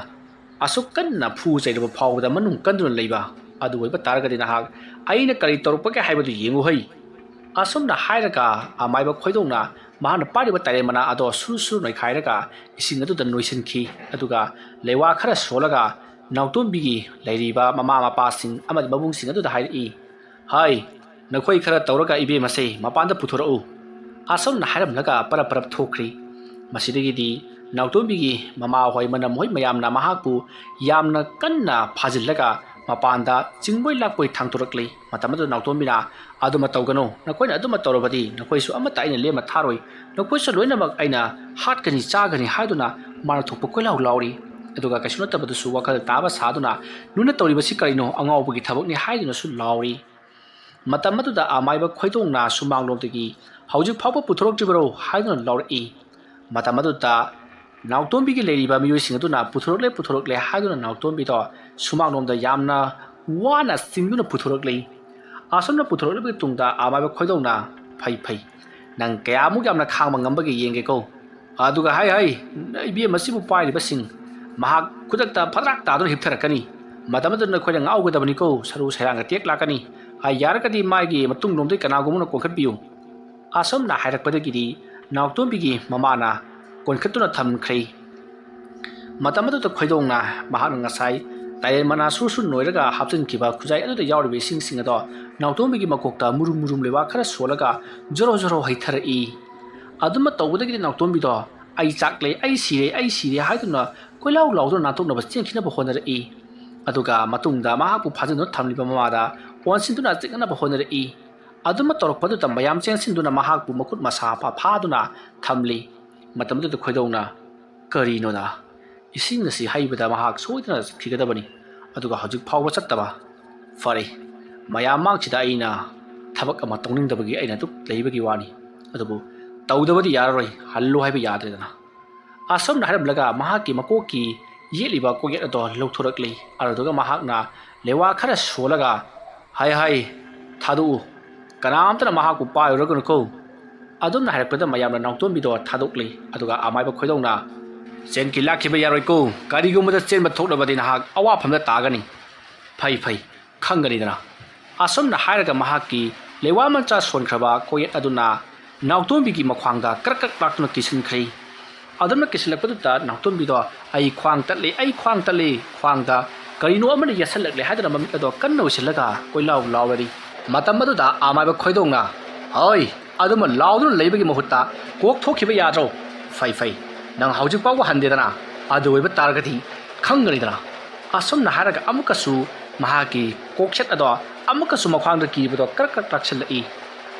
ꯑꯁꯨꯛ ꯀꯟꯅ ꯐꯨ ꯆꯩꯔꯕ ꯐꯥꯎꯕꯗ ꯃꯅꯨꯡ ꯀꯟꯗꯨꯅ ꯂꯩꯕ ꯑꯗꯨ ꯑꯣꯏꯕ ꯇꯥꯔꯒꯗꯤ ꯅꯍꯥꯛ ꯑꯩꯅ ꯀꯔꯤ ꯇꯧꯔꯛꯄꯒꯦ ꯍꯥꯏꯕꯗꯨ ꯌꯦꯡꯉꯨꯍꯩ ꯑꯁꯨꯝꯅ ꯍꯥꯏꯔꯒ ꯑꯃꯥꯏꯕ ꯈꯣꯏꯗꯧꯅ ꯃꯍꯥꯛꯅ ꯄꯥꯏꯔꯤꯕ ꯇꯥꯏꯔꯦꯟ ꯃꯅꯥ ꯑꯗꯣ ꯁꯨꯔ ꯅꯣꯏꯈꯥꯏꯔꯒ ꯏꯁꯤꯡ ꯑꯗꯨꯗ ꯅꯣꯏꯁꯤꯟꯈꯤ ꯑꯗꯨꯒ ꯂꯩꯋꯥ ꯈꯔ ꯁꯣꯜꯂꯒ ꯅꯥꯎꯇꯣꯝꯕꯤꯒꯤ ꯂꯩꯔꯤꯕ ꯃꯃꯥ ꯃꯄꯥꯁꯤꯡ ꯑꯃꯗꯤ ꯃꯕꯨꯡꯁꯤꯡ ꯑꯗꯨꯗ ꯍꯥꯏꯔꯛꯏ ꯍꯥꯏ ꯅꯈꯣꯏ ꯈꯔ ꯇꯧꯔꯒ ꯏꯕꯦꯝꯃꯁꯦ ꯃꯄꯥꯟꯗ ꯄꯨꯊꯣꯔꯛꯎ ꯑꯁꯨꯝꯅ ꯍꯥꯏꯔꯝꯂꯒ ꯄꯔꯞ ꯊꯣꯛꯈ꯭ꯔꯤ ꯃꯁꯤꯗꯒꯤꯗꯤ ꯅꯥꯎꯇꯣꯝꯕꯤꯒꯤ ꯃꯃꯥ ꯍꯣꯏ ꯃꯅꯝ ꯍꯣꯏ ꯃꯌꯥꯝꯅ ꯃꯍꯥꯛꯄꯨ ꯌꯥꯝꯅ ꯀꯟꯅ ꯐꯥꯖꯤꯜꯂꯒ ꯃꯄꯥꯟꯗ ꯆꯤꯡꯕꯣꯏ ꯂꯥꯛꯄꯣꯏ ꯊꯥꯡꯇꯣꯔꯛꯂꯤ ꯃꯇꯝ ꯑꯗꯨꯗ ꯅꯥꯎꯇꯣꯝꯕꯤꯅ ꯑꯗꯨꯃ ꯇꯧꯒꯅꯨ ꯅꯈꯣꯏꯅ ꯑꯗꯨꯃ ꯇꯧꯔꯕꯗꯤ ꯅꯈꯣꯏꯁꯨ ꯑꯃꯠꯇ ꯑꯩꯅ ꯂꯦꯝꯅ ꯊꯥꯔꯣꯏ ꯅꯈꯣꯏꯁꯨ ꯂꯣꯏꯅꯃꯛ ꯑꯩꯅ ꯍꯥꯠꯀꯅꯤ ꯆꯥꯒꯅꯤ ꯍꯥꯏꯗꯨꯅ ꯃꯥꯅ ꯊꯣꯛꯄ ꯀꯣꯏꯂꯥꯎ ꯂꯥꯎꯔꯤ ꯑꯗꯨꯒ ꯀꯩꯁꯨ ꯅꯠꯇꯕꯗꯨꯁꯨ ꯋꯥꯈꯜ ꯇꯥꯕ ꯁꯥꯗꯨꯅ ꯅꯨꯅ ꯇꯧꯔꯤꯕꯁꯤ ꯀꯔꯤꯅꯣ ꯑꯉꯥꯎꯕꯒꯤ ꯊꯕꯛꯅꯤ ꯍꯥꯏꯗꯨꯅꯁꯨ ꯂꯥꯎꯔꯤ ꯃꯇꯝ ꯑꯗꯨꯗ ꯑꯃꯥꯏꯕ ꯈꯣꯏꯗꯧꯅ ꯁꯨꯃꯥꯡꯂꯣꯝꯗꯒꯤ ꯍꯧꯖꯤꯛ ꯐꯥꯎꯕ ꯄꯨꯊꯣꯔꯛꯇ꯭ꯔꯤꯕꯔꯣ ꯍꯥꯏꯗꯨꯅ ꯂꯥꯎꯔꯛꯏ ꯃꯇꯝ ꯑꯗꯨꯗ ꯅꯥꯎꯇꯣꯝꯕꯤꯒꯤ ꯂꯩꯔꯤꯕ ꯃꯤꯑꯣꯏꯁꯤꯡ ꯑꯗꯨꯅ ꯄꯨꯊꯣꯔꯛꯂꯦ ꯍꯥꯏꯗꯨꯅ ꯅꯥꯎꯇꯣꯝꯕꯤꯗꯣ ꯁꯨꯃꯥꯡꯂꯣꯝꯗ ꯌꯥꯝꯅ ꯋꯥꯅ ꯆꯤꯡꯗꯨꯅ ꯄꯨꯊꯣꯔꯛꯂꯤ ꯑꯁꯨꯝꯅ ꯄꯨꯊꯣꯔꯛꯂꯕꯒꯤ ꯇꯨꯡꯗ ꯑꯃꯥꯏꯕ ꯈꯣꯏꯗꯧꯅ ꯐꯩ ꯅꯪ ꯀꯌꯥꯃꯨꯛ ꯌꯥꯝꯅ ꯈꯥꯡꯕ ꯉꯝꯕꯒꯦ ꯌꯦꯡꯒꯦꯀꯣ ꯑꯗꯨꯒ ꯍꯥꯏ ꯏꯕꯦꯝ ꯑꯁꯤꯕꯨ ꯄꯥꯏꯔꯤꯕꯁꯤꯡ ꯃꯍꯥꯛ ꯈꯨꯗꯛꯇ ꯐꯗ꯭ꯔꯥꯛ ꯇꯥꯗꯨꯅ ꯍꯤꯞꯊꯔꯛꯀꯅꯤ ꯃꯇꯝ ꯑꯗꯨꯗ ꯑꯩꯈꯣꯏꯅ ꯉꯥꯎꯒꯗꯕꯅꯤꯀꯣ ꯁꯔꯨ ꯁꯩꯔꯥꯡꯒ ꯇꯦꯛ ꯂꯥꯛꯀꯅꯤ ꯌꯥꯔꯒꯗꯤ ꯃꯥꯒꯤ ꯃꯇꯨꯡꯂꯣꯝꯗꯒꯤ ꯀꯅꯥꯒꯨꯝꯕꯅ ꯀꯣꯟꯈꯠꯄꯤꯌꯨ ꯑꯁꯨꯝꯅ ꯍꯥꯏꯔꯛꯄꯗꯒꯤꯗꯤ ꯅꯥꯎꯇꯣꯝꯕꯤꯒꯤ ꯃꯃꯥꯅ ꯀꯣꯟꯈꯠꯇꯨꯅ ꯊꯝꯈ꯭ꯔꯦ ꯃꯇꯝ ꯑꯗꯨꯗ ꯈꯣꯏꯗꯧꯅ ꯃꯍꯥꯛꯅ ꯉꯁꯥꯏ ꯇꯥꯏꯔꯦꯟ ꯃꯅꯥ ꯁꯨꯔ ꯅꯣꯏꯔꯒ ꯍꯥꯞꯆꯤꯟꯈꯤꯕ ꯈꯨꯖꯥꯏ ꯑꯗꯨꯗ ꯌꯥꯎꯔꯤꯕ ꯏꯁꯤꯡꯁꯤꯡ ꯑꯗꯣ ꯅꯥꯎꯇꯣꯝꯕꯤꯒꯤ ꯃꯀꯣꯛꯇ ꯃꯨꯔꯨꯝ ꯂꯩꯋꯥ ꯈꯔ ꯁꯣꯜꯂꯒ ꯖꯣꯔꯣ ꯍꯩꯊꯔꯛꯏ ꯑꯗꯨꯃ ꯇꯧꯕꯗꯒꯤꯗꯤ ꯅꯥꯎꯇꯣꯝꯕꯤꯗꯣ ꯑꯩ ꯆꯥꯛꯂꯦ ꯑꯩ ꯁꯤꯔꯦ ꯍꯥꯏꯗꯨꯅ ꯀꯣꯏꯂꯥꯎ ꯂꯥꯎꯗꯨꯅ ꯅꯥꯟꯊꯣꯛꯅꯕ ꯆꯦꯟꯈꯤꯅꯕ ꯍꯣꯠꯅꯔꯛꯏ ꯑꯗꯨꯒ ꯃꯇꯨꯡꯗ ꯃꯍꯥꯛꯄꯨ ꯐꯥꯖꯤꯟꯗꯨꯅ ꯊꯝꯂꯤꯕ ꯃꯃꯥꯗ ꯑꯣꯟꯁꯤꯟꯗꯨꯅ ꯆꯤꯛꯅꯅꯕ ꯍꯣꯠꯅꯔꯛꯏ ꯑꯗꯨꯃ ꯇꯧꯔꯛꯄꯗꯨꯗ ꯃꯌꯥꯝ ꯆꯦꯟꯁꯤꯟꯗꯨꯅ ꯃꯍꯥꯛꯄꯨ ꯃꯈꯨꯠ ꯃꯁꯥ ꯐꯥꯗꯨꯅ ꯊꯝꯂꯤ ꯃꯇꯝꯗꯨꯗ ꯈꯣꯏꯗꯧꯅ ꯀꯔꯤꯅꯣꯗ ꯏꯁꯤꯡ ꯑꯁꯤ ꯍꯩꯕꯗ ꯃꯍꯥꯛ ꯁꯣꯏꯗꯅ ꯆꯠꯈꯤꯒꯗꯕꯅꯤ ꯑꯗꯨꯒ ꯍꯧꯖꯤꯛ ꯐꯥꯎꯕ ꯆꯠꯇꯕ ꯐꯔꯦ ꯃꯌꯥꯝ ꯃꯥꯡꯁꯤꯗ ꯑꯩꯅ ꯊꯕꯛ ꯑꯃ ꯇꯧꯅꯤꯡꯗꯕꯒꯤ ꯑꯩꯅ ꯑꯗꯨꯛ ꯂꯩꯕꯒꯤ ꯋꯥꯅꯤ ꯑꯗꯨꯕꯨ ꯇꯧꯗꯕꯗꯤ ꯌꯥꯔꯔꯣꯏ ꯍꯜꯂꯨ ꯍꯥꯏꯕ ꯌꯥꯗ꯭ꯔꯦꯗꯅ ꯑꯁꯨꯝꯅ ꯍꯥꯏꯔꯝꯂꯒ ꯃꯍꯥꯛꯀꯤ ꯃꯀꯣꯛꯀꯤ ꯌꯦꯠꯂꯤꯕ ꯀꯣꯛꯌꯦꯠ ꯑꯗꯣ ꯂꯧꯊꯣꯔꯛꯂꯤ ꯑꯗꯨꯒ ꯃꯍꯥꯛꯅ ꯂꯩꯋꯥ ꯈꯔ ꯁꯣꯜꯂꯒ ꯍꯥꯏ ꯊꯥꯗꯣꯛꯎ ꯀꯅꯥꯝꯇꯅ ꯃꯍꯥꯛꯄꯨ ꯄꯥꯏꯔꯨꯔꯒꯅꯨꯀꯣ ꯑꯗꯨꯝꯅ ꯍꯥꯏꯔꯛꯄꯗ ꯃꯌꯥꯝꯅ ꯅꯥꯎꯇꯣꯝꯕꯤꯗꯣ ꯊꯥꯗꯣꯛꯂꯤ ꯑꯗꯨꯒ ꯑꯃꯥꯏꯕ ꯈꯣꯏꯗꯧꯅ ꯆꯦꯟꯈꯤ ꯂꯥꯛꯈꯤꯕ ꯌꯥꯔꯣꯏꯀꯣ ꯀꯔꯤꯒꯨꯝꯕꯗ ꯆꯦꯟꯕ ꯊꯣꯛꯂꯕꯗꯤ ꯅꯍꯥꯛ ꯑꯋꯥꯐꯝꯗ ꯇꯥꯒꯅꯤ ꯐꯩ ꯈꯪꯒꯅꯤꯗꯅ ꯑꯁꯨꯝꯅ ꯍꯥꯏꯔꯒ ꯃꯍꯥꯛꯀꯤ ꯂꯩꯋꯥ ꯃꯆꯥ ꯁꯣꯟꯈ꯭ꯔꯕ ꯀꯣꯛꯌꯦꯠ ꯑꯗꯨꯅ ꯅꯥꯎꯇꯣꯝꯕꯤꯒꯤ ꯃꯈ꯭ꯋꯥꯡꯗ ꯀ꯭ꯔꯛ ꯂꯥꯛꯇꯨꯅ ꯀꯤꯁꯤꯟꯈ꯭ꯔꯦ ꯑꯗꯨꯝꯅ ꯀꯤꯁꯤꯜꯂꯛꯄꯗꯨꯗ ꯅꯥꯎꯇꯣꯝꯕꯤꯗꯣ ꯑꯩ ꯈ꯭ꯋꯥꯡ ꯇꯠꯂꯤ ꯈ꯭ꯋꯥꯡꯗ ꯀꯔꯤꯅꯣ ꯑꯃꯅ ꯌꯦꯠꯁꯜꯂꯛꯂꯦ ꯍꯥꯏꯗꯨꯅ ꯃꯃꯤꯠ ꯑꯗꯣ ꯀꯟꯅ ꯎꯏꯁꯤꯜꯂꯒ ꯀꯣꯏꯂꯥꯎ ꯂꯥꯎꯔꯤ ꯃꯇꯝ ꯑꯗꯨꯗ ꯑꯃꯥꯏꯕ ꯈꯣꯏꯗꯧꯅ ꯑꯗꯨꯃ ꯂꯥꯎꯗꯨꯅ ꯂꯩꯕꯒꯤ ꯃꯍꯨꯠꯇ ꯀꯣꯛ ꯊꯣꯛꯈꯤꯕ ꯌꯥꯗ꯭ꯔꯣ ꯐꯩ ꯅꯪ ꯍꯧꯖꯤꯛ ꯐꯥꯎꯕ ꯍꯟꯗꯦꯗꯅ ꯑꯗꯨ ꯑꯣꯏꯕ ꯇꯥꯔꯒꯗꯤ ꯈꯪꯒꯅꯤꯗꯅ ꯑꯁꯨꯝꯅ ꯍꯥꯏꯔꯒ ꯑꯃꯨꯛꯀꯁꯨ ꯃꯍꯥꯛꯀꯤ ꯀꯣꯛꯁꯦꯠ ꯑꯗꯣ ꯑꯃꯨꯛꯀꯁꯨ ꯃꯈ꯭ꯋꯥꯡꯗ ꯀꯤꯕꯗꯣ ꯀ꯭ꯔꯛ ꯂꯥꯛꯁꯤꯜꯂꯛꯏ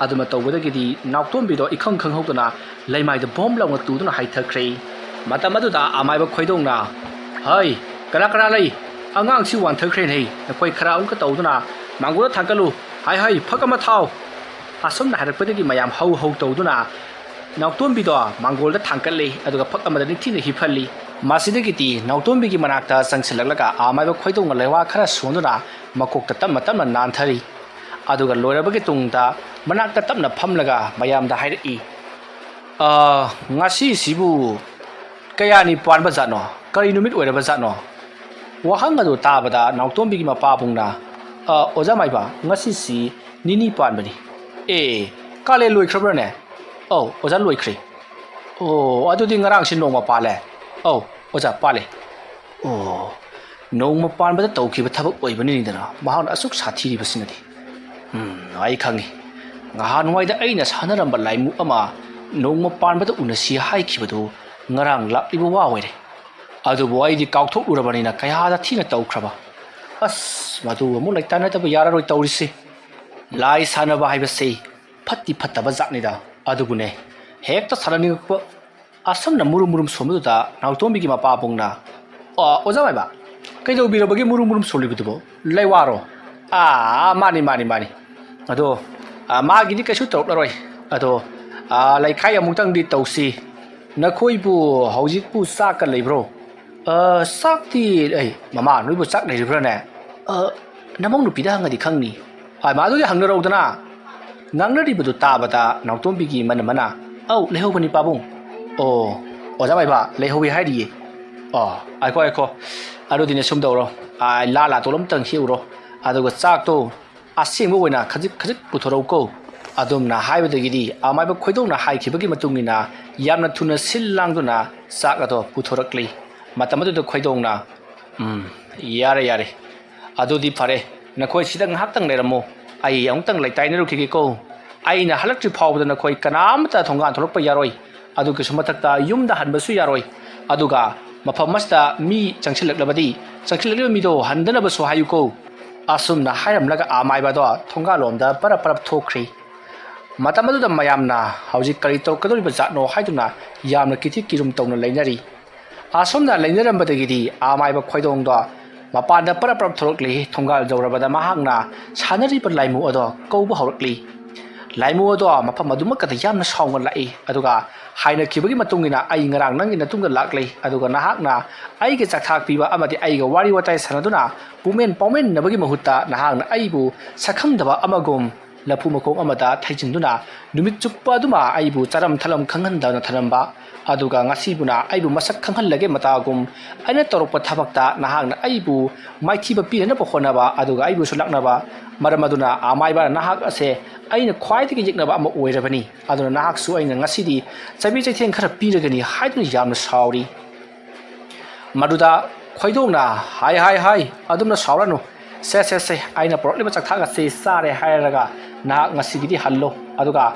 ꯑꯗꯨꯃ ꯇꯧꯕꯗꯒꯤꯗꯤ ꯅꯥꯎꯇꯣꯝꯕꯤꯗꯣ ꯏꯈꯪ ꯈꯪꯍꯧꯗꯅ ꯂꯩꯃꯥꯏꯗ ꯕꯣꯝ ꯂꯥꯎꯅ ꯇꯨꯗꯨꯅ ꯍꯥꯏꯊꯈ꯭ꯔꯦ ꯃꯇꯝ ꯑꯗꯨꯗ ꯑꯃꯥꯏꯕ ꯈꯣꯏꯗꯧꯅ ꯍꯩ ꯀꯅꯥ ꯂꯩ ꯑꯉꯥꯡꯁꯤ ꯋꯥꯟꯊꯈ꯭ꯔꯦꯅꯦ ꯅꯈꯣꯏ ꯈꯔ ꯑꯃꯨꯛꯀ ꯇꯧꯗꯨꯅ ꯃꯥꯡꯒꯣꯜꯗ ꯊꯥꯡꯀꯠꯂꯨ ꯍꯩ ꯐꯛ ꯑꯃ ꯊꯥꯎ ꯑꯁꯨꯝꯅ ꯍꯥꯏꯔꯛꯄꯗꯒꯤ ꯃꯌꯥꯝ ꯍꯧ ꯇꯧꯗꯨꯅ ꯅꯥꯎꯇꯣꯝꯕꯤꯗꯣ ꯃꯥꯡꯒꯣꯜꯗ ꯊꯥꯡꯀꯠꯂꯤ ꯑꯗꯨꯒ ꯐꯛ ꯑꯃꯗ ꯅꯤꯡꯊꯤꯅ ꯍꯤꯞꯍꯜꯂꯤ ꯃꯁꯤꯗꯒꯤꯗꯤ ꯅꯥꯎꯇꯣꯝꯕꯤꯒꯤ ꯃꯅꯥꯛꯇ ꯆꯪꯁꯤꯜꯂꯛꯂꯒ ꯑꯃꯥꯏꯕ ꯈꯣꯏꯗꯧꯅ ꯂꯩꯋꯥ ꯈꯔ ꯁꯣꯟꯗꯨꯅ ꯃꯀꯣꯛꯇ ꯇꯞꯅ ꯅꯥꯟꯊꯔꯤ ꯑꯗꯨꯒ ꯂꯣꯏꯔꯕꯒꯤ ꯇꯨꯡꯗ ꯃꯅꯥꯛꯇ ꯇꯞꯅ ꯐꯝꯂꯒ ꯃꯌꯥꯝꯗ ꯍꯥꯏꯔꯛꯏ ꯉꯁꯤꯁꯤꯕꯨ ꯀꯌꯥꯅꯤ ꯄꯥꯟꯕ ꯖꯥꯠꯅꯣ ꯀꯔꯤ ꯅꯨꯃꯤꯠ ꯑꯣꯏꯔꯕ ꯖꯥꯠꯅꯣ ꯋꯥꯍꯪ ꯑꯗꯨ ꯇꯥꯕꯗ ꯅꯥꯎꯇꯣꯝꯕꯤꯒꯤ ꯃꯄꯥꯕꯨꯡꯅ ꯑꯣꯖꯥ ꯃꯥꯏꯕ ꯉꯁꯤꯁꯤ ꯅꯤꯅꯤ ꯄꯥꯟꯕꯅꯤ ꯀꯥꯂꯦꯟ ꯂꯣꯏꯈ꯭ꯔꯕ꯭ꯔꯅꯦ ꯑꯣꯖꯥ ꯂꯣꯏꯈ꯭ꯔꯦ ꯑꯗꯨꯗꯤ ꯉꯔꯥꯡꯁꯤ ꯅꯣꯡꯃ ꯄꯥꯜꯂꯦ ꯑꯣꯖꯥ ꯄꯥꯜꯂꯦ ꯅꯣꯡꯃ ꯄꯥꯟꯕꯗ ꯇꯧꯈꯤꯕ ꯊꯕꯛ ꯑꯣꯏꯕꯅꯤꯗꯅ ꯃꯍꯥꯛꯅ ꯑꯁꯨꯛ ꯁꯥꯊꯤꯔꯤꯕꯁꯤꯅꯗꯤ ꯑꯩ ꯈꯪꯉꯤ ꯅꯍꯥꯟꯋꯥꯏꯗ ꯑꯩꯅ ꯁꯥꯟꯅꯔꯝꯕ ꯂꯥꯏꯃꯨ ꯑꯃ ꯅꯣꯡꯃ ꯄꯥꯟꯕꯗ ꯎꯅꯁꯤ ꯍꯥꯏꯈꯤꯕꯗꯨ ꯉꯔꯥꯡ ꯂꯥꯛꯂꯤꯕ ꯋꯥ ꯑꯣꯏꯔꯦ ꯑꯗꯨꯕꯨ ꯑꯩꯗꯤ ꯀꯥꯎꯊꯣꯛꯂꯨꯔꯕꯅꯤꯅ ꯀꯌꯥꯗ ꯊꯤꯅ ꯇꯧꯈ꯭ꯔꯕ ꯃꯗꯨ ꯑꯃꯨꯛ ꯂꯩꯇꯥꯟꯅꯗꯕ ꯌꯥꯔꯔꯣꯏ ꯇꯧꯔꯤꯁꯤ ꯂꯥꯏ ꯁꯥꯟꯅꯕ ꯍꯥꯏꯕꯁꯤ ꯐꯠꯇꯤ ꯐꯠꯇꯕ ꯖꯥꯠꯅꯤꯗ ꯑꯗꯨꯕꯨꯅꯦ ꯍꯦꯛꯇ ꯁꯥꯟꯅꯅꯤꯡꯉꯛꯄ ꯑꯁꯨꯝꯅ ꯃꯨꯔꯨꯝ ꯁꯣꯟꯕꯗꯨꯗ ꯅꯥꯎꯇꯣꯝꯕꯤꯒꯤ ꯃꯄꯥꯕꯨꯡꯅ ꯑꯣꯖꯥ ꯃꯥꯏꯕ ꯀꯩꯗꯧꯕꯤꯔꯕꯒꯦ ꯃꯨꯔꯨꯝ ꯁꯣꯜꯂꯤꯕꯗꯨꯕꯣ ꯂꯩꯋꯥꯔꯣ ꯃꯥꯅꯤ ꯑꯗꯣ ꯃꯥꯒꯤꯗꯤ ꯀꯩꯁꯨ ꯇꯧꯔꯛꯂꯔꯣꯏ ꯑꯗꯣ ꯂꯩꯈꯥꯏ ꯑꯃꯨꯛꯇꯪꯗꯤ ꯇꯧꯁꯤ ꯅꯈꯣꯏꯕꯨ ꯍꯧꯖꯤꯛꯄꯨ ꯆꯥꯛꯀ ꯂꯩꯕ꯭ꯔꯣ ꯆꯥꯛꯇꯤ ꯃꯃꯥ ꯅꯣꯏꯕꯨ ꯆꯥꯛ ꯂꯩꯔꯤꯕ꯭ꯔꯥꯅꯦ ꯅꯃꯧ ꯅꯨꯄꯤꯗ ꯍꯪꯉꯗꯤ ꯈꯪꯅꯤ ꯃꯥꯗꯨꯗꯤ ꯍꯪꯅꯔꯧꯗꯅ ꯉꯥꯡꯅꯔꯤꯕꯗꯨ ꯇꯥꯕꯗ ꯅꯥꯎꯇꯣꯝꯕꯤꯒꯤ ꯃꯅ ꯂꯩꯍꯧꯕꯅꯤ ꯄꯥꯕꯨꯡ ꯑꯣꯖꯥ ꯃꯥꯏꯕ ꯂꯩꯍꯧꯋꯤ ꯍꯥꯏꯔꯤꯌꯦ ꯑꯩꯈꯣ ꯑꯗꯨꯗꯤꯅꯦ ꯁꯨꯝ ꯇꯧꯔꯣ ꯂꯥ ꯇꯣꯜ ꯑꯃꯇꯪ ꯍꯦꯛꯎꯔꯣ ꯑꯗꯨꯒ ꯆꯥꯛꯇꯣ ꯑꯁꯦꯡꯕ ꯑꯣꯏꯅ ꯈꯖꯤꯛ ꯄꯨꯊꯣꯔꯛꯎꯀꯣ ꯑꯗꯨꯝꯅ ꯍꯥꯏꯕꯗꯒꯤꯗꯤ ꯑꯃꯥꯏꯕ ꯈꯣꯏꯗꯧꯅ ꯍꯥꯏꯈꯤꯕꯒꯤ ꯃꯇꯨꯡꯏꯟꯅ ꯌꯥꯝꯅ ꯊꯨꯅ ꯁꯤꯜ ꯂꯥꯡꯗꯨꯅ ꯆꯥꯛ ꯑꯗꯣ ꯄꯨꯊꯣꯔꯛꯂꯤ ꯃꯇꯝ ꯑꯗꯨꯗ ꯈꯣꯏꯗꯧꯅ ꯌꯥꯔꯦ ꯑꯗꯨꯗꯤ ꯐꯔꯦ ꯅꯈꯣꯏ ꯁꯤꯗ ꯉꯥꯏꯍꯥꯛꯇꯪ ꯂꯩꯔꯝꯃꯣ ꯑꯩ ꯑꯃꯨꯛꯇꯪ ꯂꯩꯇꯥꯏꯅꯔꯨꯈꯤꯒꯦꯀꯣ ꯑꯩꯅ ꯍꯜꯂꯛꯇ꯭ꯔꯤ ꯐꯥꯎꯕꯗ ꯅꯈꯣꯏ ꯀꯅꯥꯝꯇ ꯊꯣꯡꯒꯥꯟ ꯊꯣꯛꯂꯛꯄ ꯌꯥꯔꯣꯏ ꯑꯗꯨꯒꯤꯁꯨ ꯃꯊꯛꯇ ꯌꯨꯝꯗ ꯍꯟꯕꯁꯨ ꯌꯥꯔꯣꯏ ꯑꯗꯨꯒ ꯃꯐꯝ ꯑꯁꯤꯗ ꯃꯤ ꯆꯪꯁꯤꯜꯂꯛꯂꯤꯕ ꯃꯤꯗꯣ ꯍꯟꯗꯅꯕꯁꯨ ꯍꯥꯏꯌꯨꯀꯣ ꯑꯁꯨꯝꯅ ꯍꯥꯏꯔꯝꯂꯒ ꯑꯃꯥꯏꯕꯗꯣ ꯊꯣꯡꯒꯥꯜꯂꯣꯝꯗ ꯄꯔꯞ ꯊꯣꯛꯈ꯭ꯔꯤ ꯃꯇꯝ ꯑꯗꯨꯗ ꯃꯌꯥꯝꯅ ꯍꯧꯖꯤꯛ ꯀꯔꯤ ꯇꯧꯔꯛꯀꯗꯧꯔꯤꯕ ꯖꯥꯠꯅꯣ ꯍꯥꯏꯗꯨꯅ ꯌꯥꯝꯅ ꯀꯤꯊꯤ ꯀꯤꯔꯨꯝ ꯇꯧꯅ ꯂꯩꯅꯔꯤ ꯑꯁꯨꯝꯅ ꯂꯩꯅꯔꯝꯕꯗꯒꯤꯗꯤ ꯑꯃꯥꯏꯕ ꯈꯣꯏꯗꯣꯡꯗꯣ ꯃꯄꯥꯟꯗ ꯄꯔꯞ ꯊꯣꯛꯂꯛꯂꯤ ꯊꯣꯡꯒꯥꯜ ꯌꯧꯔꯕꯗ ꯃꯍꯥꯛꯅ ꯁꯥꯟꯅꯔꯤꯕ ꯂꯥꯏꯃꯨ ꯑꯗꯣ ꯀꯧꯕ ꯍꯧꯔꯛꯂꯤ ꯂꯥꯏꯃꯨ ꯑꯗꯣ ꯃꯐꯝ ꯑꯗꯨꯃꯛꯀꯗ ꯌꯥꯝꯅ ꯁꯥꯎꯅ ꯂꯥꯛꯏ ꯑꯗꯨꯒ ꯍꯥꯏꯅꯈꯤꯕꯒꯤ ꯃꯇꯨꯡꯏꯟꯅ ꯑꯩ ꯉꯔꯥꯡ ꯅꯪꯒꯤ ꯃꯇꯨꯡꯗ ꯂꯥꯛꯂꯤ ꯑꯗꯨꯒ ꯅꯍꯥꯛꯅ ꯑꯩꯒ ꯆꯥꯛꯊꯥꯛ ꯄꯤꯕ ꯑꯃꯗꯤ ꯑꯩꯒ ꯋꯥꯔꯤ ꯋꯥꯇꯥꯏ ꯁꯥꯟꯅꯗꯨꯅ ꯄꯨꯛꯃꯦꯟ ꯄꯥꯎꯃꯦꯟꯅꯕꯒꯤ ꯃꯍꯨꯠꯇ ꯅꯍꯥꯛꯅ ꯑꯩꯕꯨ ꯁꯛꯈꯪꯗꯕ ꯑꯃꯒꯨꯝ ꯂꯐꯨ ꯃꯈꯣꯡ ꯑꯃꯗ ꯊꯩꯖꯤꯟꯗꯨꯅ ꯅꯨꯃꯤꯠ ꯆꯨꯞꯄ ꯑꯗꯨꯃ ꯑꯩꯕꯨ ꯆꯔꯝ ꯊꯂꯝ ꯈꯪꯍꯟꯗꯅ ꯊꯅꯝꯕ ꯑꯗꯨꯒ ꯉꯁꯤꯕꯨꯅ ꯑꯩꯕꯨ ꯃꯁꯛ ꯈꯪꯍꯜꯂꯒꯦ ꯃꯇꯥꯒꯨꯝ ꯑꯩꯅ ꯇꯧꯔꯛꯄ ꯊꯕꯛꯇ ꯅꯍꯥꯛꯅ ꯑꯩꯕꯨ ꯃꯥꯏꯊꯤꯕ ꯄꯤꯅꯅꯕ ꯍꯣꯠꯅꯕ ꯑꯗꯨꯒ ꯑꯩꯕꯨꯁꯨ ꯂꯥꯛꯅꯕ ꯃꯔꯝ ꯑꯗꯨꯅ ꯑꯃꯥꯏꯕꯅ ꯅꯍꯥꯛ ꯑꯁꯦ ꯑꯩꯅ ꯈ꯭ꯋꯥꯏꯗꯒꯤ ꯌꯦꯛꯅꯕ ꯑꯃ ꯑꯣꯏꯔꯕꯅꯤ ꯑꯗꯨꯅ ꯅꯍꯥꯛꯁꯨ ꯑꯩꯅ ꯉꯁꯤꯗꯤ ꯆꯩꯕꯤ ꯆꯩꯊꯦꯡ ꯈꯔ ꯄꯤꯔꯒꯅꯤ ꯍꯥꯏꯗꯨꯅ ꯌꯥꯝꯅ ꯁꯥꯎꯔꯤ ꯃꯗꯨꯗ ꯈꯣꯏꯗꯣꯡꯅ ꯍꯥꯏ ꯑꯗꯨꯝꯅ ꯁꯥꯎꯔꯅꯨ ꯁꯦ ꯑꯩꯅ ꯄꯨꯔꯛꯂꯤꯕ ꯆꯥꯛꯊꯥꯛ ꯑꯁꯤ ꯆꯥꯔꯦ ꯍꯥꯏꯔꯒ ꯅꯍꯥꯛ ꯉꯁꯤꯒꯤꯗꯤ ꯍꯜꯂꯣ ꯑꯗꯨꯒ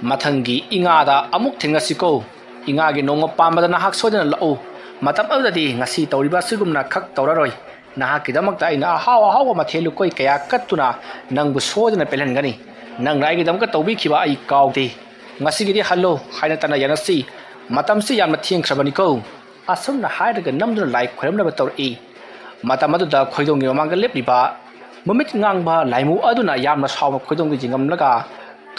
ꯃꯊꯪꯒꯤ ꯏꯉꯥꯗ ꯑꯃꯨꯛ ꯊꯦꯡꯅꯁꯤꯀꯣ ꯏꯉꯥꯒꯤ ꯅꯣꯡꯃ ꯄꯥꯟꯕꯗ ꯅꯍꯥꯛ ꯁꯣꯏꯗꯅ ꯂꯥꯛꯎ ꯃꯇꯝ ꯑꯗꯨꯗꯗꯤ ꯉꯁꯤ ꯇꯧꯔꯤꯕ ꯑꯁꯤꯒꯨꯝꯅ ꯈꯛ ꯇꯧꯔꯔꯣꯏ ꯅꯍꯥꯛꯀꯤꯗꯃꯛꯇ ꯑꯩꯅ ꯑꯍꯥꯎꯕ ꯃꯊꯦꯜ ꯂꯨꯀꯣꯏ ꯀꯌꯥ ꯀꯠꯇꯨꯅ ꯅꯪꯕꯨ ꯁꯣꯏꯗꯅ ꯄꯦꯜꯍꯟꯒꯅꯤ ꯅꯪꯅ ꯑꯩꯒꯤꯗꯃꯛꯇ ꯇꯧꯕꯤꯈꯤꯕ ꯑꯩ ꯀꯥꯎꯗꯦ ꯉꯁꯤꯒꯤꯗꯤ ꯍꯜꯂꯣ ꯍꯥꯏꯅ ꯇꯥꯟꯅ ꯌꯥꯅꯁꯤ ꯃꯇꯝꯁꯤ ꯌꯥꯝꯅ ꯊꯦꯡꯈ꯭ꯔꯕꯅꯤꯀꯣ ꯑꯁꯨꯝꯅ ꯍꯥꯏꯔꯒ ꯅꯝꯗꯨꯅ ꯂꯥꯏ ꯈꯣꯏꯔꯝꯅꯕ ꯇꯧꯔꯛꯏ ꯃꯇꯝ ꯑꯗꯨꯗ ꯈꯣꯏꯗꯣꯡꯒꯤ ꯃꯃꯥꯡꯗ ꯂꯦꯞꯂꯤꯕ ꯃꯃꯤꯠ ꯉꯥꯡꯕ ꯂꯥꯏꯃꯨ ꯑꯗꯨꯅ ꯌꯥꯝꯅ ꯁꯥꯎꯅ ꯈꯣꯏꯗꯣꯡꯒꯤ ꯌꯦꯡꯉꯝꯂꯒ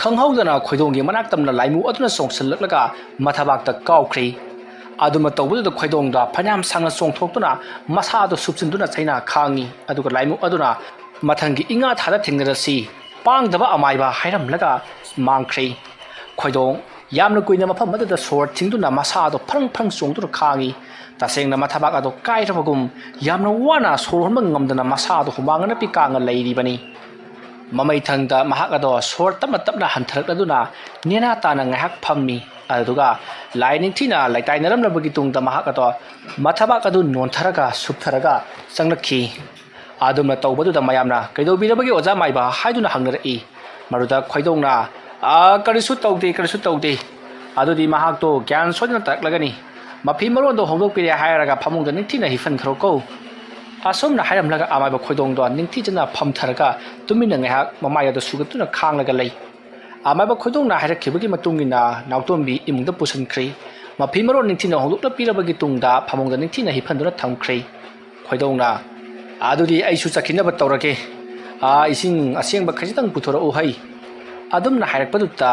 ꯈꯪꯍꯧꯗꯅ ꯈꯣꯏꯗꯣꯡꯒꯤ ꯃꯅꯥꯛꯇꯝꯅ ꯂꯥꯏꯃꯨ ꯑꯗꯨꯅ ꯆꯣꯡꯁꯤꯜꯂꯛꯂꯒ ꯃꯊꯕꯥꯛꯇ ꯀꯥꯎꯈ꯭ꯔꯤ ꯑꯗꯨꯃ ꯇꯧꯕꯗꯨꯗ ꯈꯣꯏꯗꯣꯡꯗ ꯐꯅꯌꯥꯝ ꯁꯥꯡꯅ ꯆꯣꯡꯊꯣꯛꯇꯨꯅ ꯃꯁꯥꯗꯣ ꯁꯨꯞꯆꯤꯟꯗꯨꯅ ꯆꯩꯅꯥ ꯈꯥꯡꯉꯤ ꯑꯗꯨꯒ ꯂꯥꯏꯃꯨ ꯑꯗꯨꯅ ꯃꯊꯪꯒꯤ ꯏꯉꯥ ꯊꯥꯗ ꯊꯦꯡꯅꯔꯁꯤ ꯄꯥꯡꯗꯕ ꯑꯃꯥꯏꯕ ꯍꯥꯏꯔꯝꯂꯒ ꯃꯥꯡꯈ꯭ꯔꯤ ꯈꯣꯏꯗꯣꯡ ꯌꯥꯝꯅ ꯀꯨꯏꯅ ꯃꯐꯝ ꯑꯗꯨꯗ ꯁꯣꯔ ꯊꯤꯡꯗꯨꯅ ꯃꯁꯥꯗꯣ ꯐ꯭ꯔꯪ ꯆꯣꯡꯗꯨꯅ ꯈꯥꯡꯉꯤ ꯇꯁꯦꯡꯅ ꯃꯊꯕꯥꯛ ꯑꯗꯣ ꯀꯥꯏꯔꯕꯒꯨꯝ ꯌꯥꯝꯅ ꯋꯥꯅ ꯁꯣꯔ ꯍꯣꯟꯕ ꯉꯝꯗꯅ ꯃꯁꯥꯗꯣ ꯍꯨꯃꯥꯡ ꯑꯅꯞꯄꯤ ꯀꯥꯡꯉ ꯂꯩꯔꯤꯕꯅꯤ ꯃꯃꯩꯊꯪꯗ ꯃꯍꯥꯛ ꯑꯗꯣ ꯁꯣꯔ ꯇꯞꯅ ꯍꯟꯊꯔꯛꯂꯗꯨꯅ ꯅꯦꯅꯥ ꯇꯥꯅ ꯉꯥꯏꯍꯥꯛ ꯐꯝꯃꯤ ꯑꯗꯨꯒ ꯂꯥꯏ ꯅꯤꯡꯊꯤꯅ ꯂꯩꯇꯥꯏꯅꯔꯝꯂꯕꯒꯤ ꯇꯨꯡꯗ ꯃꯍꯥꯛ ꯑꯗꯣ ꯃꯊꯕꯥꯛ ꯑꯗꯨ ꯅꯣꯟꯊꯔꯒ ꯁꯨꯞꯊꯔꯒ ꯆꯪꯂꯛꯈꯤ ꯑꯗꯨꯝꯅ ꯇꯧꯕꯗꯨꯗ ꯃꯌꯥꯝꯅ ꯀꯩꯗꯧꯕꯤꯔꯕꯒꯦ ꯑꯣꯖꯥ ꯃꯥꯏꯕ ꯍꯥꯏꯗꯨꯅ ꯍꯪꯅꯔꯛꯏ ꯃꯗꯨꯗ ꯈꯣꯏꯗꯧꯅ ꯀꯔꯤꯁꯨ ꯇꯧꯗꯦ ꯑꯗꯨꯗꯤ ꯃꯍꯥꯛꯇꯣ ꯒ꯭ꯌꯥꯟ ꯁꯣꯏꯗꯅ ꯇꯥꯔꯛꯂꯒꯅꯤ ꯃꯐꯤ ꯃꯔꯣꯟꯗꯣ ꯍꯣꯡꯗꯣꯛꯄꯤꯔꯦ ꯍꯥꯏꯔꯒ ꯐꯃꯨꯡꯗ ꯅꯤꯡꯊꯤꯅ ꯍꯤꯞꯍꯟꯈ꯭ꯔꯣꯀꯣ ꯑꯁꯨꯝꯅ ꯍꯥꯏꯔꯝꯂꯒ ꯑꯃꯥꯏꯕ ꯈꯣꯏꯗꯣꯡꯗꯣ ꯅꯤꯡꯊꯤꯖꯅ ꯐꯝꯊꯔꯒ ꯇꯨꯃꯤꯟꯅ ꯉꯥꯏꯍꯥꯛ ꯃꯃꯥꯏ ꯑꯗꯨ ꯁꯨꯒꯠꯇꯨꯅ ꯈꯥꯡꯂꯒ ꯂꯩ ꯑꯃꯥꯏꯕ ꯈꯣꯏꯗꯣꯡꯅ ꯍꯥꯏꯔꯛꯈꯤꯕꯒꯤ ꯃꯇꯨꯡꯏꯟꯅ ꯅꯥꯎꯇꯣꯝꯕꯤ ꯏꯃꯨꯡꯗ ꯄꯨꯁꯤꯟꯈ꯭ꯔꯤ ꯃꯐꯤ ꯃꯔꯣꯟ ꯅꯤꯡꯊꯤꯅ ꯍꯣꯡꯗꯣꯛꯅ ꯄꯤꯔꯕꯒꯤ ꯇꯨꯡꯗ ꯐꯃꯨꯡꯗ ꯅꯤꯡꯊꯤꯅ ꯍꯤꯞꯍꯟꯗꯨꯅ ꯊꯝꯈ꯭ꯔꯦ꯫ ꯈꯣꯏꯗꯧꯅ "ꯑꯗꯨꯗꯤ ꯑꯩꯁꯨ ꯆꯠꯈꯤꯅꯕ ꯇꯧꯔꯒꯦ, ꯏꯁꯤꯡ ꯑꯁꯦꯡꯕ ꯈꯖꯤꯛꯇꯪ ꯄꯨꯊꯣꯔꯛꯎ ꯍꯩ." ꯑꯗꯨꯝꯅ ꯍꯥꯏꯔꯛꯄꯗꯨꯗ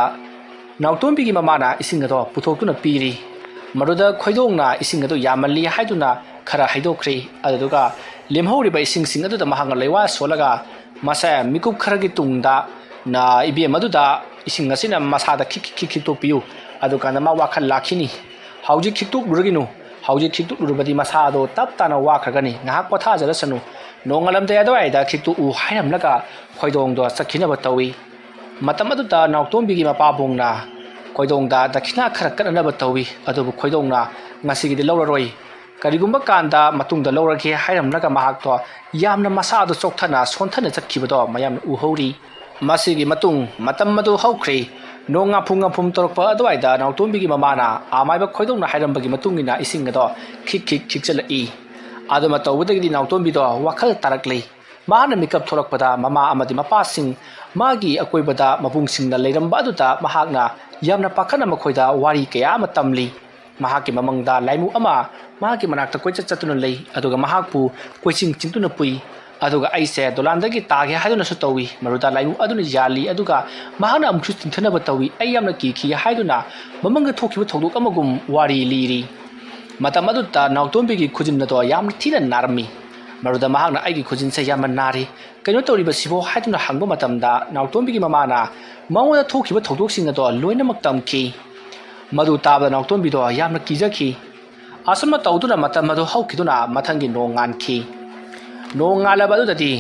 ꯅꯥꯎꯇꯣꯝꯕꯤꯒꯤ ꯃꯃꯥꯅ ꯏꯁꯤꯡ ꯑꯗꯣ ꯄꯨꯊꯣꯛꯇꯨꯅ ꯄꯤꯔꯤ꯫ ꯃꯗꯨꯗ ꯈꯣꯏꯗꯣꯡꯅ ꯏꯁꯤꯡ ꯑꯗꯨ ꯌꯥꯝꯃꯜꯂꯤ ꯍꯥꯏꯗꯨꯅ ꯈꯔ ꯍꯩꯗꯣꯛꯈ꯭ꯔꯦ꯫ ꯑꯗꯨꯗꯨꯒ ꯂꯦꯝꯍꯧꯔꯤꯕ ꯏꯁꯤꯡꯁꯤꯡ ꯑꯗꯨꯗ ꯃꯍꯥꯛꯅ ꯂꯩꯋꯥ ꯁꯣꯜꯂꯒ ꯃꯁꯥ ꯃꯤꯀꯨꯞ ꯈꯔꯒꯤ ꯇꯨꯡꯗ "ꯏꯕꯦꯝ ꯑꯗꯨꯗ ꯏꯁꯤꯡ ꯑꯁꯤꯅ ꯃꯁꯥꯗ ꯈꯤꯛꯇꯣꯛꯄꯤꯌꯨ, ꯑꯗꯨꯀꯥꯟꯗ ꯃꯥ ꯋꯥꯈꯜ ꯂꯥꯛꯈꯤꯅꯤ. ꯍꯧꯖꯤꯛ ꯈꯤꯛꯇꯣꯛꯂꯨꯔꯒꯤꯅꯨ, ꯍꯧꯖꯤꯛ ꯈꯤꯛꯇꯣꯛꯂꯨꯔꯕꯗꯤ ꯃꯁꯥꯗꯣ ꯇꯞ ꯇꯥꯅ ꯋꯥꯈ꯭ꯔꯒꯅꯤ, ꯉꯥꯏꯍꯥꯛ ꯄꯣꯊꯥꯖꯔꯁꯅꯨ, ꯅꯣꯡꯉꯥꯜꯂꯝꯗꯥꯏ ꯑꯗꯨꯋꯥꯏꯗ ꯈꯤꯛꯇꯣꯛꯎ" ꯍꯥꯏꯔꯝꯂꯒ ꯈꯣꯏꯗꯣꯡꯗꯣ ꯆꯠꯈꯤꯅꯕ ꯇꯧꯏ꯫ ꯃꯇꯝ ꯑꯗꯨꯗ ꯅꯥꯎꯇꯣꯝꯕꯤꯒꯤ ꯃꯄꯥꯕꯨꯡꯅ ꯈꯣꯏꯗꯣꯡꯗ ꯗꯈꯤꯅꯥ ꯈꯔ ꯀꯠꯅꯅꯕ ꯇꯧꯏ꯫ ꯑꯗꯨꯕꯨ ꯈꯣꯏꯗꯣꯡꯅ "ꯉꯁꯤꯒꯤꯗꯤ ꯂꯧꯔꯔꯣꯏ, ꯀꯔꯤꯒꯨꯝꯕ ꯀꯥꯟꯗ ꯃꯇꯨꯡꯗ ꯂꯧꯔꯒꯦ" ꯍꯥꯏꯔꯝꯂꯒ ꯃꯍꯥꯛꯇꯣ ꯌꯥꯝꯅ ꯃꯁꯥꯗꯣ ꯆꯣꯛꯊꯅ ꯁꯣꯟꯊꯅ ꯆꯠꯈꯤꯕꯗꯣ ꯃꯌꯥꯝꯅ ꯎꯍꯧꯔꯤ꯫ ꯃꯁꯤꯒꯤ ꯃꯇꯨꯡ ꯃꯇꯝ ꯑꯗꯨ ꯍꯧꯈ꯭ꯔꯦ꯫ ꯅꯣꯡ ꯉꯥꯐꯨꯝ ꯇꯧꯔꯛꯄ ꯑꯗꯨꯋꯥꯏꯗ ꯅꯥꯎꯇꯣꯝꯕꯤꯒꯤ ꯃꯃꯥꯅ ꯑꯃꯥꯏꯕ ꯈꯣꯏꯗꯣꯡꯅ ꯍꯥꯏꯔꯝꯕꯒꯤ ꯃꯇꯨꯡꯏꯟꯅ ꯏꯁꯤꯡ ꯑꯗꯣ ꯈꯤꯛꯆꯜꯂꯛꯏ꯫ ꯑꯗꯨꯃ ꯇꯧꯕꯗꯒꯤꯗꯤ ꯅꯥꯎꯇꯣꯝꯕꯤꯗꯣ ꯋꯥꯈꯜ ꯇꯥꯔꯛꯂꯤ꯫ ꯃꯥꯅ ꯃꯤꯀꯞ ꯊꯣꯛꯂꯛꯄꯗ ꯃꯃꯥ ꯑꯃꯗꯤ ꯃꯄꯥꯁꯤꯡ ꯃꯥꯒꯤ ꯑꯀꯣꯏꯕꯗ ꯃꯕꯨꯡꯁꯤꯡꯅ ꯂꯩꯔꯝꯕ ꯑꯗꯨꯗ ꯃꯍꯥꯛꯅ ꯌꯥꯝꯅ ꯄꯥꯈꯠꯅ ꯃꯈꯣꯏꯗ ꯋꯥꯔꯤ ꯀꯌꯥ ꯑꯃ ꯇꯝꯂꯤ꯫ ꯃꯍꯥꯛꯀꯤ ꯃꯃꯪꯗ ꯂꯥꯏꯃꯨ ꯑꯃ ꯃꯥꯒꯤ ꯃꯅꯥꯛꯇ ꯀꯣꯏꯆꯠ ꯆꯠꯇꯨꯅ ꯂꯩ, ꯑꯗꯨꯒ ꯃꯍꯥꯛꯄꯨ ꯀꯣꯏꯆꯤꯡ ꯆꯤꯡꯗꯨꯅ ꯄꯨꯏ꯫ ꯑꯗꯨꯒ "ꯑꯩꯁꯦ ꯗꯣꯂꯥꯟꯗꯒꯤ ꯇꯥꯒꯦ" ꯍꯥꯏꯗꯨꯅꯁꯨ ꯇꯧꯏ꯫ ꯃꯗꯨꯗ ꯂꯥꯏꯃꯨ ꯑꯗꯨꯅ ꯌꯥꯜꯂꯤ, ꯑꯗꯨꯒ ꯃꯍꯥꯛꯅ ꯑꯃꯨꯛꯁꯨ ꯆꯤꯡꯊꯅꯕ ꯇꯧꯏ꯫ "ꯑꯩ ꯌꯥꯝꯅ ꯀꯤꯈꯤ" ꯍꯥꯏꯗꯨꯅ ꯃꯃꯪꯗ ꯊꯣꯛꯈꯤꯕ ꯊꯧꯗꯣꯛ ꯑꯃꯒꯨꯝ ꯋꯥꯔꯤ ꯂꯤꯔꯤ꯫ ꯃꯇꯝ ꯑꯗꯨꯗ ꯅꯥꯎꯇꯣꯝꯕꯤꯒꯤ ꯈꯨꯖꯤꯟ ꯑꯗꯣ ꯌꯥꯝꯅ ꯊꯤꯅ ꯅꯥꯔꯝꯃꯤ꯫ ꯃꯗꯨꯗ ꯃꯍꯥꯛꯅ "ꯑꯩꯒꯤ ꯈꯨꯖꯤꯟꯁꯦ ꯌꯥꯝꯅ ꯅꯥꯔꯤ, ꯀꯩꯅꯣ ꯇꯧꯔꯤꯕꯁꯤꯕꯣ" ꯍꯥꯏꯗꯨꯅ ꯍꯪꯕ ꯃꯇꯝꯗ ꯅꯥꯎꯇꯣꯝꯕꯤꯒꯤ ꯃꯃꯥꯅ ꯃꯉꯣꯟꯗ ꯊꯣꯛꯈꯤꯕ ꯊꯧꯗꯣꯛꯁꯤꯡ ꯑꯗꯣ ꯂꯣꯏꯅꯃꯛ ꯇꯝꯈꯤ꯫ ꯃꯗꯨ తాꯕꯗ ꯅꯥꯎꯇꯣꯝꯕꯤꯗꯣ ꯌꯥꯝꯅ ꯀꯤꯖꯈꯤ꯫ ꯑꯁꯨꯝꯅ ꯇꯧꯗꯨꯅ ꯃꯇꯝ ꯑꯗꯨ ꯍꯧꯈꯤꯗꯨꯅ ꯃꯊꯪꯒꯤ ꯅꯣꯡ ꯉꯥꯟꯈꯤ꯫ ꯅꯣꯡ ꯉꯥꯜꯂꯕ ꯑꯗꯨꯗꯗꯤ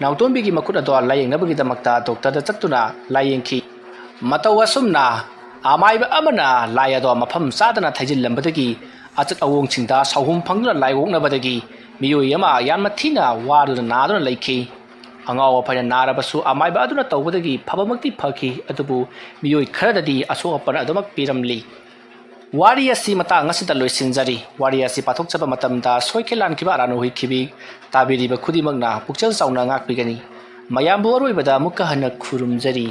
ꯅꯥꯎꯇꯣꯝꯕꯤꯒꯤ ꯃꯈꯨꯠ ꯑꯗꯣ ꯂꯥꯌꯦꯡꯅꯕꯒꯤꯗꯃꯛꯇ ꯗꯣꯛꯇꯔꯗ ꯆꯠꯇꯨꯅ ꯂꯥꯌꯦꯡꯈꯤ꯫ ꯃꯇꯧ ꯑꯁꯨꯝꯅ ꯑꯃꯥꯏꯕ ꯑꯃꯅ ꯂꯥꯏ ꯑꯗꯣ ꯃꯐꯝ ꯆꯥꯗꯅ ꯊꯩꯖꯤꯜꯂꯝꯕꯗꯒꯤ ꯑꯆꯠ ꯑꯋꯣꯡꯁꯤꯡꯗ ꯁꯥꯎꯍꯨꯝ ꯐꯪꯗꯨꯅ ꯂꯥꯏꯑꯣꯛꯅꯕꯗꯒꯤ ꯃꯤꯑꯣꯏ ꯑꯃ ꯌꯥꯝꯅ ꯊꯤꯅ ꯋꯥꯗꯨꯅ ꯅꯥꯗꯨꯅ ꯂꯩꯈꯤ꯫ ꯑꯉꯥꯎ ꯑꯐꯩꯅ ꯅꯥꯔꯕꯁꯨ ꯑꯃꯥꯏꯕ ꯑꯗꯨꯅ ꯇꯧꯕꯗꯒꯤ ꯐꯕꯃꯛꯇꯤ ꯐꯈꯤ, ꯑꯗꯨꯕꯨ ꯃꯤꯑꯣꯏ ꯈꯔꯗꯗꯤ ꯑꯁꯣꯛ ꯑꯄꯟ ꯑꯗꯨꯃꯛ ꯄꯤꯔꯝꯂꯤ꯫ ꯋꯥꯔꯤ ꯑꯁꯤ ꯃꯇꯥꯡ ꯑꯁꯤꯗ ꯂꯣꯏꯁꯤꯟꯖꯔꯤ꯫ ꯋꯥꯔꯤ ꯑꯁꯤ ꯄꯥꯊꯣꯛꯆꯕ ꯃꯇꯝꯗ ꯁꯣꯏꯈꯤꯕ ꯂꯥꯟꯈꯤꯕ ꯑꯔꯥꯟꯕ ꯑꯣꯏꯈꯤꯕꯤ ꯇꯥꯕꯤꯔꯤꯕ ꯈꯨꯗꯤꯡꯃꯛꯅ ꯄꯨꯛꯆꯦꯜ ꯆꯥꯎꯅ ꯉꯥꯛꯄꯤꯒꯅꯤ꯫ ꯃꯌꯥꯝꯕꯨ ꯑꯔꯣꯏꯕꯗ ꯑꯃꯨꯛꯀ ꯍꯟꯅ ꯈꯨꯔꯨꯝꯖꯔꯤ꯫